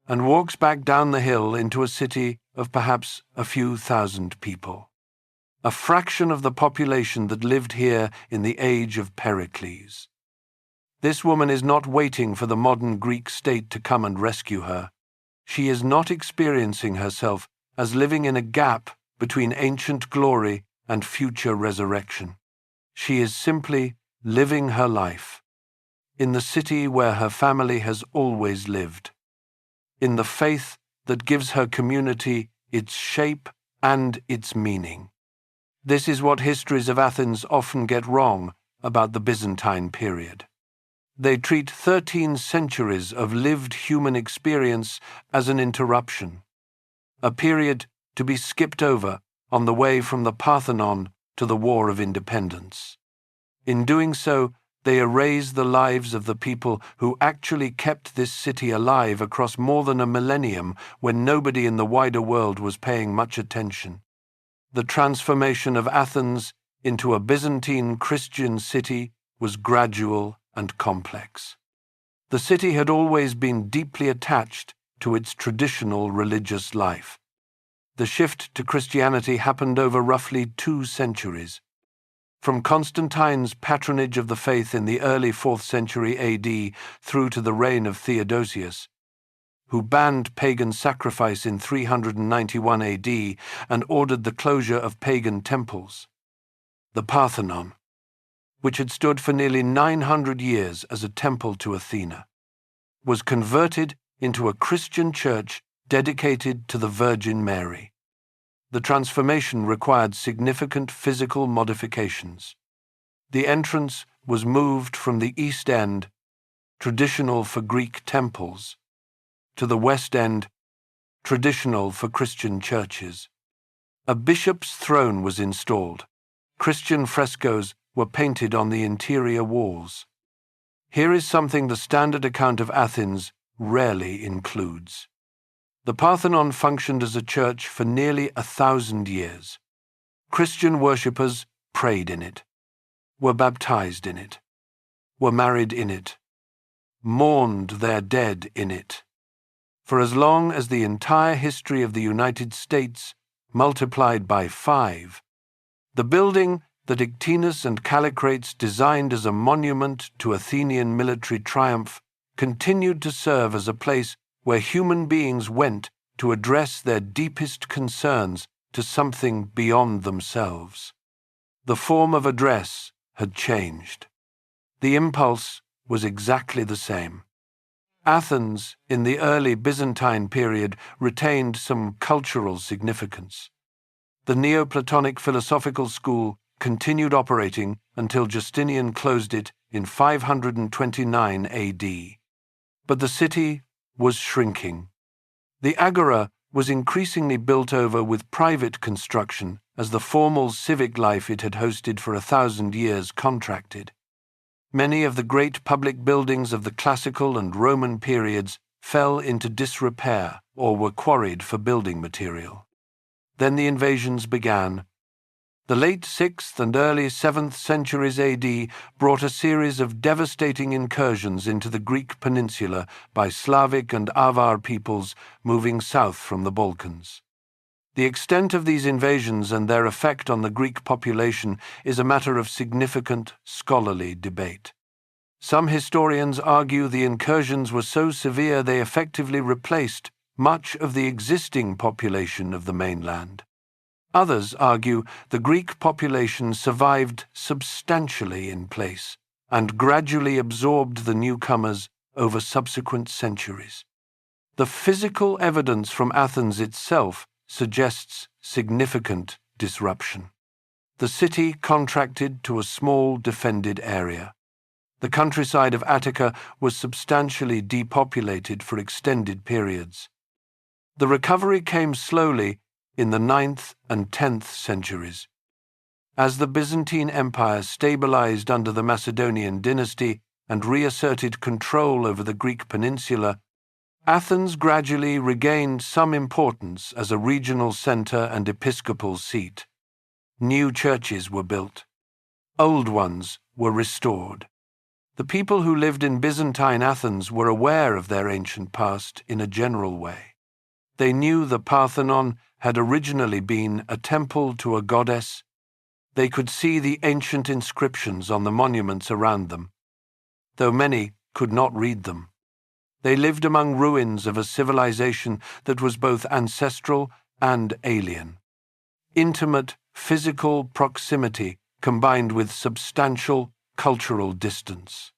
and walks back down the hill into a city of perhaps a few thousand people, a fraction of the population that lived here in the age of Pericles. This woman is not waiting for the modern Greek state to come and rescue her. She is not experiencing herself as living in a gap between ancient glory and future resurrection. She is simply living her life in the city where her family has always lived, in the faith that gives her community its shape and its meaning. This is what histories of Athens often get wrong about the Byzantine period. They treat 13 centuries of lived human experience as an interruption, a period to be skipped over on the way from the Parthenon to the War of Independence. In doing so, they erase the lives of the people who actually kept this city alive across more than a millennium when nobody in the wider world was paying much attention. The transformation of Athens into a Byzantine Christian city was gradual and complex. The city had always been deeply attached to its traditional religious life. The shift to Christianity happened over roughly 2 centuries. From Constantine's patronage of the faith in the early 4th century AD through to the reign of Theodosius, who banned pagan sacrifice in 391 AD and ordered the closure of pagan temples. The Parthenon, which had stood for nearly 900 years as a temple to Athena, was converted into a Christian church dedicated to the Virgin Mary. The transformation required significant physical modifications. The entrance was moved from the east end, traditional for Greek temples, to the west end, traditional for Christian churches. A bishop's throne was installed. Christian frescoes were painted on the interior walls. Here is something the standard account of Athens rarely includes. The Parthenon functioned as a church for nearly 1,000 years. Christian worshippers prayed in it, were baptized in it, were married in it, mourned their dead in it, for as long as the entire history of the United States multiplied by 5. The building that Ictinus and Callicrates designed as a monument to Athenian military triumph continued to serve as a place where human beings went to address their deepest concerns to something beyond themselves. The form of address had changed. The impulse was exactly the same. Athens, in the early Byzantine period, retained some cultural significance. The Neoplatonic philosophical school continued operating until Justinian closed it in 529 AD. But the city was shrinking. The agora was increasingly built over with private construction as the formal civic life it had hosted for 1,000 years contracted. Many of the great public buildings of the classical and Roman periods fell into disrepair or were quarried for building material. Then the invasions began. The late 6th and early 7th centuries AD brought a series of devastating incursions into the Greek peninsula by Slavic and Avar peoples moving south from the Balkans. The extent of these invasions and their effect on the Greek population is a matter of significant scholarly debate. Some historians argue the incursions were so severe they effectively replaced much of the existing population of the mainland. Others argue the Greek population survived substantially in place and gradually absorbed the newcomers over subsequent centuries. The physical evidence from Athens itself suggests significant disruption. The city contracted to a small defended area. The countryside of Attica was substantially depopulated for extended periods. The recovery came slowly in the 9th and 10th centuries, As the Byzantine Empire stabilized under the Macedonian dynasty and reasserted control over the Greek peninsula, Athens gradually regained some importance as a regional center and episcopal seat. New churches were built. Old ones were restored. The people who lived in Byzantine Athens were aware of their ancient past in a general way. They knew the Parthenon had originally been a temple to a goddess. They could see the ancient inscriptions on the monuments around them, though many could not read them. They lived among ruins of a civilization that was both ancestral and alien. Intimate physical proximity combined with substantial cultural distance.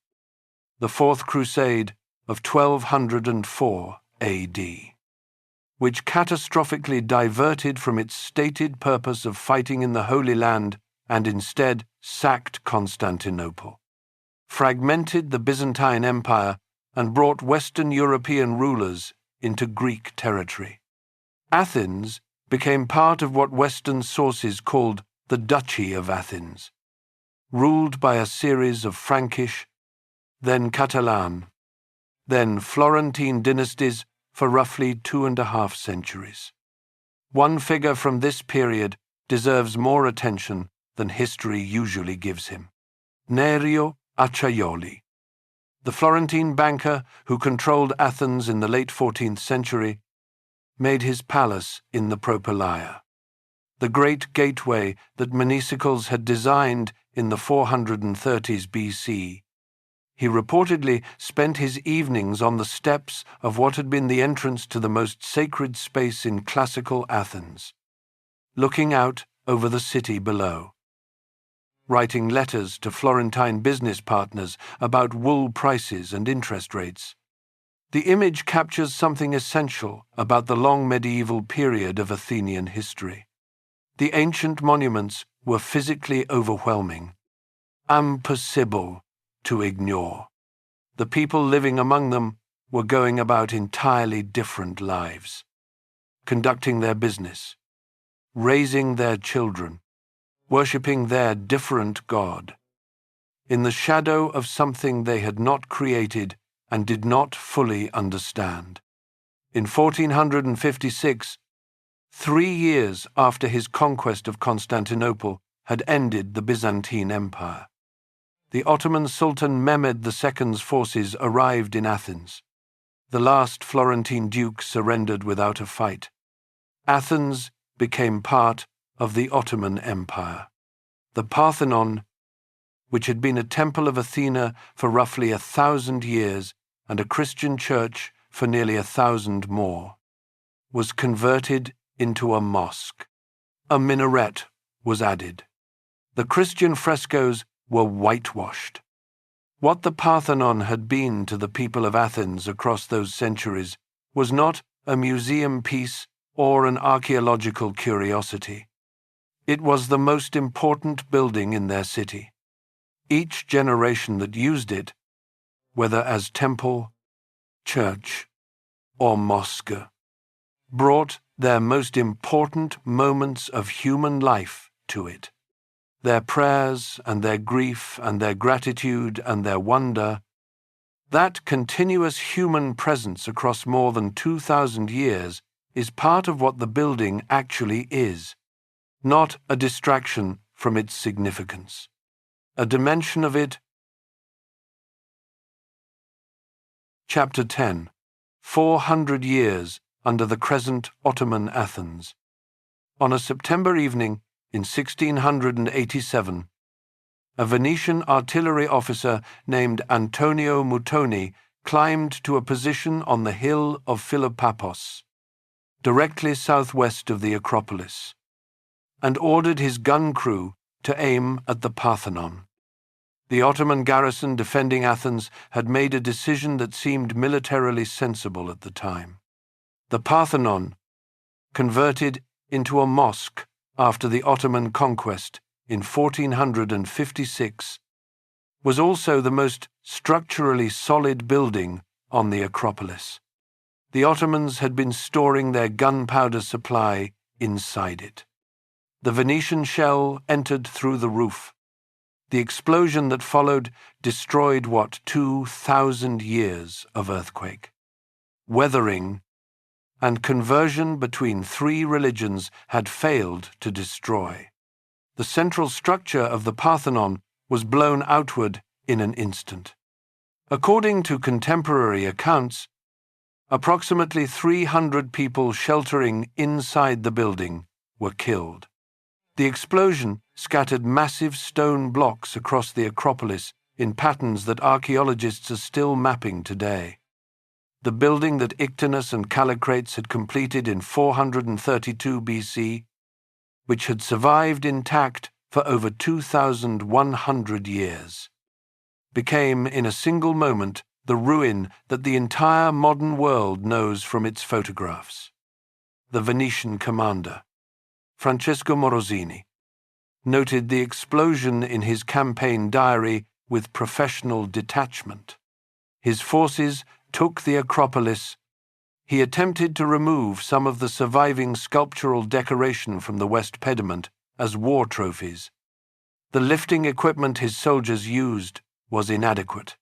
The Fourth Crusade of 1204 A.D., which catastrophically diverted from its stated purpose of fighting in the Holy Land and instead sacked Constantinople, fragmented the Byzantine Empire and brought Western European rulers into Greek territory. Athens became part of what Western sources called the Duchy of Athens, ruled by a series of Frankish, then Catalan, then Florentine dynasties for roughly 2.5 centuries. One figure from this period deserves more attention than history usually gives him: Nerio Acciaioli. The Florentine banker who controlled Athens in the late 14th century made his palace in the Propylaea, the great gateway that Menesicles had designed in the 430s BC. He reportedly spent his evenings on the steps of what had been the entrance to the most sacred space in classical Athens, looking out over the city below, writing letters to Florentine business partners about wool prices and interest rates. The image captures something essential about the long medieval period of Athenian history. The ancient monuments were physically overwhelming, impossible to ignore. The people living among them were going about entirely different lives, conducting their business, raising their children, worshipping their different god, in the shadow of something they had not created and did not fully understand. In 1456, 3 years after his conquest of Constantinople had ended the Byzantine Empire, the Ottoman Sultan Mehmed II's forces arrived in Athens. The last Florentine duke surrendered without a fight. Athens became part of the Ottoman Empire. The Parthenon, which had been a temple of Athena for roughly 1,000 years and a Christian church for nearly 1,000 more, was converted into a mosque. A minaret was added. The Christian frescoes were whitewashed. What the Parthenon had been to the people of Athens across those centuries was not a museum piece or an archaeological curiosity. It was the most important building in their city. Each generation that used it, whether as temple, church, or mosque, brought their most important moments of human life to it. Their prayers and their grief and their gratitude and their wonder, that continuous human presence across more than 2,000 years is part of what the building actually is, not a distraction from its significance. A dimension of it. Chapter 10. 400 years under the Crescent Ottoman Athens. On a September evening in 1687, a Venetian artillery officer named Antonio Mutoni climbed to a position on the hill of Philopapos, directly southwest of the Acropolis, and ordered his gun crew to aim at the Parthenon. The Ottoman garrison defending Athens had made a decision that seemed militarily sensible at the time. The Parthenon, converted into a mosque after the Ottoman conquest in 1456, was also the most structurally solid building on the Acropolis. The Ottomans had been storing their gunpowder supply inside it. The Venetian shell entered through the roof. The explosion that followed destroyed 2,000 years of earthquake. Weathering and conversion between three religions had failed to destroy. The central structure of the Parthenon was blown outward in an instant. According to contemporary accounts, approximately 300 people sheltering inside the building were killed. The explosion scattered massive stone blocks across the Acropolis in patterns that archaeologists are still mapping today. The building that Ictinus and Callicrates had completed in 432 BC, which had survived intact for over 2,100 years, became in a single moment the ruin that the entire modern world knows from its photographs. The Venetian commander, Francesco Morosini, noted the explosion in his campaign diary with professional detachment. His forces took the Acropolis. He attempted to remove some of the surviving sculptural decoration from the west pediment as war trophies. The lifting equipment his soldiers used was inadequate.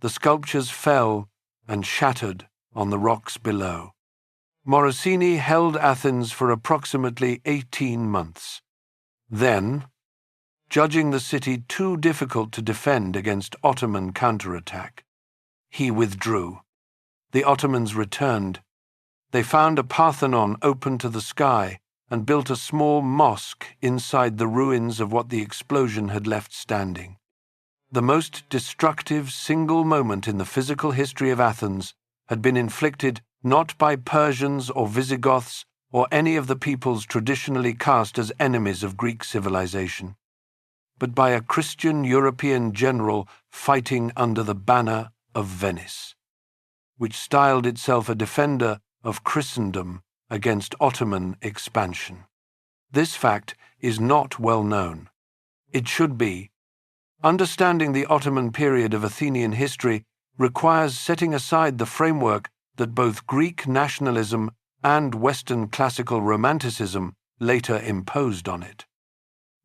The sculptures fell and shattered on the rocks below. Morosini held Athens for approximately 18 months. Then, judging the city too difficult to defend against Ottoman counterattack, he withdrew. The Ottomans returned. They found a Parthenon open to the sky and built a small mosque inside the ruins of what the explosion had left standing. The most destructive single moment in the physical history of Athens had been inflicted not by Persians or Visigoths or any of the peoples traditionally cast as enemies of Greek civilization, but by a Christian European general fighting under the banner of Venice, which styled itself a defender of Christendom against Ottoman expansion. This fact is not well known. It should be. Understanding the Ottoman period of Athenian history requires setting aside the framework that both Greek nationalism and Western classical romanticism later imposed on it.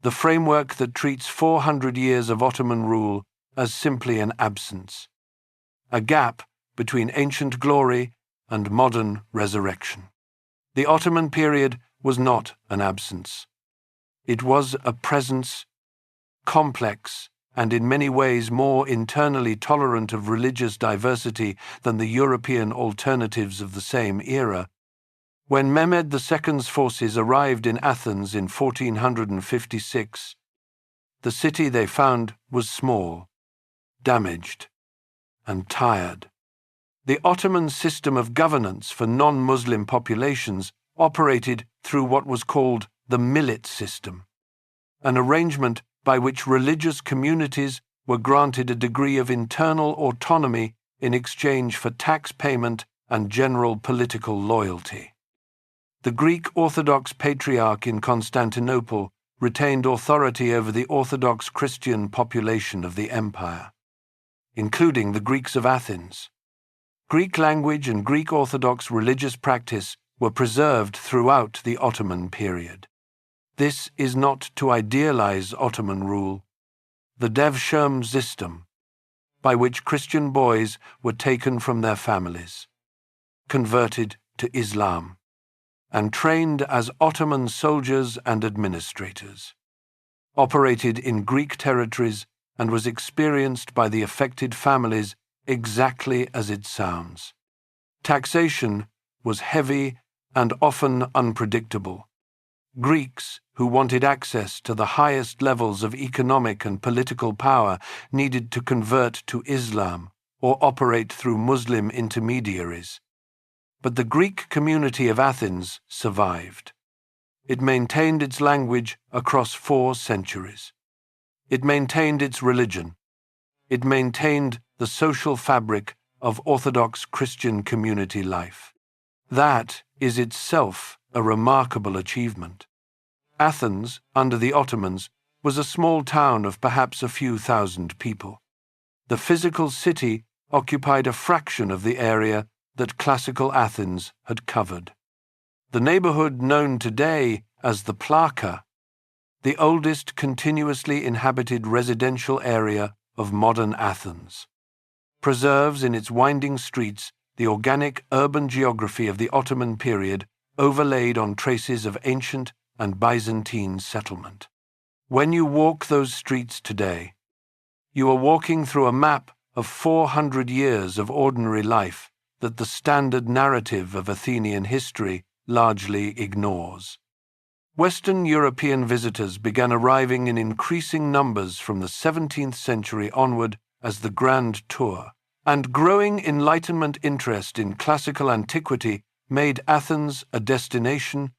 The framework that treats 400 years of Ottoman rule as simply an absence, a gap between ancient glory and modern resurrection. The Ottoman period was not an absence. It was a presence, complex and in many ways more internally tolerant of religious diversity than the European alternatives of the same era. When Mehmed II's forces arrived in Athens in 1456, the city they found was small, damaged, and tired. The Ottoman system of governance for non-Muslim populations operated through what was called the millet system, an arrangement by which religious communities were granted a degree of internal autonomy in exchange for tax payment and general political loyalty. The Greek Orthodox Patriarch in Constantinople retained authority over the Orthodox Christian population of the empire, including the Greeks of Athens. Greek language and Greek Orthodox religious practice were preserved throughout the Ottoman period. This is not to idealize Ottoman rule. The devshirme system, by which Christian boys were taken from their families, converted to Islam, and trained as Ottoman soldiers and administrators, operated in Greek territories and was experienced by the affected families exactly as it sounds. Taxation was heavy and often unpredictable. Greeks who wanted access to the highest levels of economic and political power needed to convert to Islam or operate through Muslim intermediaries. But the Greek community of Athens survived. It maintained its language across 4 centuries. It maintained its religion. It maintained the social fabric of Orthodox Christian community life. That is itself a remarkable achievement. Athens, under the Ottomans, was a small town of perhaps a few thousand people. The physical city occupied a fraction of the area that classical Athens had covered. The neighborhood known today as the Plaka the oldest continuously inhabited residential area of modern Athens, preserves in its winding streets the organic urban geography of the Ottoman period overlaid on traces of ancient and Byzantine settlement. When you walk those streets today, you are walking through a map of 400 years of ordinary life that the standard narrative of Athenian history largely ignores. Western European visitors began arriving in increasing numbers from the 17th century onward as the Grand Tour, and growing Enlightenment interest in classical antiquity made Athens a destination.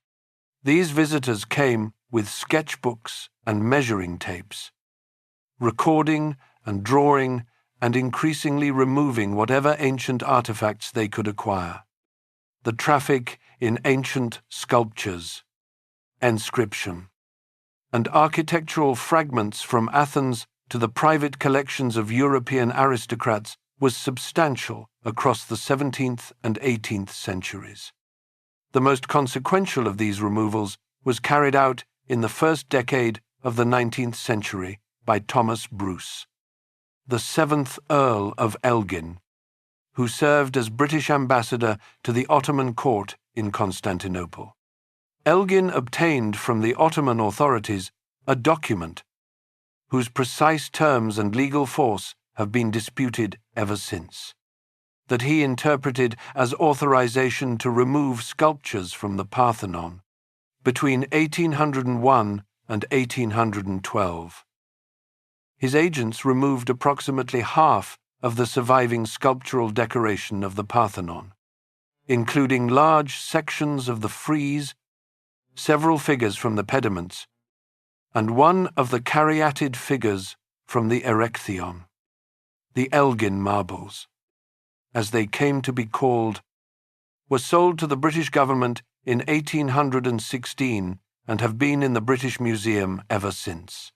These visitors came with sketchbooks and measuring tapes, recording and drawing and increasingly removing whatever ancient artifacts they could acquire. The traffic in ancient sculptures, inscription, and architectural fragments from Athens to the private collections of European aristocrats was substantial across the 17th and 18th centuries. The most consequential of these removals was carried out in the first decade of the 19th century by Thomas Bruce, the 7th Earl of Elgin, who served as British ambassador to the Ottoman court in Constantinople. Elgin obtained from the Ottoman authorities a document whose precise terms and legal force have been disputed ever since, that he interpreted as authorization to remove sculptures from the Parthenon between 1801 and 1812. His agents removed approximately half of the surviving sculptural decoration of the Parthenon, including large sections of the frieze, several figures from the pediments, and one of the caryatid figures from the Erechtheion. The Elgin marbles, as they came to be called, were sold to the British government in 1816 and have been in the British Museum ever since.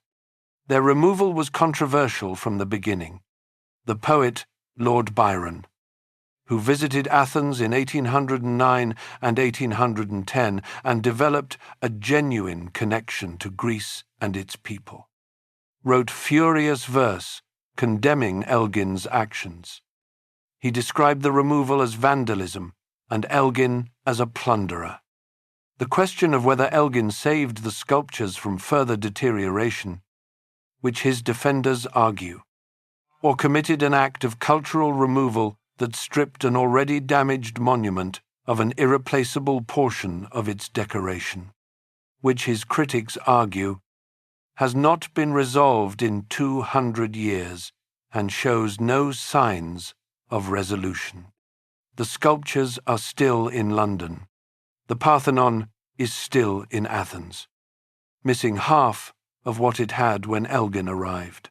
Their removal was controversial from the beginning. The poet Lord Byron, who visited Athens in 1809 and 1810 and developed a genuine connection to Greece and its people, wrote furious verse condemning Elgin's actions. He described the removal as vandalism and Elgin as a plunderer. The question of whether Elgin saved the sculptures from further deterioration, which his defenders argue, or committed an act of cultural removal that stripped an already damaged monument of an irreplaceable portion of its decoration, which his critics argue has not been resolved in 200 years and shows no signs of resolution. The sculptures are still in London. The Parthenon is still in Athens, missing half of what it had when Elgin arrived.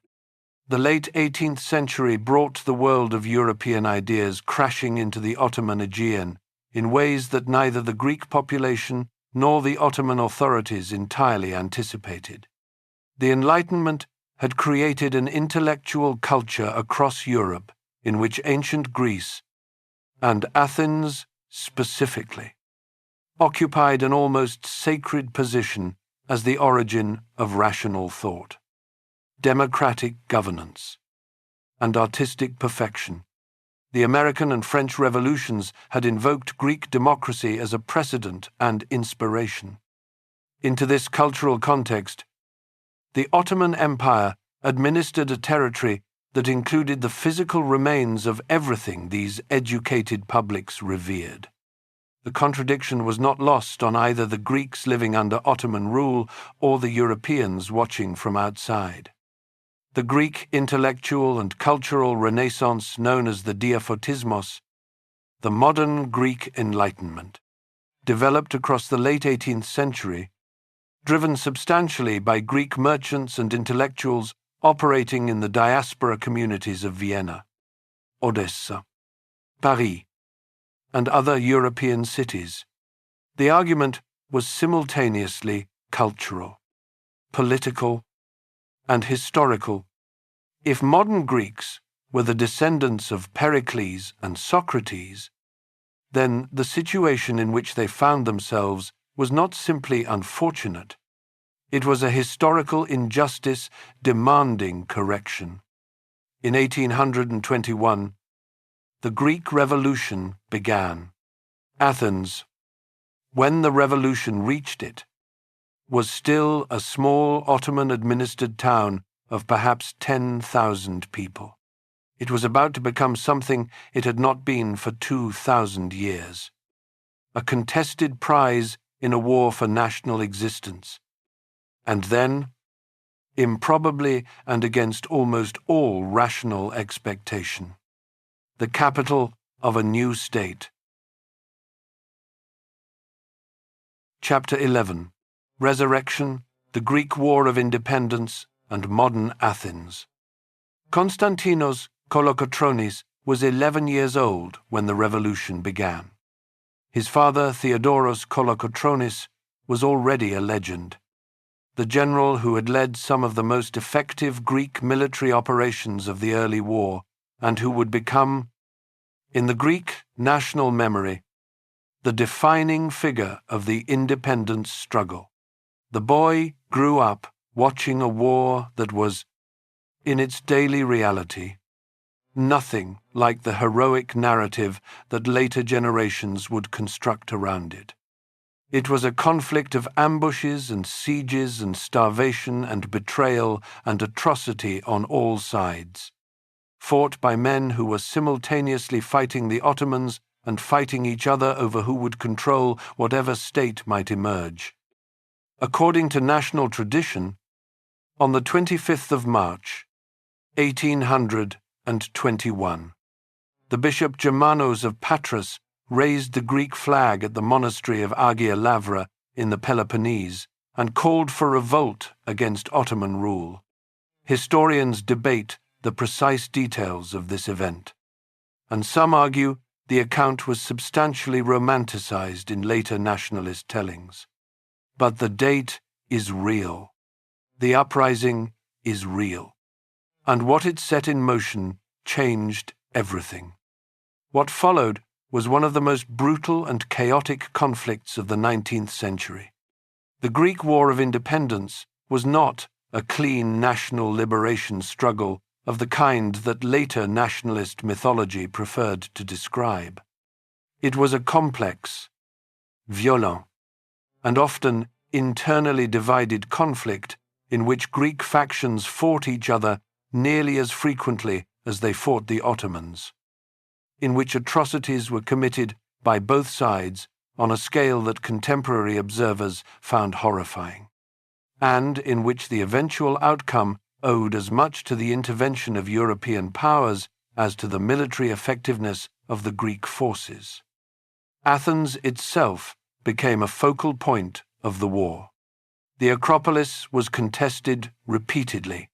The late 18th century brought the world of European ideas crashing into the Ottoman Aegean in ways that neither the Greek population nor the Ottoman authorities entirely anticipated. The Enlightenment had created an intellectual culture across Europe in which ancient Greece, and Athens specifically, occupied an almost sacred position as the origin of rational thought, democratic governance, and artistic perfection. The American and French revolutions had invoked Greek democracy as a precedent and inspiration. Into this cultural context, the Ottoman Empire administered a territory that included the physical remains of everything these educated publics revered. The contradiction was not lost on either the Greeks living under Ottoman rule or the Europeans watching from outside. The Greek intellectual and cultural renaissance known as the Diaphotismos, the modern Greek Enlightenment, developed across the late 18th century, driven substantially by Greek merchants and intellectuals operating in the diaspora communities of Vienna, Odessa, Paris, and other European cities. The argument was simultaneously cultural, political, and historical. If modern Greeks were the descendants of Pericles and Socrates, then the situation in which they found themselves was not simply unfortunate, It was a historical injustice demanding correction. In 1821, the Greek Revolution began. Athens, when the revolution reached it, was still a small Ottoman-administered town of perhaps 10,000 people. It was about to become something it had not been for 2,000 years. A contested prize in a war for national existence. And then, improbably and against almost all rational expectation, the capital of a new state. Chapter 11. Resurrection, the Greek War of Independence, and Modern Athens. Konstantinos Kolokotronis was 11 years old when the revolution began. His father, Theodoros Kolokotronis, was already a legend. The general who had led some of the most effective Greek military operations of the early war, and who would become, in the Greek national memory, the defining figure of the independence struggle. The boy grew up watching a war that was, in its daily reality, nothing like the heroic narrative that later generations would construct around it. It was a conflict of ambushes and sieges and starvation and betrayal and atrocity on all sides, fought by men who were simultaneously fighting the Ottomans and fighting each other over who would control whatever state might emerge. According to national tradition, on the 25th of March, 1821, the Bishop Germanos of Patras raised the Greek flag at the monastery of Agia Lavra in the Peloponnese and called for revolt against Ottoman rule. Historians debate the precise details of this event, and some argue the account was substantially romanticized in later nationalist tellings. But the date is real. The uprising is real. And what it set in motion changed everything. What followed was one of the most brutal and chaotic conflicts of the 19th century. The Greek War of Independence was not a clean national liberation struggle of the kind that later nationalist mythology preferred to describe. It was a complex, violent, and often internally divided conflict in which Greek factions fought each other nearly as frequently as they fought the Ottomans, in which atrocities were committed by both sides on a scale that contemporary observers found horrifying, and in which the eventual outcome owed as much to the intervention of European powers as to the military effectiveness of the Greek forces. Athens itself became a focal point of the war. The Acropolis was contested repeatedly.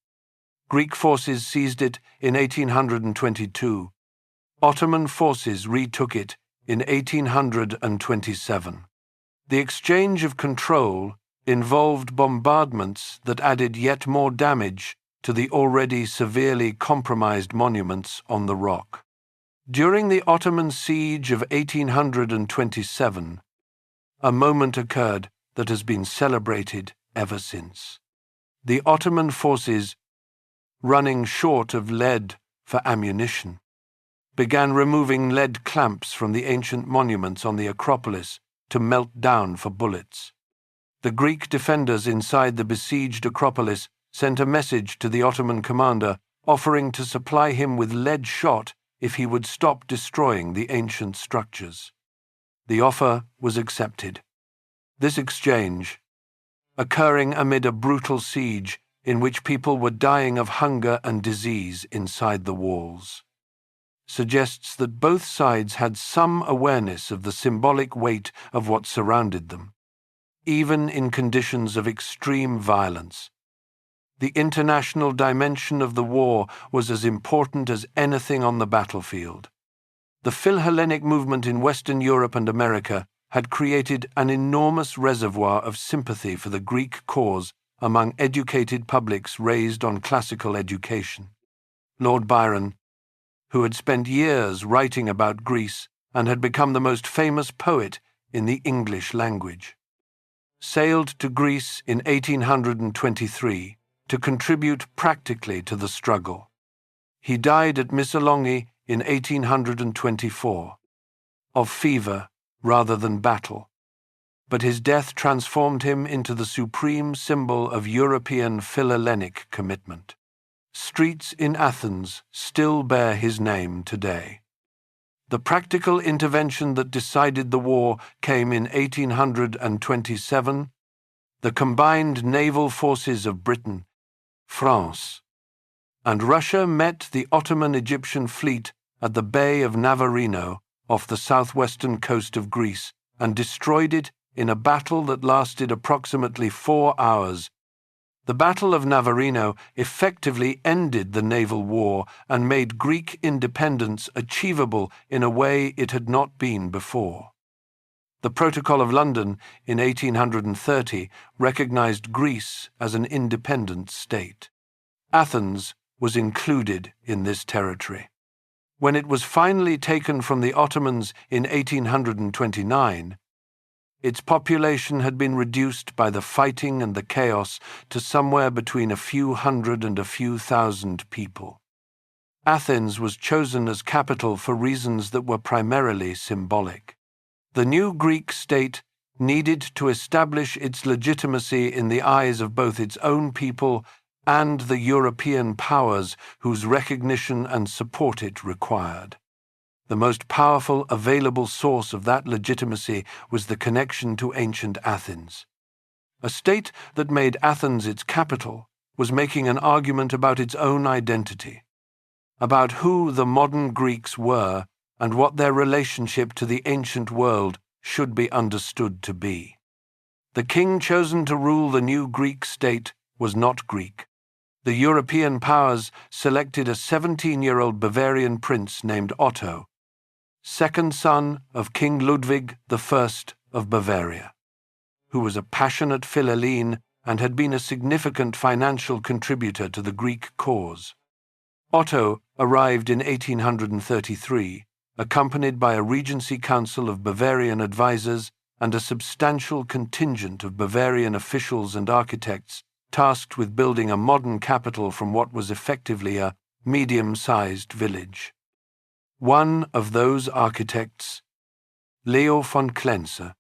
Greek forces seized it in 1822. Ottoman forces retook it in 1827. The exchange of control involved bombardments that added yet more damage to the already severely compromised monuments on the rock. During the Ottoman siege of 1827, a moment occurred that has been celebrated ever since. The Ottoman forces, running short of lead for ammunition, began removing lead clamps from the ancient monuments on the Acropolis to melt down for bullets. The Greek defenders inside the besieged Acropolis sent a message to the Ottoman commander offering to supply him with lead shot if he would stop destroying the ancient structures. The offer was accepted. This exchange, occurring amid a brutal siege in which people were dying of hunger and disease inside the walls, suggests that both sides had some awareness of the symbolic weight of what surrounded them, even in conditions of extreme violence. The international dimension of the war was as important as anything on the battlefield. The Philhellenic movement in Western Europe and America had created an enormous reservoir of sympathy for the Greek cause among educated publics raised on classical education. Lord Byron, who had spent years writing about Greece and had become the most famous poet in the English language, sailed to Greece in 1823 to contribute practically to the struggle. He died at Missolonghi in 1824, of fever rather than battle, but his death transformed him into the supreme symbol of European Philhellenic commitment. Streets in Athens still bear his name today. The practical intervention that decided the war came in 1827. The combined naval forces of Britain, France, and Russia met the Ottoman Egyptian fleet at the Bay of Navarino off the southwestern coast of Greece and destroyed it in a battle that lasted approximately 4 hours. The Battle of Navarino effectively ended the naval war and made Greek independence achievable in a way it had not been before. The Protocol of London in 1830 recognized Greece as an independent state. Athens was included in this territory. When it was finally taken from the Ottomans in 1829, its population had been reduced by the fighting and the chaos to somewhere between a few hundred and a few thousand people. Athens was chosen as capital for reasons that were primarily symbolic. The new Greek state needed to establish its legitimacy in the eyes of both its own people and the European powers whose recognition and support it required. The most powerful available source of that legitimacy was the connection to ancient Athens. A state that made Athens its capital was making an argument about its own identity, about who the modern Greeks were and what their relationship to the ancient world should be understood to be. The king chosen to rule the new Greek state was not Greek. The European powers selected a 17-year-old Bavarian prince named Otto, second son of King Ludwig I of Bavaria, who was a passionate Philhellene and had been a significant financial contributor to the Greek cause. Otto arrived in 1833, accompanied by a regency council of Bavarian advisors and a substantial contingent of Bavarian officials and architects tasked with building a modern capital from what was effectively a medium-sized village. One of those architects, Leo von Klenze,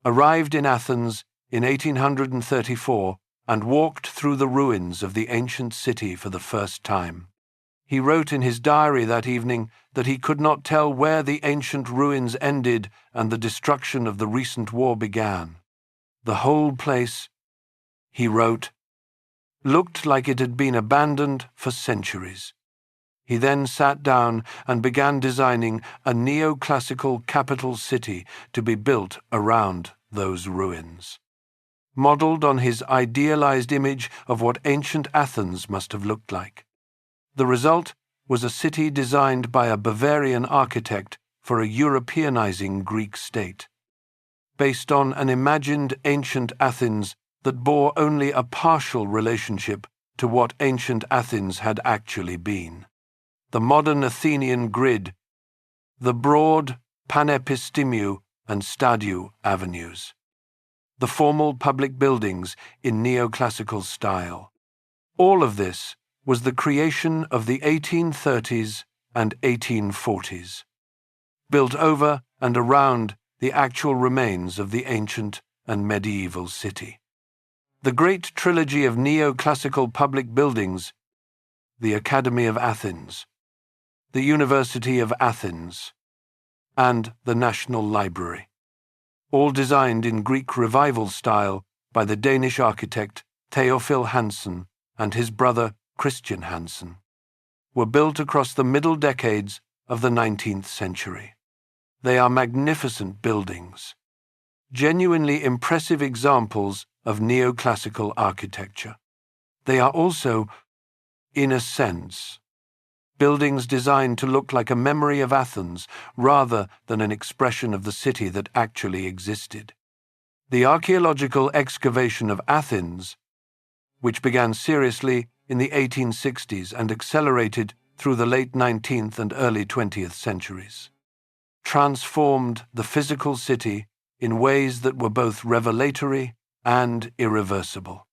arrived in Athens in 1834 and walked through the ruins of the ancient city for the first time. He wrote in his diary that evening that he could not tell where the ancient ruins ended and the destruction of the recent war began. The whole place, he wrote, looked like it had been abandoned for centuries. He then sat down and began designing a neoclassical capital city to be built around those ruins, modeled on his idealized image of what ancient Athens must have looked like. The result was a city designed by a Bavarian architect for a Europeanizing Greek state, based on an imagined ancient Athens that bore only a partial relationship to what ancient Athens had actually been. The modern Athenian grid, the broad Panepistimiou and Stadiou avenues, the formal public buildings in neoclassical style. All of this was the creation of the 1830s and 1840s, built over and around the actual remains of the ancient and medieval city. The great trilogy of neoclassical public buildings, the Academy of Athens, the University of Athens, and the National Library, all designed in Greek Revival style by the Danish architect Theophil Hansen and his brother Christian Hansen, were built across the middle decades of the 19th century. They are magnificent buildings, genuinely impressive examples of neoclassical architecture. They are also, in a sense, buildings designed to look like a memory of Athens rather than an expression of the city that actually existed. The archaeological excavation of Athens, which began seriously in the 1860s and accelerated through the late 19th and early 20th centuries, transformed the physical city in ways that were both revelatory and irreversible.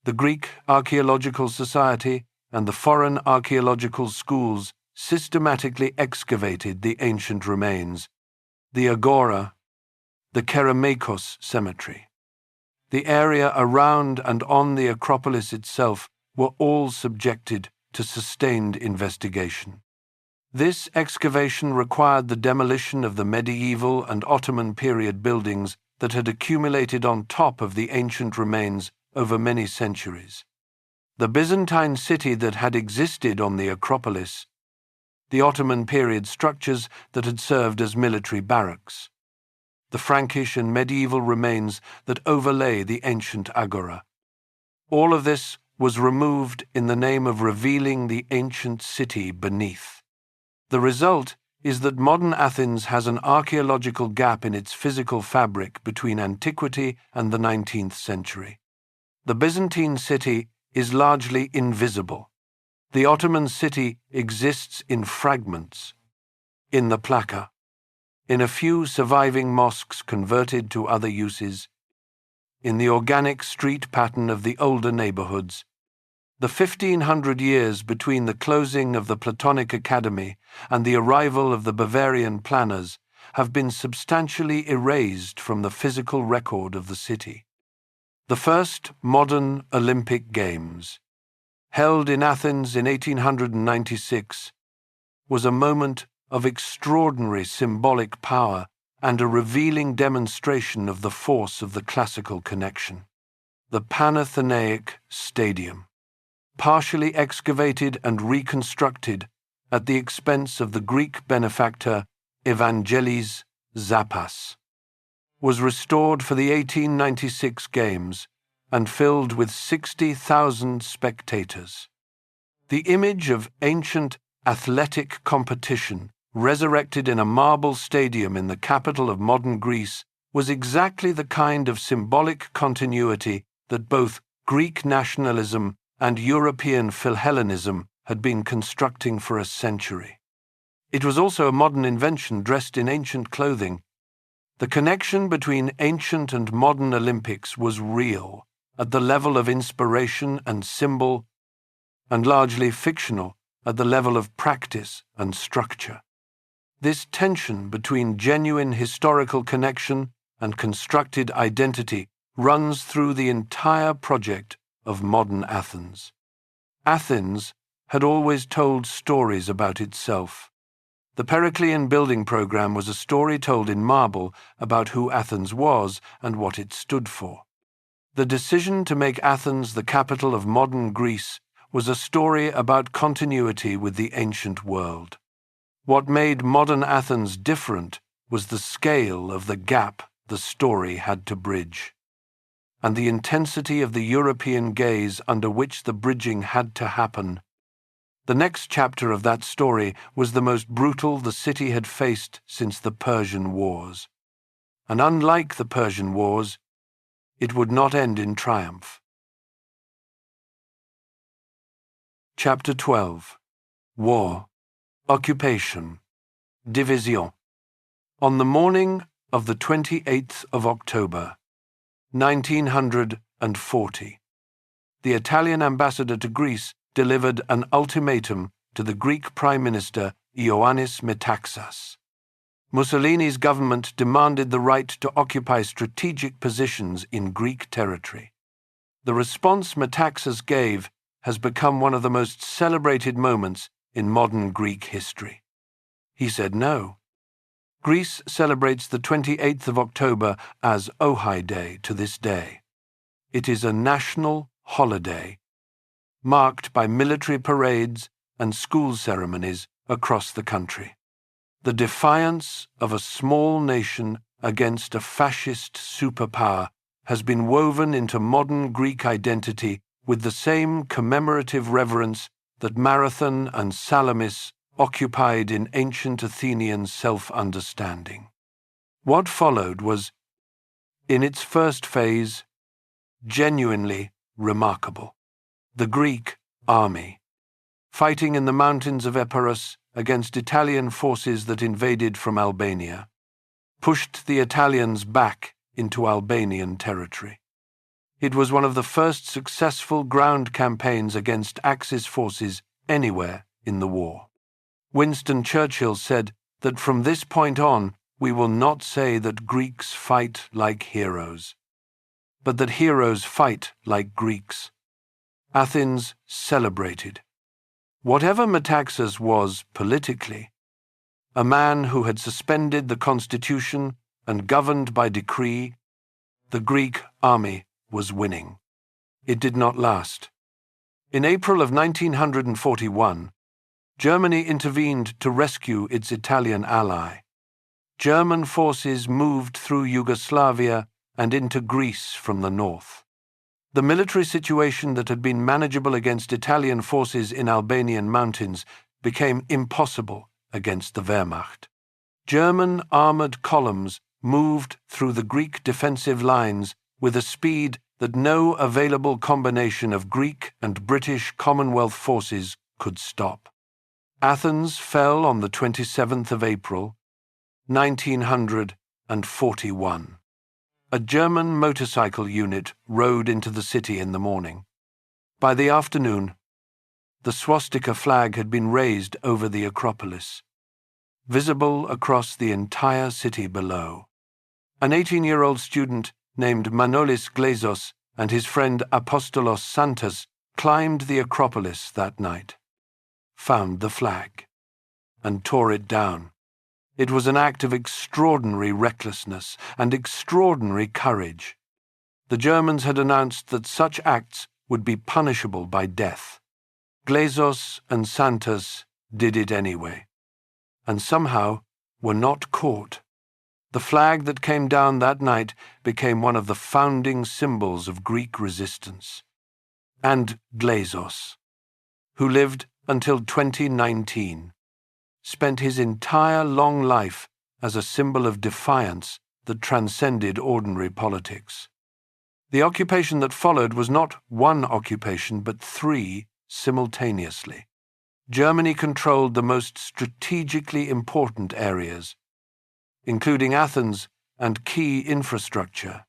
The Greek Archaeological Society and the foreign archaeological schools systematically excavated the ancient remains, the Agora, the Kerameikos Cemetery. The area around and on the Acropolis itself were all subjected to sustained investigation. This excavation required the demolition of the medieval and Ottoman period buildings that had accumulated on top of the ancient remains over many centuries. The Byzantine city that had existed on the Acropolis, the Ottoman period structures that had served as military barracks, the Frankish and medieval remains that overlay the ancient agora. All of this was removed in the name of revealing the ancient city beneath. The result is that modern Athens has an archaeological gap in its physical fabric between antiquity and the 19th century. The Byzantine city is largely invisible. The Ottoman city exists in fragments, in the placa, in a few surviving mosques converted to other uses, in the organic street pattern of the older neighborhoods. The 1500 years between the closing of the Platonic Academy and the arrival of the Bavarian planners have been substantially erased from the physical record of the city. The first modern Olympic Games, held in Athens in 1896, was a moment of extraordinary symbolic power and a revealing demonstration of the force of the classical connection. The Panathenaic Stadium, partially excavated and reconstructed at the expense of the Greek benefactor Evangelis Zappas, was restored for the 1896 Games and filled with 60,000 spectators. The image of ancient athletic competition resurrected in a marble stadium in the capital of modern Greece was exactly the kind of symbolic continuity that both Greek nationalism and European Philhellenism had been constructing for a century. It was also a modern invention dressed in ancient clothing. The connection between ancient and modern Olympics was real, at the level of inspiration and symbol, and largely fictional at the level of practice and structure. This tension between genuine historical connection and constructed identity runs through the entire project of modern Athens. Athens had always told stories about itself. The Periclean building program was a story told in marble about who Athens was and what it stood for. The decision to make Athens the capital of modern Greece was a story about continuity with the ancient world. What made modern Athens different was the scale of the gap the story had to bridge, and the intensity of the European gaze under which the bridging had to happen. The next chapter of that story was the most brutal the city had faced since the Persian Wars. And unlike the Persian Wars, it would not end in triumph. Chapter 12. War, Occupation, Division. On the morning of the 28th of October, 1940, the Italian ambassador to Greece delivered an ultimatum to the Greek Prime Minister Ioannis Metaxas. Mussolini's government demanded the right to occupy strategic positions in Greek territory. The response Metaxas gave has become one of the most celebrated moments in modern Greek history. He said no. Greece celebrates the 28th of October as Ohai Day to this day. It is a national holiday, marked by military parades and school ceremonies across the country. The defiance of a small nation against a fascist superpower has been woven into modern Greek identity with the same commemorative reverence that Marathon and Salamis occupied in ancient Athenian self-understanding. What followed was, in its first phase, genuinely remarkable. The Greek army, fighting in the mountains of Epirus against Italian forces that invaded from Albania. pushed the Italians back into Albanian territory. It was one of the first successful ground campaigns against Axis forces anywhere in the war. Winston Churchill said that from this point on, we will not say that Greeks fight like heroes, but that heroes fight like Greeks. Athens celebrated. Whatever Metaxas was politically, a man who had suspended the constitution and governed by decree, the Greek army was winning. It did not last. In April of 1941, Germany intervened to rescue its Italian ally. German forces moved through Yugoslavia and into Greece from the north. The military situation that had been manageable against Italian forces in Albanian mountains became impossible against the Wehrmacht. German armored columns moved through the Greek defensive lines with a speed that no available combination of Greek and British Commonwealth forces could stop. Athens fell on the 27th of April, 1941. A German motorcycle unit rode into the city in the morning. By the afternoon, the swastika flag had been raised over the Acropolis, visible across the entire city below. An 18-year-old student named Manolis Glezos and his friend Apostolos Santas climbed the Acropolis that night, found the flag, and tore it down. It was an act of extraordinary recklessness and extraordinary courage. The Germans had announced that such acts would be punishable by death. Glezos and Santas did it anyway, and somehow were not caught. The flag that came down that night became one of the founding symbols of Greek resistance. And Glezos, who lived until 2019, spent his entire long life as a symbol of defiance that transcended ordinary politics. The occupation that followed was not one occupation, but three simultaneously. Germany controlled the most strategically important areas, including Athens and key infrastructure.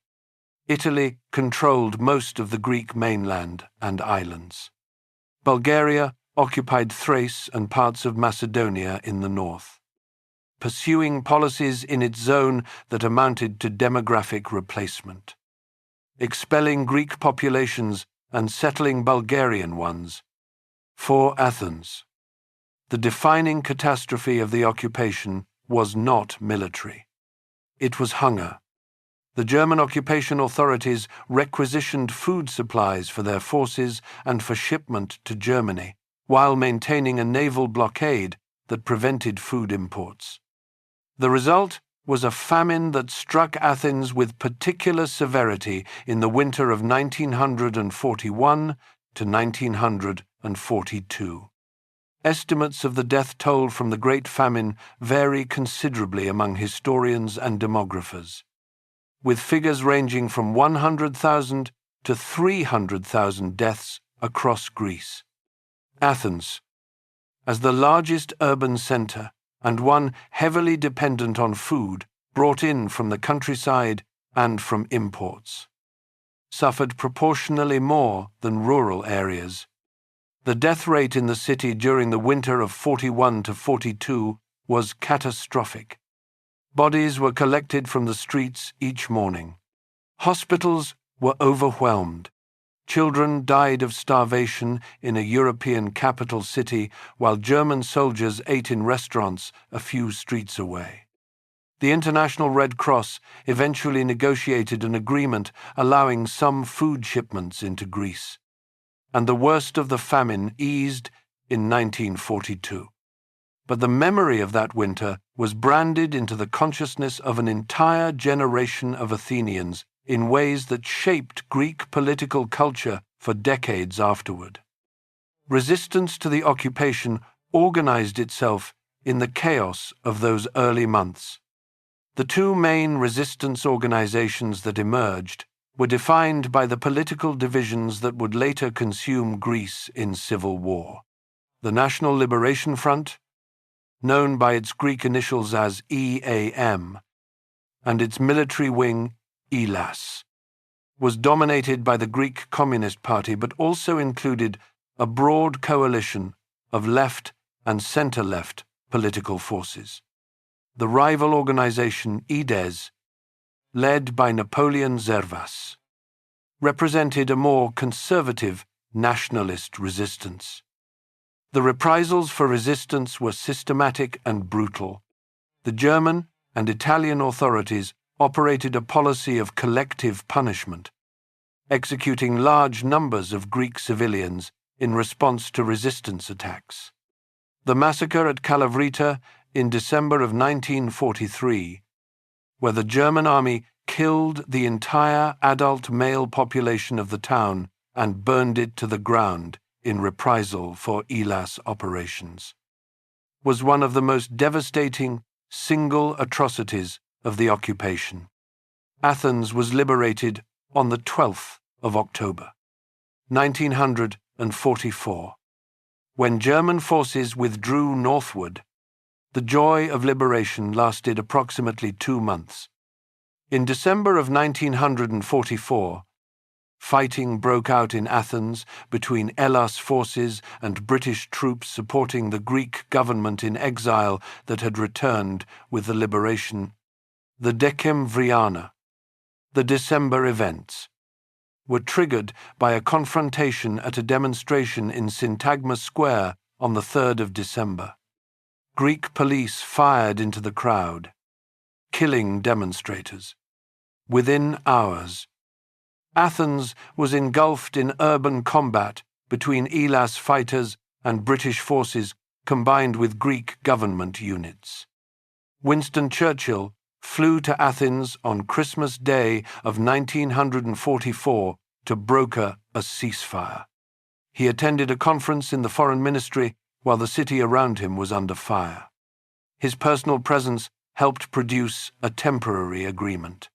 Italy controlled most of the Greek mainland and islands. Bulgaria occupied Thrace and parts of Macedonia in the north, pursuing policies in its zone that amounted to demographic replacement, expelling Greek populations and settling Bulgarian ones. For Athens, the defining catastrophe of the occupation was not military. It was hunger. The German occupation authorities requisitioned food supplies for their forces and for shipment to Germany, while maintaining a naval blockade that prevented food imports. The result was a famine that struck Athens with particular severity in the winter of 1941 to 1942. Estimates of the death toll from the Great Famine vary considerably among historians and demographers, with figures ranging from 100,000 to 300,000 deaths across Greece. Athens, as the largest urban centre and one heavily dependent on food brought in from the countryside and from imports, suffered proportionally more than rural areas. The death rate in the city during the winter of 41 to 42 was catastrophic. Bodies were collected from the streets each morning. Hospitals were overwhelmed. Children died of starvation in a European capital city while German soldiers ate in restaurants a few streets away. The International Red Cross eventually negotiated an agreement allowing some food shipments into Greece, and the worst of the famine eased in 1942. But the memory of that winter was branded into the consciousness of an entire generation of Athenians in ways that shaped Greek political culture for decades afterward. Resistance to the occupation organized itself in the chaos of those early months. The two main resistance organizations that emerged were defined by the political divisions that would later consume Greece in civil war. The National Liberation Front, known by its Greek initials as EAM, and its military wing, Elas, was dominated by the Greek Communist Party but also included a broad coalition of left and center-left political forces. The rival organization Ides, led by Napoleon Zervas, represented a more conservative nationalist resistance. The reprisals for resistance were systematic and brutal. The German and Italian authorities operated a policy of collective punishment, executing large numbers of Greek civilians in response to resistance attacks. The massacre at Kalavrita in December of 1943, where the German army killed the entire adult male population of the town and burned it to the ground in reprisal for Elas operations, was one of the most devastating single atrocities of the occupation. Athens was liberated on the 12th of October, 1944. When German forces withdrew northward, the joy of liberation lasted approximately 2 months. In December of 1944, fighting broke out in Athens between Elas forces and British troops supporting the Greek government in exile that had returned with the liberation. The Decemvriana, the December events, were triggered by a confrontation at a demonstration in Syntagma Square on the 3rd of December. Greek police fired into the crowd, killing demonstrators. Within hours, Athens was engulfed in urban combat between Elas fighters and British forces combined with Greek government units. Winston Churchill flew to Athens on Christmas Day of 1944 to broker a ceasefire. He attended a conference in the Foreign Ministry while the city around him was under fire. His personal presence helped produce a temporary agreement.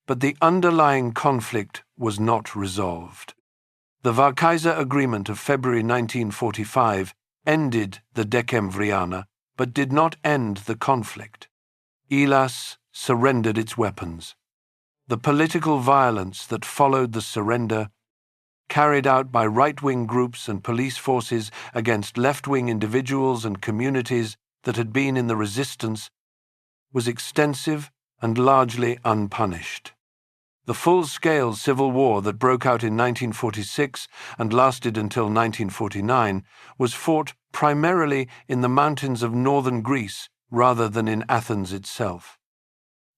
But the underlying conflict was not resolved. The Varkaisa Agreement of February 1945 ended the Decemvriana, but did not end the conflict. Elas surrendered its weapons. The political violence that followed the surrender, carried out by right-wing groups and police forces against left-wing individuals and communities that had been in the resistance, was extensive and largely unpunished. The full-scale civil war that broke out in 1946 and lasted until 1949 was fought primarily in the mountains of northern Greece rather than in Athens itself.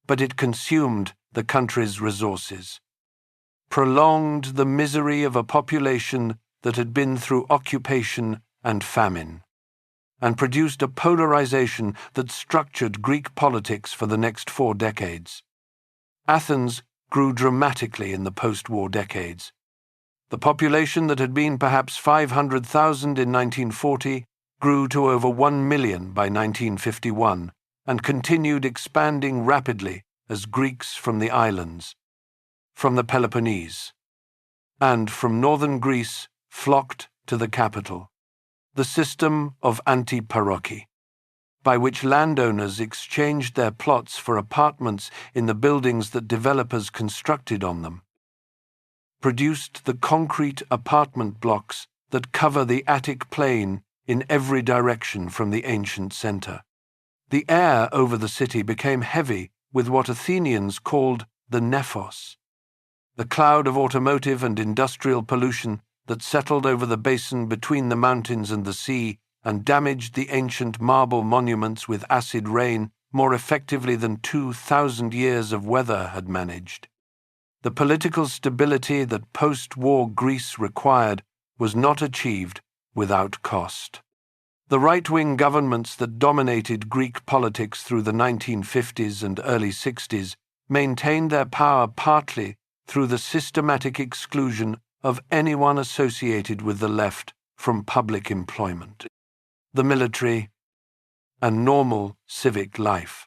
But it consumed the country's resources, prolonged the misery of a population that had been through occupation and famine, and produced a polarization that structured Greek politics for the next 4 decades. Athens grew dramatically in the post-war decades. The population that had been perhaps 500,000 in 1940 grew to over 1 million by 1951 and continued expanding rapidly as Greeks from the islands, from the Peloponnese, and from northern Greece flocked to the capital. The system of antiparochi, by which landowners exchanged their plots for apartments in the buildings that developers constructed on them, produced the concrete apartment blocks that cover the Attic plain in every direction from the ancient center. The air over the city became heavy with what Athenians called the nephos, the cloud of automotive and industrial pollution that settled over the basin between the mountains and the sea and damaged the ancient marble monuments with acid rain more effectively than 2,000 years of weather had managed. The political stability that post-war Greece required was not achieved without cost. The right-wing governments that dominated Greek politics through the 1950s and early 60s maintained their power partly through the systematic exclusion of anyone associated with the left from public employment, the military, and normal civic life.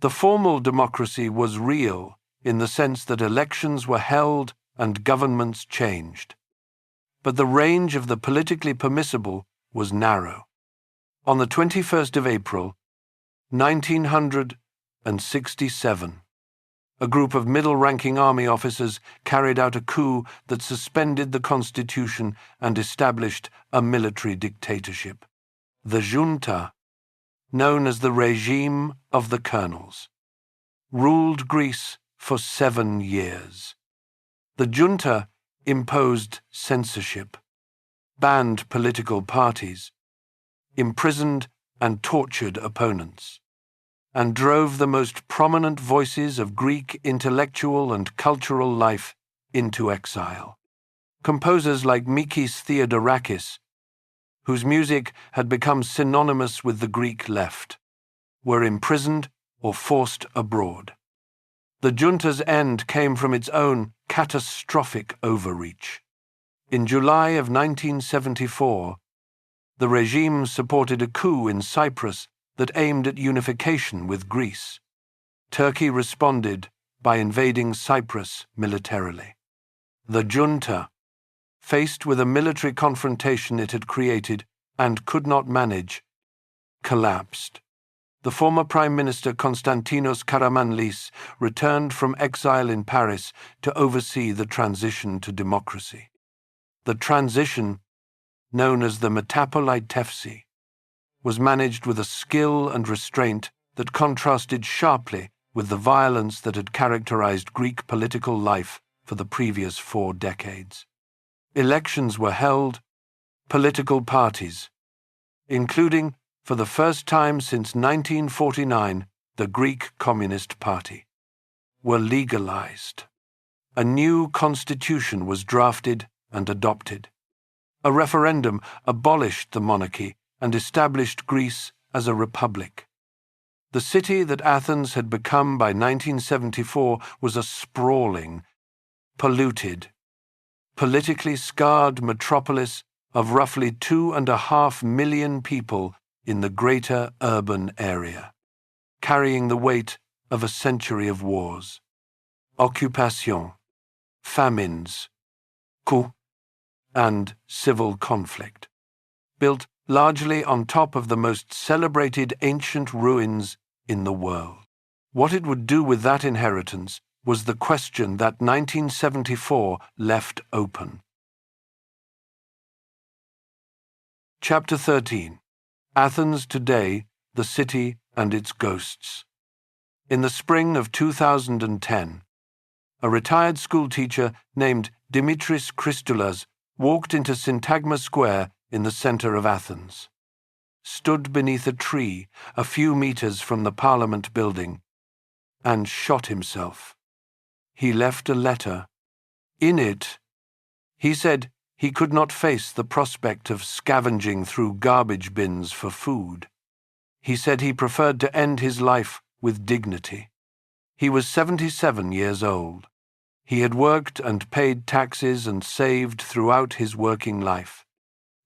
The formal democracy was real in the sense that elections were held and governments changed. But the range of the politically permissible was narrow. On the 21st of April, 1967, A group of middle-ranking army officers carried out a coup that suspended the constitution and established a military dictatorship. The junta, known as the regime of the colonels, ruled Greece for 7 years. The junta imposed censorship, banned political parties, imprisoned and tortured opponents, and drove the most prominent voices of Greek intellectual and cultural life into exile. Composers like Mikis Theodorakis, whose music had become synonymous with the Greek left, were imprisoned or forced abroad. The junta's end came from its own catastrophic overreach. In July of 1974, the regime supported a coup in Cyprus that aimed at unification with Greece. Turkey responded by invading Cyprus militarily. The junta, faced with a military confrontation it had created and could not manage, collapsed. The former Prime Minister Konstantinos Karamanlis returned from exile in Paris to oversee the transition to democracy. The transition, known as the Metapolitefsi, was managed with a skill and restraint that contrasted sharply with the violence that had characterized Greek political life for the previous 4 decades. Elections were held, political parties, including, for the first time since 1949, the Greek Communist Party, were legalized. A new constitution was drafted and adopted. A referendum abolished the monarchy and established Greece as a republic. The city that Athens had become by 1974 was a sprawling, polluted, politically scarred metropolis of roughly 2.5 million people in the greater urban area, carrying the weight of a century of wars, occupation, famines, coups, and civil conflict, built largely on top of the most celebrated ancient ruins in the world. What it would do with that inheritance was the question that 1974 left open. Chapter 13. Athens Today, the City and Its Ghosts. In the spring of 2010, a retired schoolteacher named Dimitris Christoulas walked into Syntagma Square in the center of Athens, stood beneath a tree a few meters from the Parliament building, and shot himself. He left a letter. In it, he said he could not face the prospect of scavenging through garbage bins for food. He said he preferred to end his life with dignity. He was 77 years old. He had worked and paid taxes and saved throughout his working life.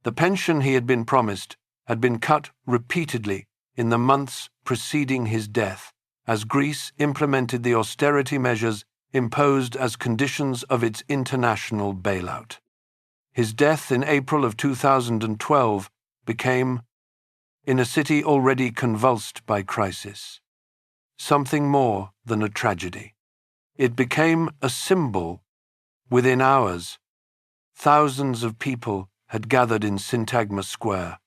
The pension he had been promised had been cut repeatedly in the months preceding his death, as Greece implemented the austerity measures imposed as conditions of its international bailout. His death in April of 2012 became, in a city already convulsed by crisis, something more than a tragedy. It became a symbol. Within hours, thousands of people had gathered in Syntagma Square,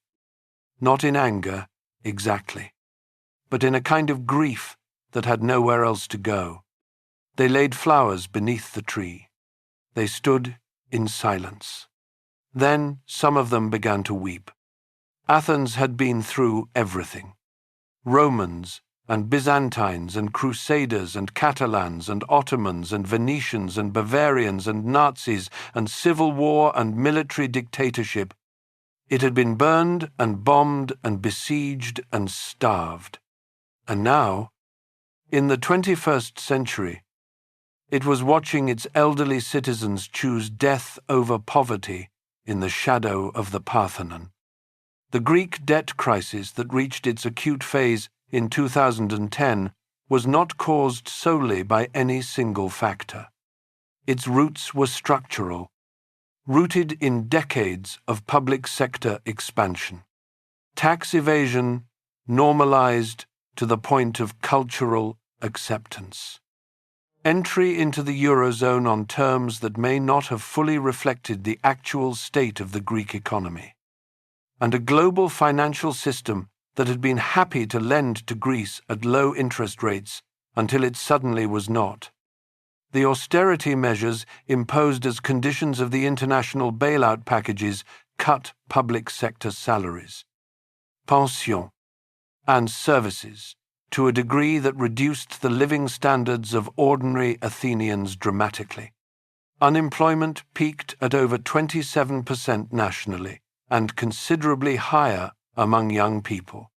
not in anger, exactly, but in a kind of grief that had nowhere else to go. They laid flowers beneath the tree. They stood in silence. Then some of them began to weep. Athens had been through everything. Romans and Byzantines and Crusaders and Catalans and Ottomans and Venetians and Bavarians and Nazis and civil war and military dictatorship. It had been burned and bombed and besieged and starved. And now, in the 21st century, it was watching its elderly citizens choose death over poverty in the shadow of the Parthenon. The Greek debt crisis that reached its acute phase in 2010 was not caused solely by any single factor. Its roots were structural, rooted in decades of public sector expansion. Tax evasion normalized to the point of cultural acceptance. entry into the Eurozone on terms that may not have fully reflected the actual state of the Greek economy, and a global financial system that had been happy to lend to Greece at low interest rates until it suddenly was not. The austerity measures imposed as conditions of the international bailout packages cut public sector salaries, pensions, and services to a degree that reduced the living standards of ordinary Athenians dramatically. Unemployment peaked at over 27% nationally and considerably higher among young people.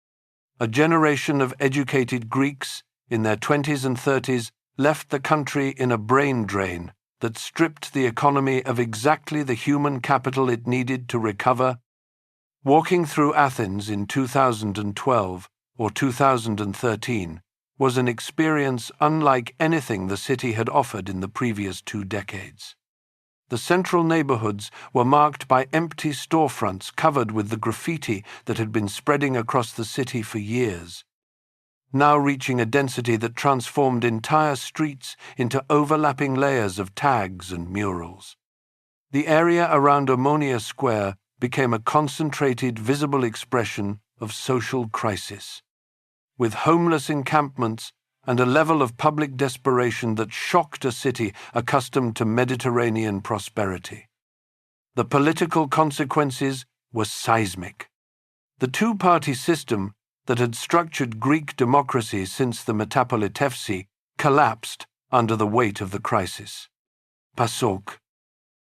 A generation of educated Greeks in their 20s and 30s left the country in a brain drain that stripped the economy of exactly the human capital it needed to recover. Walking through Athens in 2012 or 2013 was an experience unlike anything the city had offered in the previous 2 decades. The central neighborhoods were marked by empty storefronts covered with the graffiti that had been spreading across the city for years, now reaching a density that transformed entire streets into overlapping layers of tags and murals. The area around Omonia Square became a concentrated, visible expression of social crisis, with homeless encampments and a level of public desperation that shocked a city accustomed to Mediterranean prosperity. The political consequences were seismic. The two-party system that had structured Greek democracy since the Metapolitefsi collapsed under the weight of the crisis. PASOK,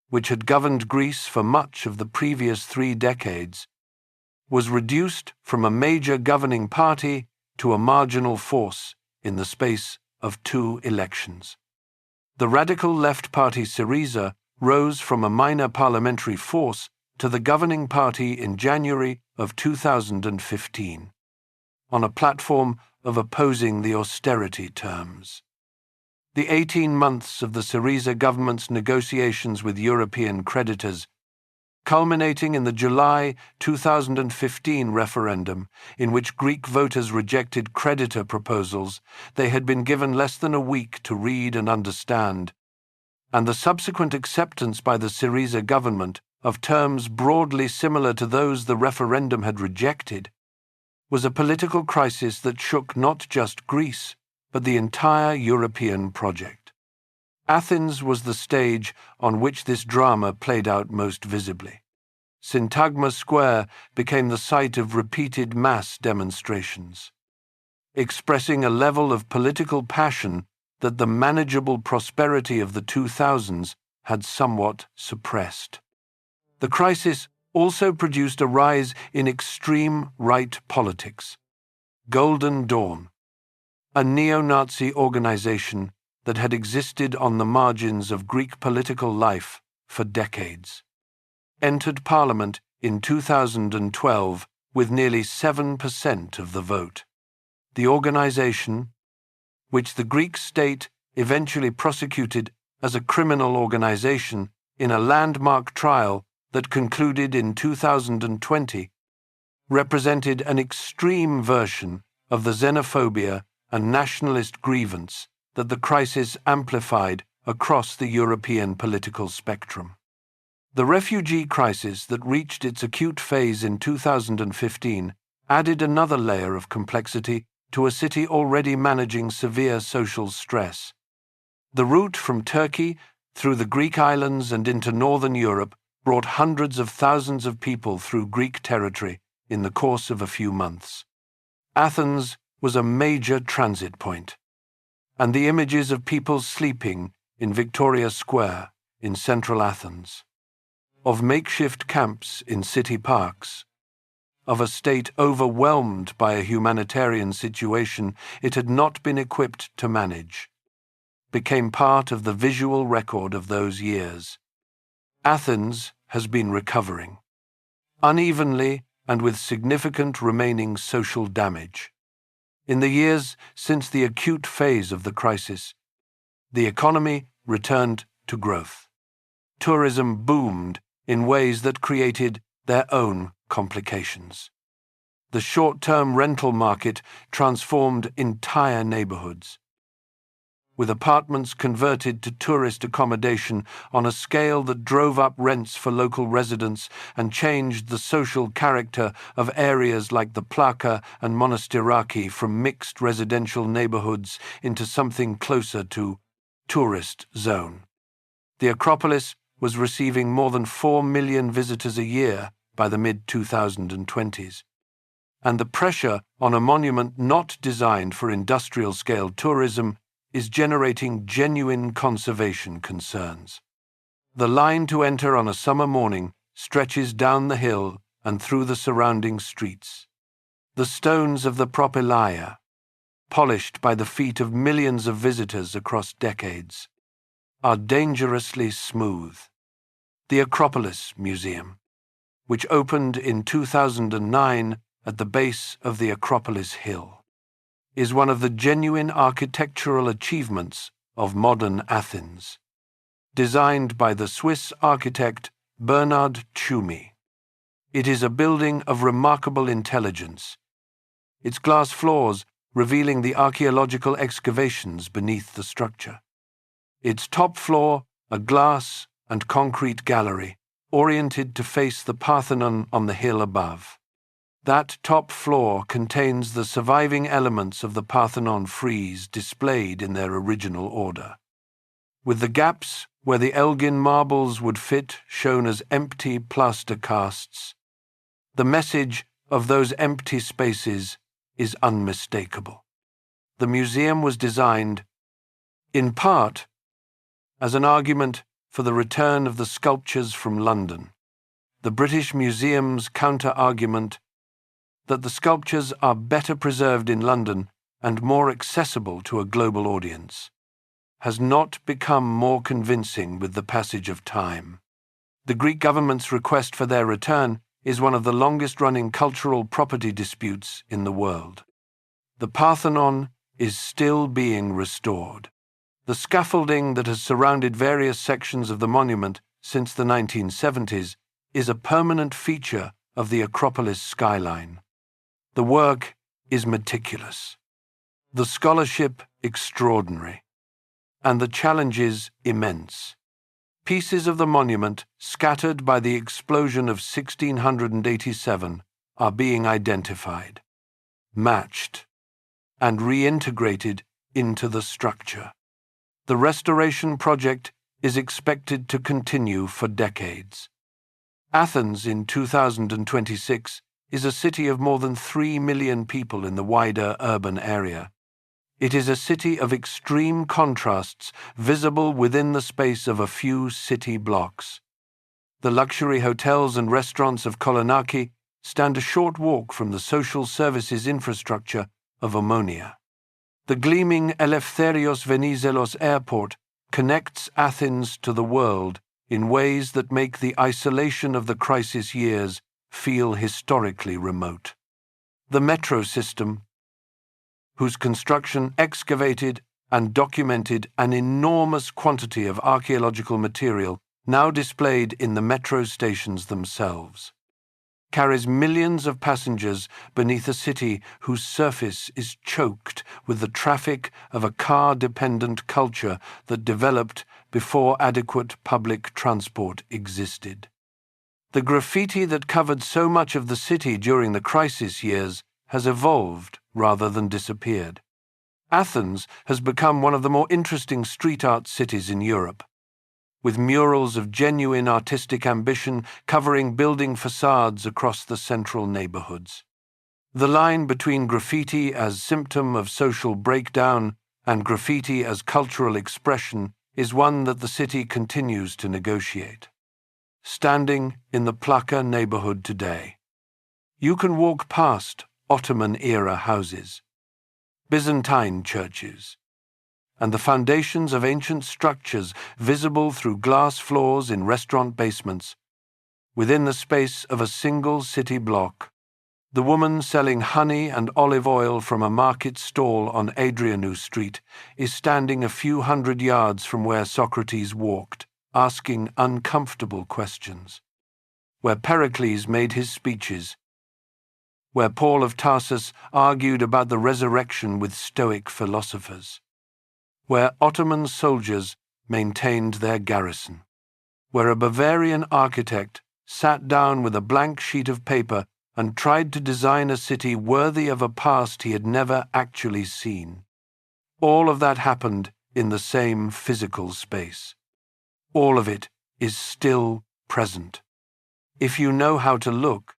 which had governed Greece for much of the previous 3 decades, was reduced from a major governing party to a marginal force in the space of 2 elections. The radical left party Syriza rose from a minor parliamentary force to the governing party in January of 2015, on a platform of opposing the austerity terms. The 18 months of the Syriza government's negotiations with European creditors, culminating in the July 2015 referendum in which Greek voters rejected creditor proposals they had been given less than a week to read and understand, and the subsequent acceptance by the Syriza government of terms broadly similar to those the referendum had rejected, was a political crisis that shook not just Greece, but the entire European project. Athens was the stage on which this drama played out most visibly. Syntagma Square became the site of repeated mass demonstrations, expressing a level of political passion that the manageable prosperity of the 2000s had somewhat suppressed. The crisis also produced a rise in extreme right politics. Golden Dawn, a neo-Nazi organization that had existed on the margins of Greek political life for decades, entered parliament in 2012 with nearly 7% of the vote. The organization, which the Greek state eventually prosecuted as a criminal organization in a landmark trial that concluded in 2020, represented an extreme version of the xenophobia and nationalist grievance that the crisis amplified across the European political spectrum. The refugee crisis that reached its acute phase in 2015 added another layer of complexity to a city already managing severe social stress. The route from Turkey through the Greek islands and into northern Europe brought hundreds of thousands of people through Greek territory in the course of a few months. Athens was a major transit point, and the images of people sleeping in Victoria Square in central Athens, of makeshift camps in city parks, of a state overwhelmed by a humanitarian situation it had not been equipped to manage, became part of the visual record of those years. Athens has been recovering, unevenly and with significant remaining social damage. In the years since the acute phase of the crisis, the economy returned to growth. Tourism boomed in ways that created their own complications. The short-term rental market transformed entire neighborhoods. with apartments converted to tourist accommodation on a scale that drove up rents for local residents and changed the social character of areas like the Plaka and Monastiraki from mixed residential neighborhoods into something closer to tourist zone. The Acropolis was receiving more than 4 million visitors a year by the mid-2020s. And the pressure on a monument not designed for industrial-scale tourism is generating genuine conservation concerns. The line to enter on a summer morning stretches down the hill and through the surrounding streets. The stones of the Propylaea, polished by the feet of millions of visitors across decades, are dangerously smooth. The Acropolis Museum, which opened in 2009 at the base of the Acropolis Hill, is one of the genuine architectural achievements of modern Athens, designed by the Swiss architect Bernard Tschumi. It is a building of remarkable intelligence, its glass floors revealing the archaeological excavations beneath the structure. Its top floor, a glass and concrete gallery, oriented to face the Parthenon on the hill above. That top floor contains the surviving elements of the Parthenon frieze displayed in their original order, with the gaps where the Elgin marbles would fit shown as empty plaster casts. The message of those empty spaces is unmistakable. The museum was designed, in part, as an argument for the return of the sculptures from London. The British Museum's counter-argument that the sculptures are better preserved in London and more accessible to a global audience has not become more convincing with the passage of time. The Greek government's request for their return is one of the longest-running cultural property disputes in the world. The Parthenon is still being restored. The scaffolding that has surrounded various sections of the monument since the 1970s is a permanent feature of the Acropolis skyline. The work is meticulous, the scholarship extraordinary, and the challenges immense. Pieces of the monument, scattered by the explosion of 1687, are being identified, matched, and reintegrated into the structure. The restoration project is expected to continue for decades. Athens in 2026 is a city of more than 3 million people in the wider urban area. It is a city of extreme contrasts visible within the space of a few city blocks. The luxury hotels and restaurants of Kolonaki stand a short walk from the social services infrastructure of Omonia. The gleaming Eleftherios Venizelos airport connects Athens to the world in ways that make the isolation of the crisis years feel historically remote. The metro system, whose construction excavated and documented an enormous quantity of archaeological material now displayed in the metro stations themselves, carries millions of passengers beneath a city whose surface is choked with the traffic of a car-dependent culture that developed before adequate public transport existed. The graffiti that covered so much of the city during the crisis years has evolved rather than disappeared. Athens has become one of the more interesting street art cities in Europe, with murals of genuine artistic ambition covering building facades across the central neighborhoods. The line between graffiti as symptom of social breakdown and graffiti as cultural expression is one that the city continues to negotiate. Standing in the Plaka neighborhood today, you can walk past Ottoman-era houses, Byzantine churches, and the foundations of ancient structures visible through glass floors in restaurant basements. Within the space of a single city block, the woman selling honey and olive oil from a market stall on Adrianou Street is standing a few hundred yards from where Socrates walked, asking uncomfortable questions, where Pericles made his speeches, where Paul of Tarsus argued about the resurrection with Stoic philosophers. where Ottoman soldiers maintained their garrison, where a Bavarian architect sat down with a blank sheet of paper and tried to design a city worthy of a past he had never actually seen. All of that happened in the same physical space. All of it is still present. If you know how to look,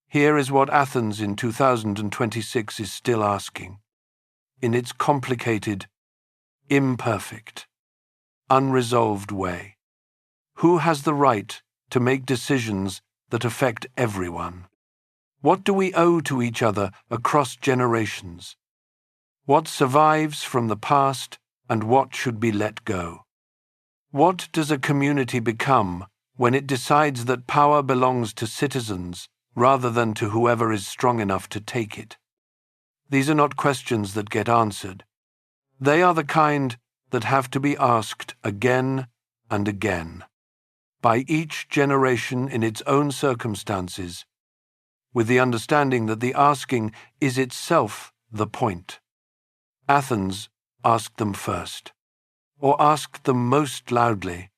here is what Athens in 2026 is still asking, in its complicated, imperfect, unresolved way. Who has the right to make decisions that affect everyone? What do we owe to each other across generations? What survives from the past and what should be let go? What does a community become when it decides that power belongs to citizens rather than to whoever is strong enough to take it? These are not questions that get answered. They are the kind that have to be asked again and again, by each generation in its own circumstances, with the understanding that the asking is itself the point. Athens asked them first, or asked them most loudly,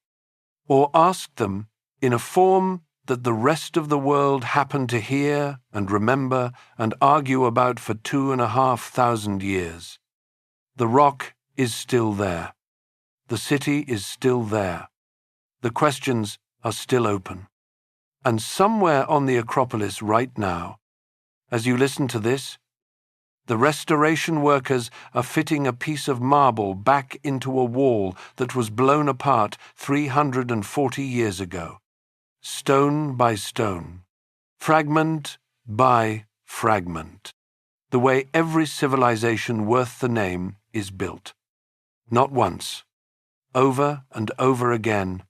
or asked them in a form that the rest of the world happened to hear and remember and argue about for 2,500 years. The rock is still there. The city is still there. The questions are still open. And somewhere on the Acropolis right now, as you listen to this, the restoration workers are fitting a piece of marble back into a wall that was blown apart 340 years ago, stone by stone, fragment by fragment, the way every civilization worth the name is built. Not once, over and over again,